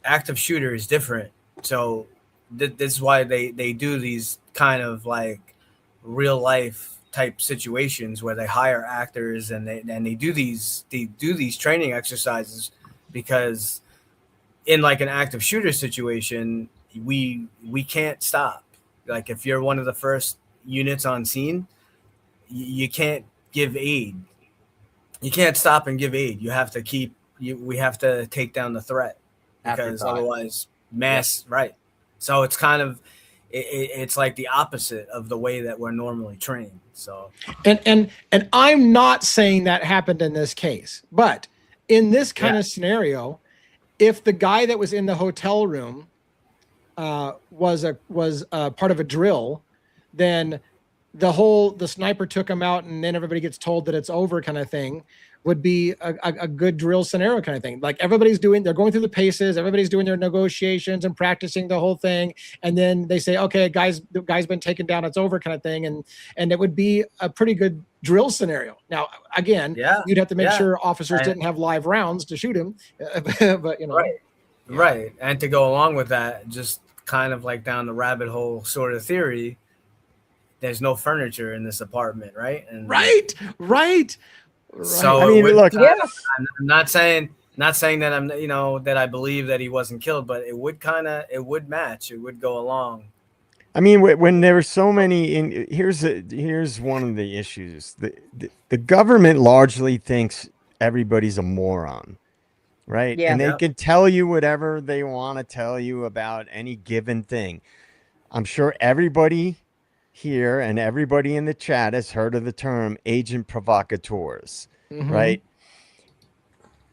active shooter is different. So this is why they do these kind of like real life type situations where they hire actors and they do these training exercises, because in like an active shooter situation, we can't stop. Like if you're one of the first units on scene, you can't give aid. You can't stop and give aid. You have to we have to take down the threat, because otherwise right. So it's kind of, it's like the opposite of the way that we're normally trained. So, and I'm not saying that happened in this case, but in this kind of scenario, if the guy that was in the hotel room was part of a drill, then the sniper took him out, and then everybody gets told that it's over kind of thing would be a good drill scenario kind of thing. Like they're going through the paces, everybody's doing their negotiations and practicing the whole thing. And then they say, okay, the guy's been taken down, it's over kind of thing. And it would be a pretty good drill scenario. Now, again, you'd have to make sure officers didn't have live rounds to shoot him, but you know. Right. And to go along with that, just kind of like down the rabbit hole sort of theory, there's no furniture in this apartment, right? And right. So I mean, look, I'm not saying that I'm, that I believe that he wasn't killed, but it would match. It would go along. I mean, when there were so many, here's one of the issues. The government largely thinks everybody's a moron, right? Yeah. And they can tell you whatever they want to tell you about any given thing. I'm sure everybody here and everybody in the chat has heard of the term agent provocateurs, right?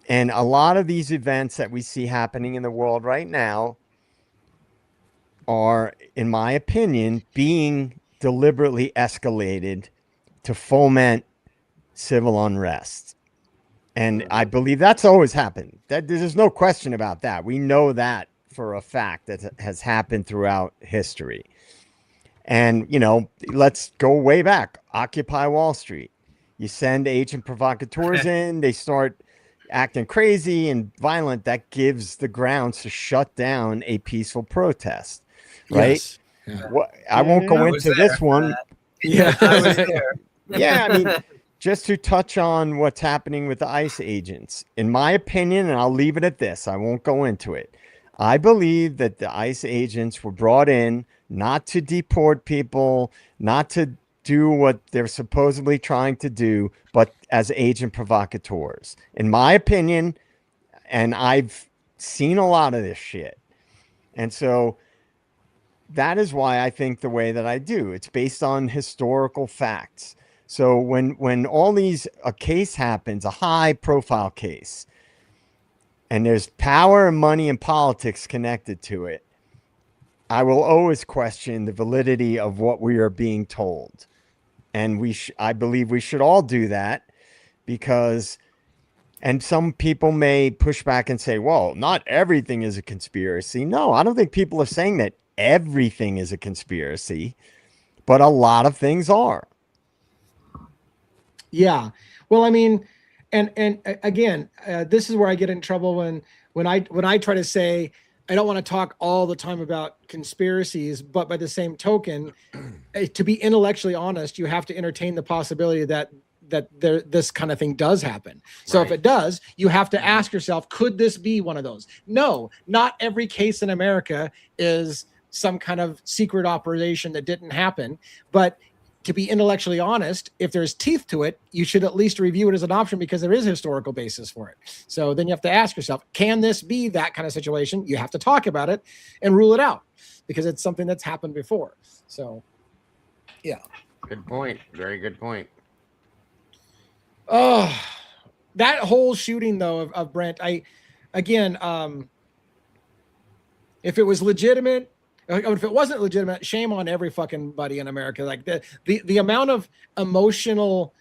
And a lot of these events that we see happening in the world right now are, in my opinion, being deliberately escalated to foment civil unrest. And I believe that's always happened. There's no question about that. We know that for a fact that has happened throughout history. And, let's go way back. Occupy Wall Street. You send agent provocateurs in, they start acting crazy and violent. That gives the grounds to shut down a peaceful protest, right? Yes. Yeah. I won't go into this one. Yeah, I was there. Yeah, I mean, just to touch on what's happening with the ICE agents, in my opinion, and I'll leave it at this, I won't go into it. I believe that the ICE agents were brought in not to deport people, not to do what they're supposedly trying to do, but as agent provocateurs. In my opinion, and I've seen a lot of this shit. And so that is why I think the way that I do. It's based on historical facts. So when all a case happens, a high profile case, and there's power and money and politics connected to it, I will always question the validity of what we are being told. And I believe we should all do that because, and some people may push back and say, well, not everything is a conspiracy. No, I don't think people are saying that everything is a conspiracy, but a lot of things are. Yeah. Well, I mean, and again, this is where I get in trouble when I try to say, I don't want to talk all the time about conspiracies, but by the same token, to be intellectually honest, you have to entertain the possibility that this kind of thing does happen. So if it does, you have to ask yourself, could this be one of those? No, not every case in America is some kind of secret operation that didn't happen, but to be intellectually honest, if there's teeth to it, you should at least review it as an option because there is a historical basis for it. So then you have to ask yourself, can this be that kind of situation? You have to talk about it and rule it out because it's something that's happened before. So, yeah. Good point. Very good point. Oh, that whole shooting though of Brent, if it was legitimate, if it wasn't legitimate, shame on every fucking buddy in America. Like the amount of emotional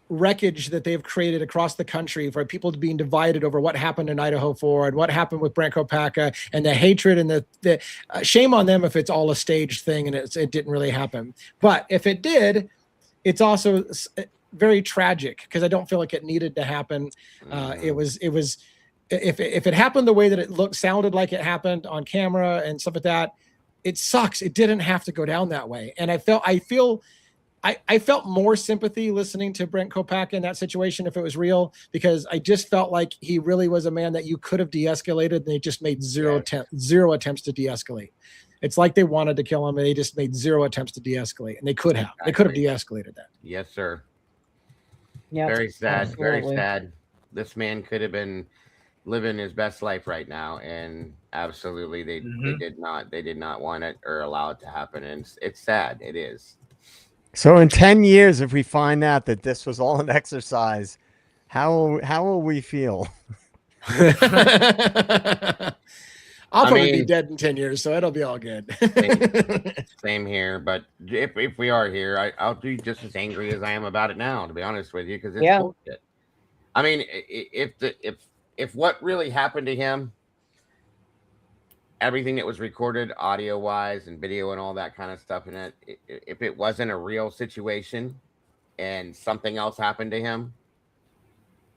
wreckage that they've created across the country for people being divided over what happened in Idaho 4 and what happened with Brent Kopacka and the hatred and the shame on them if it's all a staged thing and it didn't really happen. But if it did, it's also very tragic because I don't feel like it needed to happen. It was. If it happened the way that it sounded like it happened on camera and stuff like that, it sucks. It didn't have to go down that way. And I felt more sympathy listening to Brent Kopacka in that situation if it was real, because I just felt like he really was a man that you could have de-escalated and they just made zero attempts to de-escalate. It's like they wanted to kill him, and they just made zero attempts to de-escalate, and they could have. They could have de-escalated that. Yes, sir. Yeah. Very sad. Absolutely. Very sad. This man could have been living his best life right now, and absolutely they did not want it or allow it to happen, and it's sad. It is. So in 10 years, if we find out that this was all an exercise, how will we feel? I'll probably be dead in 10 years, so it'll be all good. Same here, but if we are here, I'll be just as angry as I am about it now, to be honest with you, because it's bullshit. I mean, if what really happened to him, everything that was recorded audio wise and video and all that kind of stuff in it, if it wasn't a real situation and something else happened to him,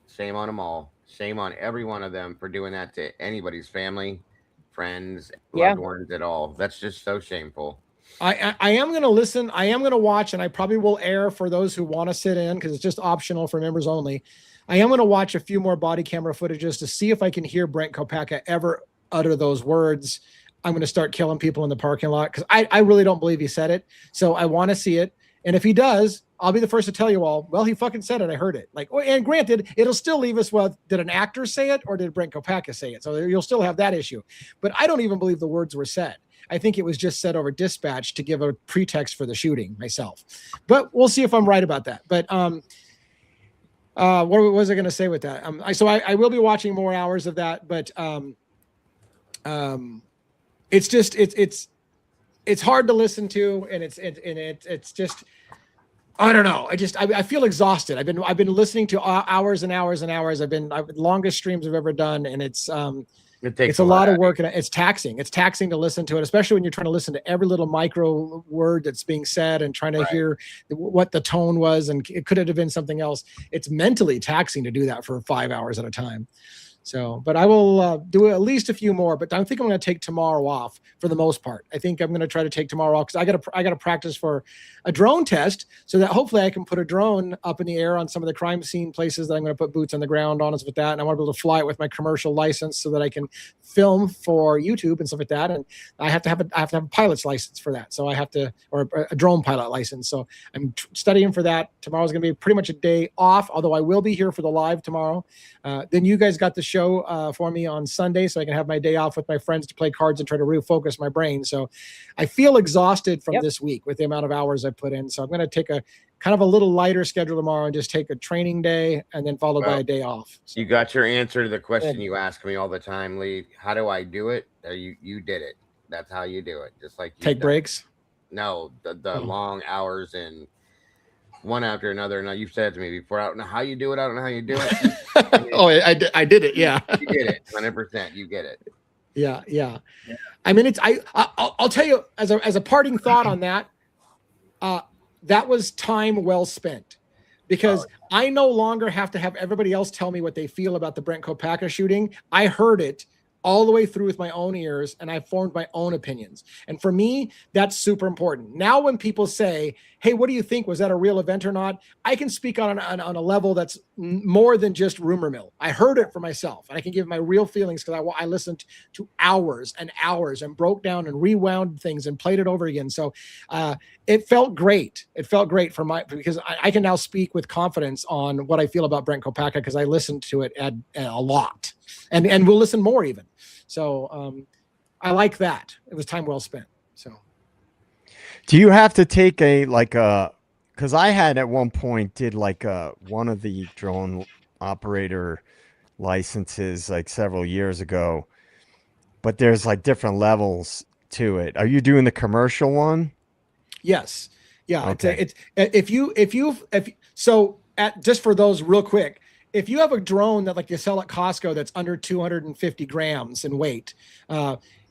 shame on them all. Shame on every one of them for doing that to anybody's family, friends, loved ones at all. That's just so shameful. I am going to listen. I am going to watch, and I probably will air for those who want to sit in, because it's just optional for members only. I am going to watch a few more body camera footages to see if I can hear Brent Kopacka ever utter those words. I'm going to start killing people in the parking lot, because I really don't believe he said it. So I want to see it. And if he does, I'll be the first to tell you all, well, he fucking said it. I heard it. Like, and granted, it'll still leave us with, did an actor say it or did Brent Kopacka say it? So you'll still have that issue. But I don't even believe the words were said. I think it was just said over dispatch to give a pretext for the shooting myself. But we'll see if I'm right about that. But what was I going to say with that? So I will be watching more hours of that, but it's just it's hard to listen to, and it's just, I don't know. I feel exhausted. I've been listening to hours and hours and hours. Longest streams I've ever done, and it's a lot of work, and it's taxing. It's taxing to listen to it, especially when you're trying to listen to every little micro word that's being said and trying to hear what the tone was, and it could have been something else. It's mentally taxing to do that for 5 hours at a time. So, but I will do at least a few more, but I think I'm going to take tomorrow off for the most part. I think I'm going to try to take tomorrow off, because I got to practice for a drone test, so that hopefully I can put a drone up in the air on some of the crime scene places that I'm going to put boots on the ground on us with that. And I want to be able to fly it with my commercial license so that I can film for YouTube and stuff like that. And I have to have a pilot's license for that. So I have to, or a drone pilot license. So I'm studying for that. Tomorrow's going to be pretty much a day off, although I will be here for the live tomorrow. Then you guys got the show for me on Sunday, so I can have my day off with my friends to play cards and try to refocus my brain. So I feel exhausted from this week with the amount of hours I put in. So I'm going to take a kind of a little lighter schedule tomorrow and just take a training day and then followed by a day off. So, you got your answer to the question you ask me all the time, Lee. How do I do it? You did it. That's how you do it. Just like you take breaks. No, the long hours and one after another. Now, you've said to me before, I don't know how you do it. I don't know how you do it. Oh, I did it. Yeah. You did it. 100%. You get it. Yeah. I mean, I'll tell you as a parting thought on that, that was time well spent, because I no longer have to have everybody else tell me what they feel about the Brent Kopacka shooting. I heard it all the way through with my own ears, and I formed my own opinions. And for me, that's super important. Now, when people say, hey, what do you think? Was that a real event or not? I can speak on a level that's more than just rumor mill. I heard it for myself, and I can give my real feelings, because I listened to hours and hours and broke down and rewound things and played it over again. So it felt great. It felt great because I can now speak with confidence on what I feel about Brent Kopacka, because I listened to it a lot, and we'll listen more even. So I like that. It was time well spent. So do you have to take because I had at one point did one of the drone operator licenses like several years ago, but there's like different levels to it. Are you doing the commercial one? Yes. Yeah. Okay. Just for those real quick, if you have a drone that like you sell at Costco that's under 250 grams in weight,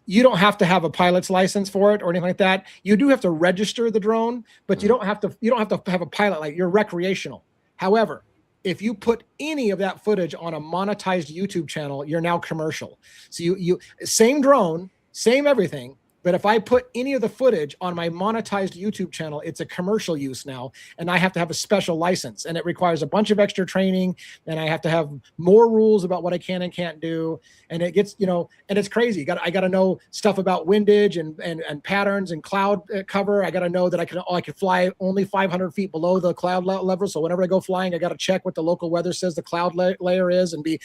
you don't have to have a pilot's license for it or anything like that. You do have to register the drone, but you don't have to have a pilot. Like, you're recreational. However, if you put any of that footage on a monetized YouTube channel, you're now commercial. So you same drone, same everything, But if I put any of the footage on my monetized YouTube channel, it's a commercial use now, and I have to have a special license, and it requires a bunch of extra training, and I have to have more rules about what I can and can't do. And it gets, and it's crazy. I got to know stuff about windage and patterns and cloud cover. I got to know that I can fly only 500 feet below the cloud level. So whenever I go flying, I got to check what the local weather says the cloud layer is and be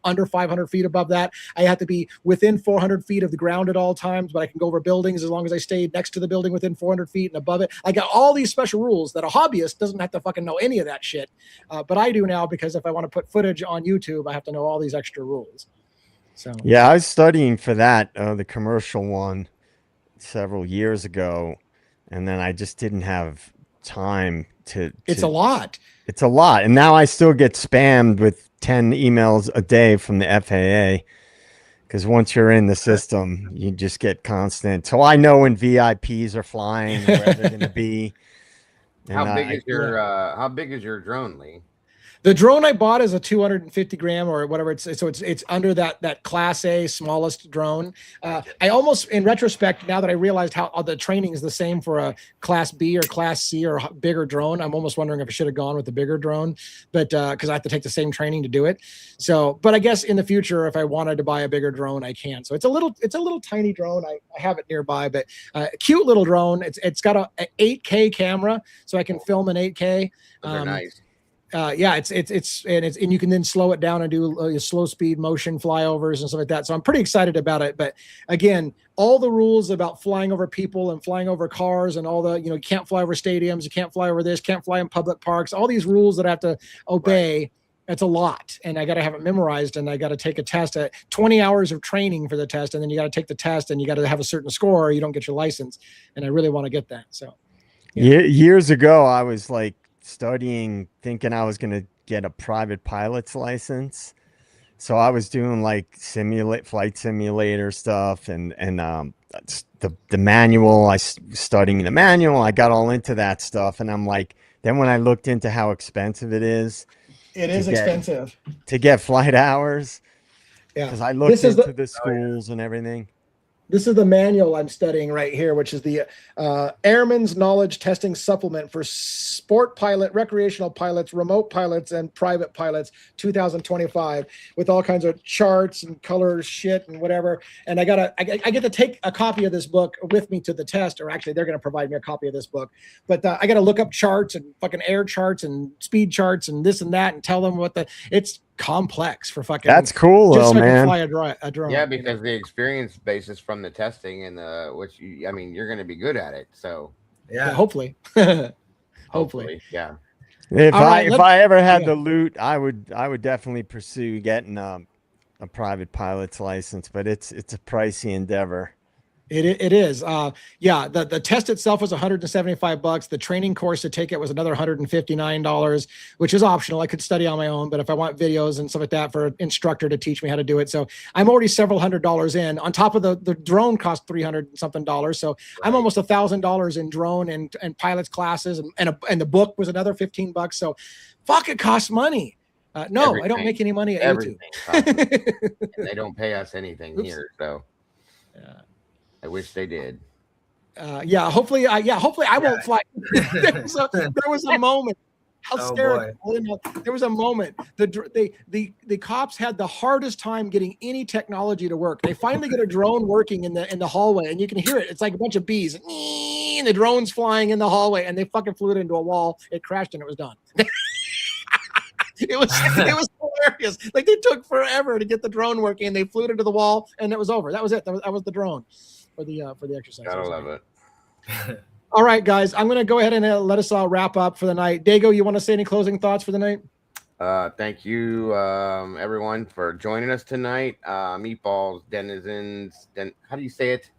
under 500 feet above that. I have to be within 400 feet of the ground at all times, but I can go over buildings as long as I stay next to the building within 400 feet and above it. I got all these special rules that a hobbyist doesn't have to fucking know any of that shit. But I do now, because if I want to put footage on YouTube, I have to know all these extra rules. So yeah, I was studying for that, the commercial one, several years ago, and then I just didn't have time to. It's a lot. It's a lot, and now I still get spammed with 10 emails a day from the FAA. Because once you're in the system, you just get constant. So I know when VIPs are flying, where they're going to be. How big is your drone, Lee? The drone I bought is a 250 gram or whatever. It's under that Class A smallest drone. I almost, in retrospect, now that I realized how the training is the same for a Class B or Class C or bigger drone, I'm almost wondering if I should have gone with the bigger drone, but because I have to take the same training to do it. So, but I guess in the future, if I wanted to buy a bigger drone, I can. So it's a little tiny drone. I have it nearby, but cute little drone. It's got a 8K camera, so I can film in 8K. Those are nice. Yeah, and you can then slow it down and do slow speed motion flyovers and stuff like that. So I'm pretty excited about it. But again, all the rules about flying over people and flying over cars and all the, you can't fly over stadiums, you can't fly over this, can't fly in public parks, all these rules that I have to obey. Right. It's a lot, and I got to have it memorized, and I got to take a test at 20 hours of training for the test. And then you got to take the test, and you got to have a certain score, or you don't get your license. And I really want to get that. So years ago, I was like studying, thinking I was going to get a private pilot's license. So I was doing like flight simulator stuff and the manual. I was studying the manual. I got all into that stuff. And I'm like, then when I looked into how expensive it is. It is expensive to get flight hours. Yeah. Because I looked into the schools and everything. This is the manual I'm studying right here, which is the Airman's Knowledge Testing Supplement for Sport Pilot, Recreational Pilots, Remote Pilots, and Private Pilots, 2025, with all kinds of charts and color shit and whatever. And I get to take a copy of this book with me to the test, or actually they're going to provide me a copy of this book. But I got to look up charts and fucking air charts and speed charts and this and that and tell them it's complex for fucking. That's cool, just though, so man. Fly a drone. Yeah, because the experience basis from the testing and you're going to be good at it. So yeah, hopefully. Hopefully, yeah. If I ever had the loot, I would definitely pursue getting a private pilot's license, but it's a pricey endeavor. It is. Yeah, the test itself was $175. The training course to take it was another $159, which is optional. I could study on my own, but if I want videos and stuff like that for an instructor to teach me how to do it. So I'm already several $100s in. On top of the drone cost $300 something. So I'm almost $1,000 in drone and pilots classes, and the book was another $15. So fuck, it costs money. No, everything. I don't make any money at YouTube. And they don't pay us anything here. So yeah. I wish they did. Hopefully I won't fly. There was a moment. Hysterical. There was a moment. The cops had the hardest time getting any technology to work. They finally get a drone working in the hallway, and you can hear it. It's like a bunch of bees, and the drone's flying in the hallway, and they fucking flew it into a wall. It crashed, and it was done. It was hilarious. Like, they took forever to get the drone working. They flew it into the wall, and it was over. That was it. That was the drone for the exercise. Gotta love it. All right, guys, I'm going to go ahead and let us all wrap up for the night. Dago, you want to say any closing thoughts for the night? Thank you, everyone, for joining us tonight. Meatballs, denizens. How do you say it?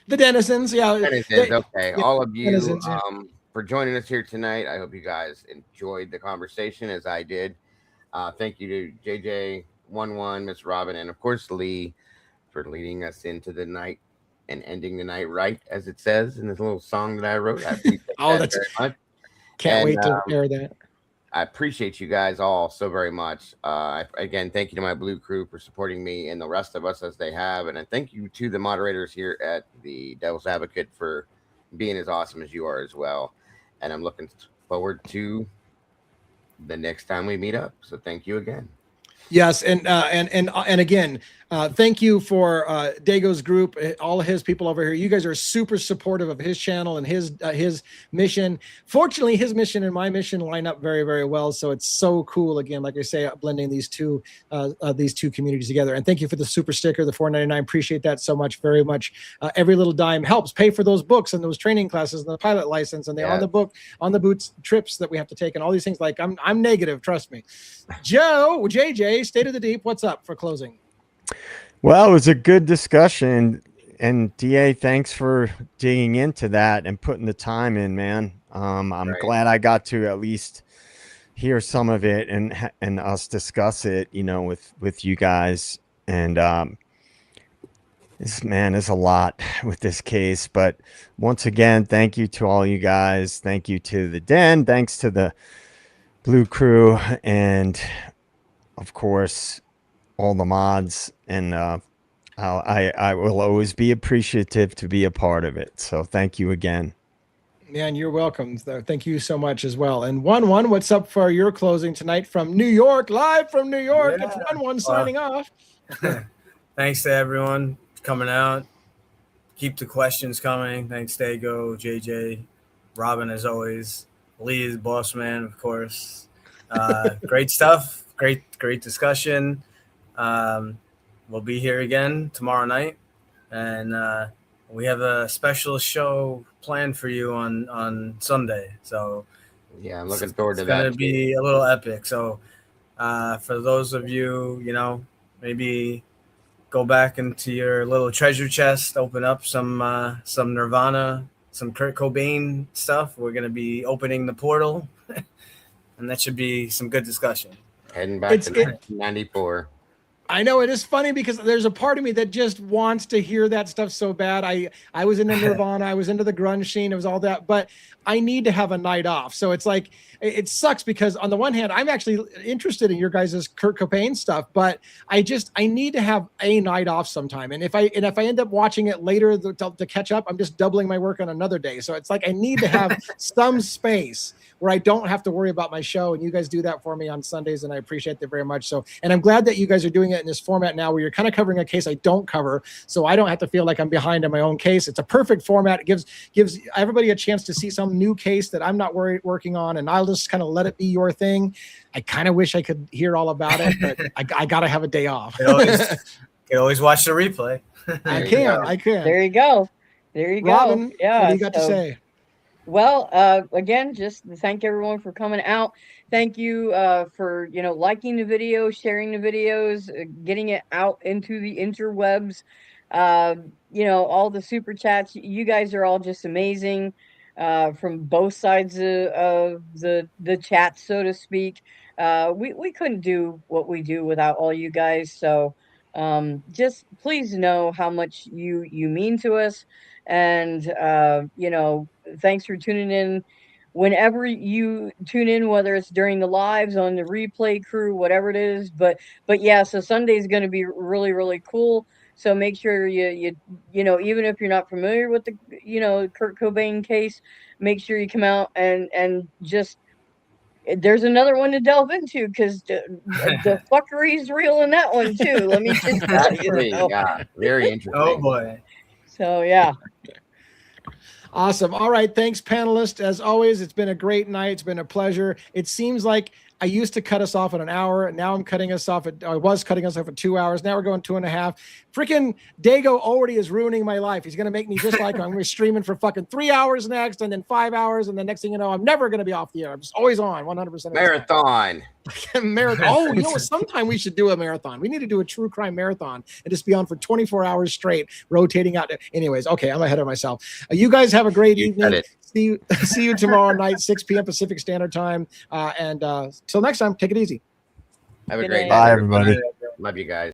The denizens, yeah. Denizens, okay. Yeah, all of you, denizens, yeah. For joining us here tonight. I hope you guys enjoyed the conversation as I did. Thank you to JJ11, Miss Robin, and of course Lee for leading us into the night and ending the night right, as it says in this little song that I wrote. I appreciate that very much. Can't wait to hear that. I appreciate you guys all so very much. Again, thank you to my Blue crew for supporting me and the rest of us as they have. And thank you to the moderators here at the Devil's Advocate for being as awesome as you are as well. And I'm looking forward to the next time we meet up. So thank you again. Yes, and again, thank you for Dago's group, all of his people over here. You guys are super supportive of his channel and his mission. Fortunately, his mission and my mission line up very, very well. So it's so cool. Again, like I say, blending these two communities together. And thank you for the super sticker, the $4.99. Appreciate that so much, very much. Every little dime helps pay for those books and those training classes and the pilot license and the on the boots trips that we have to take and all these things. Like I'm negative, trust me. JJ, State of the Deep, what's up for closing? Well, it was a good discussion, and DA, thanks for digging into that and putting the time in, man. I'm glad I got to at least hear some of it and us discuss it, with you guys. And there's a lot with this case, but once again, thank you to all you guys. Thank you to the Den. Thanks to the Blue crew, and of course all the mods, and I will always be appreciative to be a part of it. So thank you again. Man, you're welcome. Thank you so much as well. And 1-1, what's up for your closing tonight from New York, live from New York? It's 1-1 signing off. Thanks to everyone coming out. Keep the questions coming. Thanks, Dago, JJ, Robin, as always. Lee is boss man, of course. Great stuff. Great discussion. We'll be here again tomorrow night, and we have a special show planned for you on Sunday. So yeah, I'm looking forward to that. It's going to be a little epic. So for those of you, maybe go back into your little treasure chest, open up some Nirvana, some Kurt Cobain stuff. We're going to be opening the portal, and that should be some good discussion. Heading back to 1994. I know it is funny because there's a part of me that just wants to hear that stuff so bad. I was into Nirvana, I was into the grunge scene, it was all that, but I need to have a night off. So it's like, it sucks because on the one hand, I'm actually interested in your guys' Kurt Cobain stuff, but I need to have a night off sometime. And if I end up watching it later to catch up, I'm just doubling my work on another day. So it's like, I need to have some space where I don't have to worry about my show, and you guys do that for me on Sundays, and I appreciate that very much. So, and I'm glad that you guys are doing it in this format now where you're kind of covering a case I don't cover, so I don't have to feel like I'm behind in my own case. It's a perfect format. It gives everybody a chance to see some new case that I'm not working on, and I'll just kind of let it be your thing. I kind of wish I could hear all about it, but I got to have a day off. You can always watch the replay. I can. There you go. Robin, Yeah. What do you got to say? Well, again, just thank everyone for coming out. Thank you for, liking the video, sharing the videos, getting it out into the interwebs. All the super chats. You guys are all just amazing from both sides of the chat, so to speak. We couldn't do what we do without all you guys. So just please know how much you mean to us. And, thanks for tuning in whenever you tune in, whether it's during the lives, on the replay crew, whatever it is. But yeah, so Sunday is going to be really, really cool. So make sure you even if you're not familiar with the, Kurt Cobain case, make sure you come out and just, there's another one to delve into because the fuckery's real in that one too. Let me just tell you. Yeah, very interesting. Oh boy. So yeah. Awesome. All right. Thanks, panelists. As always, it's been a great night. It's been a pleasure. It seems like I used to cut us off at an hour. Now I was cutting us off at 2 hours. Now we're going 2.5. Freaking Dago already is ruining my life. He's going to make me just like him. I'm going to be streaming for fucking 3 hours next, and then 5 hours. And the next thing you know, I'm never going to be off the air. I'm just always on 100%. Marathon. Marathon. Oh, what? Sometime we should do a marathon. We need to do a true crime marathon and just be on for 24 hours straight, rotating out. Anyways, okay, I'm ahead of myself. You guys have a great evening. See you tomorrow night, 6 p.m. Pacific Standard Time. And till next time, take it easy. Have a great night. Bye, everybody. Love you guys.